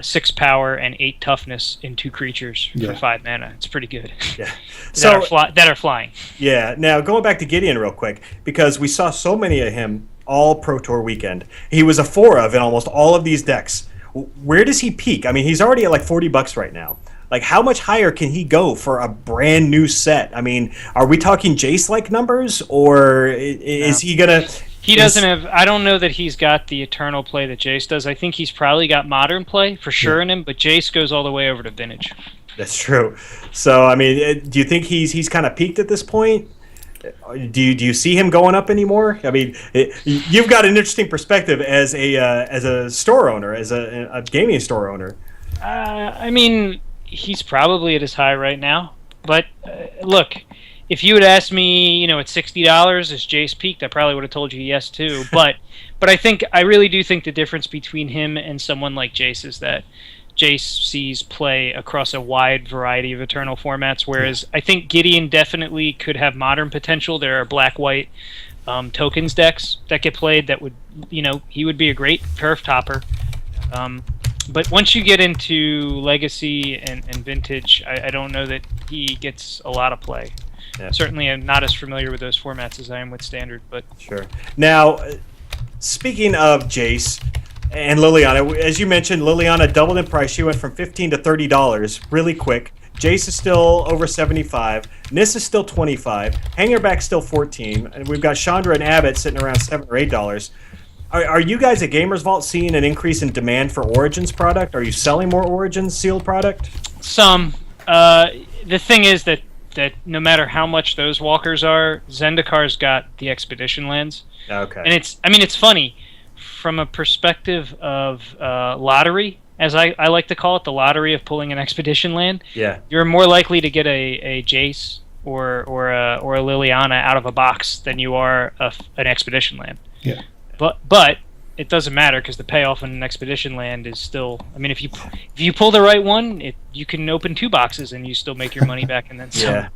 6 power and 8 toughness in 2 creatures for 5 mana. It's pretty good. Yeah. that are flying. Yeah. Now, going back to Gideon real quick, because we saw so many of him all Pro Tour weekend. He was a 4 of in almost all of these decks. Where does he peak? I mean, he's already at like $40 right now. Like, how much higher can he go for a brand new set? I mean, are we talking Jace-like numbers, or is he gonna? He doesn't have. I don't know that he's got the eternal play that Jace does. I think he's probably got modern play for sure in him, but Jace goes all the way over to vintage. That's true. So, I mean, do you think he's kind of peaked at this point? Do you see him going up anymore? I mean, you've got an interesting perspective as a store owner, as a gaming store owner. I mean, he's probably at his high right now. But look, if you had asked me, at $60 is Jace peaked, I probably would have told you yes too. But I really do think the difference between him and someone like Jace is that Jace sees play across a wide variety of Eternal formats, whereas I think Gideon definitely could have modern potential. There are black-white tokens decks that get played that would, he would be a great turf topper. But once you get into Legacy and Vintage, I don't know that he gets a lot of play. Yeah. Certainly I'm not as familiar with those formats as I am with Standard. But sure. Now, speaking of Jace and Liliana, as you mentioned, Liliana doubled in price. She went from $15 to $30 really quick. Jace is still over $75. Nis is still $25. Hangerback's still $14. And we've got Chandra and Abbott sitting around $7 or $8. Are you guys at Gamers Vault seeing an increase in demand for Origins product? Are you selling more Origins sealed product? Some. The thing is that no matter how much those walkers are, Zendikar's got the Expedition lands. Okay. And it's funny. From a perspective of lottery, as I like to call it, the lottery of pulling an Expedition land, you're more likely to get a Jace or a Liliana out of a box than you are an Expedition land. Yeah. But it doesn't matter because the payoff on an Expedition land is still. I mean, if you pull the right one, you can open 2 boxes and you still make your money back and then some. Yeah.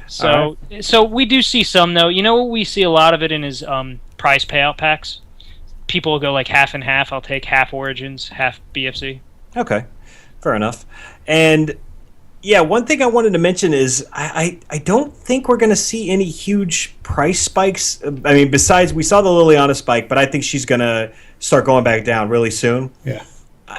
So we do see some though. What we see a lot of it in is prize payout packs. People will go like half and half. I'll take half Origins, half BFC. Okay, fair enough. And yeah, one thing I wanted to mention is I don't think we're going to see any huge price spikes. I mean, besides we saw the Liliana spike, but I think she's going to start going back down really soon. Yeah.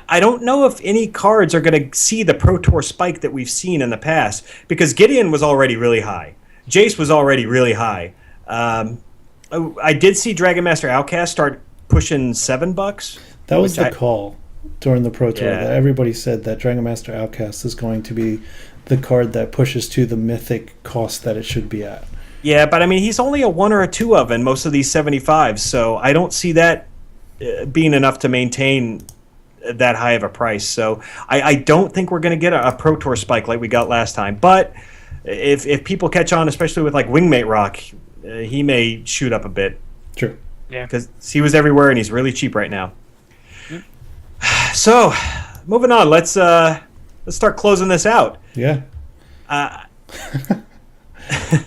I don't know if any cards are going to see the Pro Tour spike that we've seen in the past, because Gideon was already really high. Jace was already really high. I did see Dragon Master Outcast start pushing $7. That was the call during the Pro Tour. Yeah. That everybody said that Dragon Master Outcast is going to be the card that pushes to the mythic cost that it should be at. Yeah, but I mean, he's only a 1 or a 2 of in most of these 75s, so I don't see that being enough to maintain that high of a price. So I don't think we're going to get a Pro Tour spike like we got last time. But if people catch on, especially with like Wingmate Rock, he may shoot up a bit. True. Yeah. Because he was everywhere and he's really cheap right now. So, moving on. Let's start closing this out. Yeah. Uh,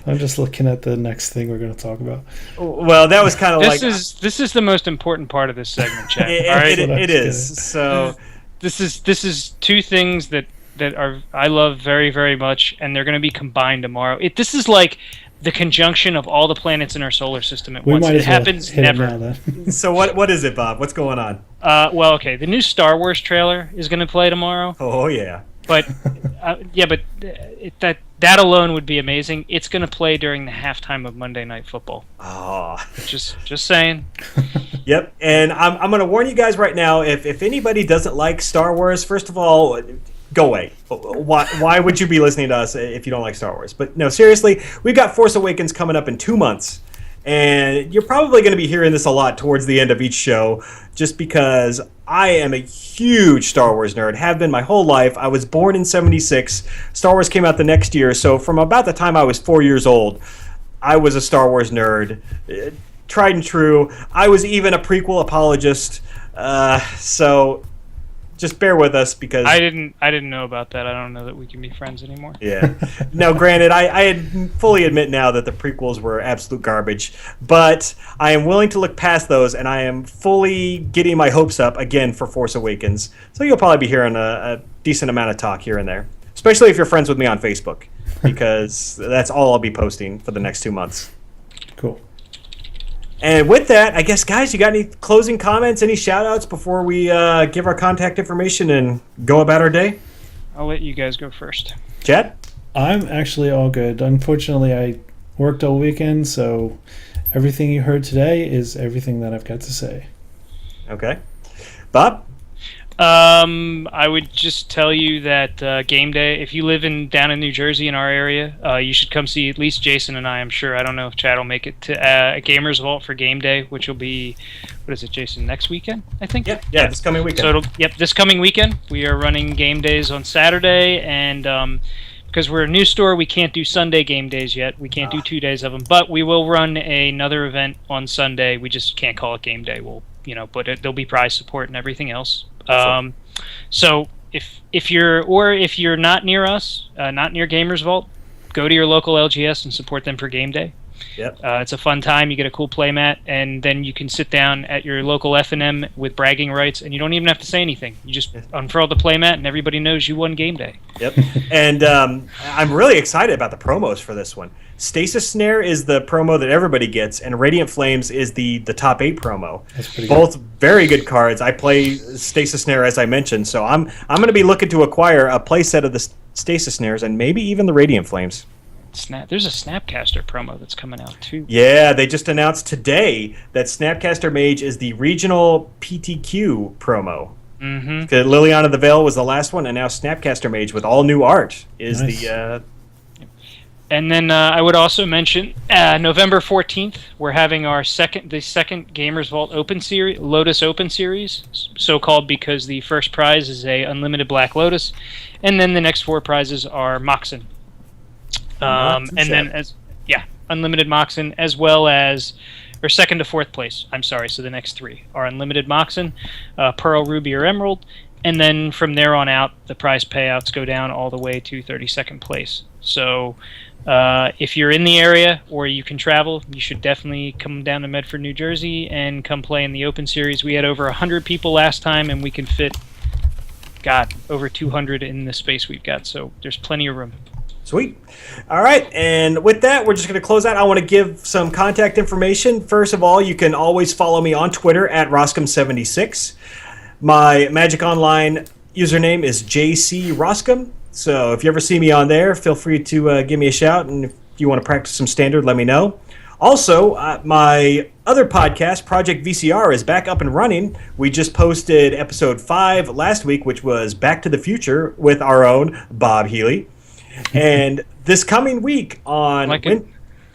I'm just looking at the next thing we're going to talk about. well, that was kind of like This is the most important part of this segment, Chad. it, all right. it is. So This is two things that are I love very, very much, and they're going to be combined tomorrow. This is like the conjunction of all the planets in our solar system at We once. might It as well happens hit it never. now, then. so what is it, Bob? What's going on? Well, okay, the new Star Wars trailer is going to play tomorrow, Oh yeah. but that alone would be amazing. It's going to play during the halftime of Monday Night Football. Oh. Just saying. Yep, and I'm going to warn you guys right now. If anybody doesn't like Star Wars, first of all, go away. Why would you be listening to us if you don't like Star Wars? But no, seriously, we've got Force Awakens coming up in 2 months, and you're probably going to be hearing this a lot towards the end of each show, just because I am a huge Star Wars nerd. Have been my whole life. I was born in '76. Star Wars came out the next year, so from about the time I was 4 years old, I was a Star Wars nerd. Tried and true. I was even a prequel apologist. So just bear with us because I didn't know about that. I don't know that we can be friends anymore. yeah. Now, granted, I fully admit now that the prequels were absolute garbage, but I am willing to look past those, and I am fully getting my hopes up again for Force Awakens. So you'll probably be hearing a decent amount of talk here and there, especially if you're friends with me on Facebook, because that's all I'll be posting for the next 2 months. Cool. And with that, I guess, guys, you got any closing comments, any shout-outs before we give our contact information and go about our day? I'll let you guys go first. Chad? I'm actually all good. Unfortunately, I worked all weekend, so everything you heard today is everything that I've got to say. Okay. Bob? I would just tell you that game day, if you live down in New Jersey in our area, you should come see at least Jason and I, I'm sure. I don't know if Chad will make it to Gamers Vault for game day, which will be, what is it, Jason, next weekend, I think? Yeah, this coming weekend. So this coming weekend. We are running game days on Saturday, and because we're a new store, we can't do Sunday game days yet. We can't do 2 days of them, but we will run another event on Sunday. We just can't call it game day. But there'll be prize support and everything else. So if you're not near us, not near Gamers Vault, go to your local LGS and support them for game day. Yep. It's a fun time. You get a cool playmat, and then you can sit down at your local F&M with bragging rights, and you don't even have to say anything. You just unfurl the playmat, and everybody knows you won game day. Yep. And I'm really excited about the promos for this one. Stasis Snare is the promo that everybody gets, and Radiant Flames is the top 8 promo. That's pretty Both very good cards. I play Stasis Snare, as I mentioned, so I'm going to be looking to acquire a playset of the Stasis Snares and maybe even the Radiant Flames. There's a Snapcaster promo that's coming out too. Yeah, they just announced today that Snapcaster Mage is the regional PTQ promo. Mm-hmm. Liliana the Veil was the last one, and now Snapcaster Mage with all new art is Nice. the... And then I would also mention November 14th, we're having the second Gamers Vault Open Series, Lotus Open Series, so called because the first prize is a Unlimited Black Lotus, and then the next 4 prizes are Moxen. And then Unlimited Moxen, as well as, or second to 4th place. I'm sorry. So the next 3 are Unlimited Moxen, Pearl, Ruby, or Emerald, and then from there on out, the prize payouts go down all the way to 32nd place. So if you're in the area or you can travel, you should definitely come down to Medford, New Jersey, and come play in the Open Series. We had over 100 people last time, and we can fit, over 200 in the space we've got. So there's plenty of room. Sweet. All right, and with that, we're just going to close out. I want to give some contact information. First of all, you can always follow me on Twitter at Roscom76. My Magic Online username is JCRoscom. So if you ever see me on there, feel free to give me a shout, and if you want to practice some Standard, let me know. Also, my other podcast, Project VCR, is back up and running. We just posted episode 5 last week, which was Back to the Future with our own Bob Healy. And this coming week on...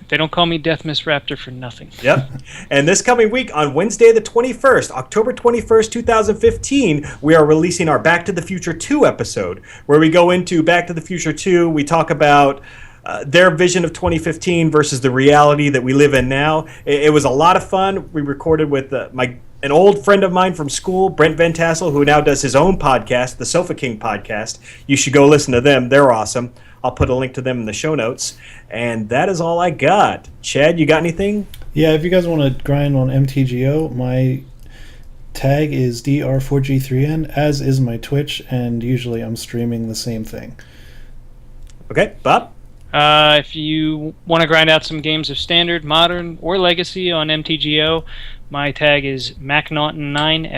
They don't call me Death Miss Raptor for nothing. Yep. And this coming week on Wednesday the 21st, October 21st, 2015, we are releasing our Back to the Future 2 episode, where we go into Back to the Future 2. We talk about their vision of 2015 versus the reality that we live in now. It was a lot of fun. We recorded with an old friend of mine from school, Brent Van Tassel, who now does his own podcast, the Sofa King podcast. You should go listen to them. They're awesome. I'll put a link to them in the show notes. And that is all I got. Chad, you got anything? Yeah, if you guys want to grind on MTGO, my tag is DR4G3N, as is my Twitch, and usually I'm streaming the same thing. Okay, Bob? If you want to grind out some games of Standard, Modern, or Legacy on MTGO, my tag is MacNaughton9,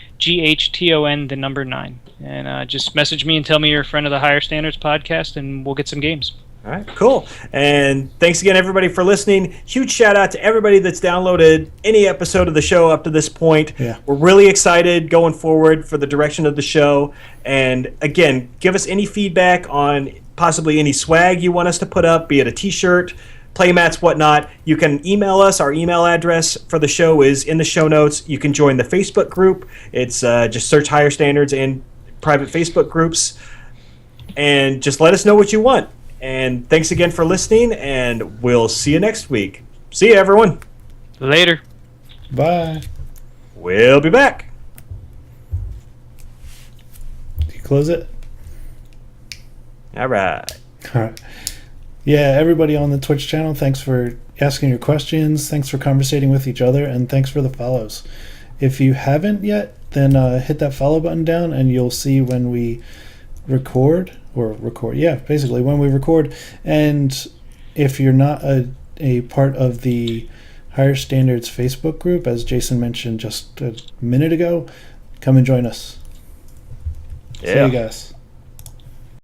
MacNaughton, the number 9. And just message me and tell me you're a friend of the Higher Standards podcast, and we'll get some games. All right, cool. And thanks again, everybody, for listening. Huge shout out to everybody that's downloaded any episode of the show up to this point. Yeah. We're really excited going forward for the direction of the show. And again, give us any feedback on possibly any swag you want us to put up, be it a t-shirt, playmats, whatnot. You can email us. Our email address for the show is in the show notes. You can join the Facebook group. It's just search Higher Standards and private Facebook groups. And just let us know what you want. And thanks again for listening, and we'll see you next week. See you, everyone. Later. Bye. We'll be back. Do you close it? All right. All right. Yeah, everybody on the Twitch channel, thanks for asking your questions. Thanks for conversating with each other, and thanks for the follows. If you haven't yet, then hit that follow button down, and you'll see when we record. Basically when we record. And if you're not a part of the Higher Standards Facebook group, as Jason mentioned just a minute ago, come and join us. See you guys.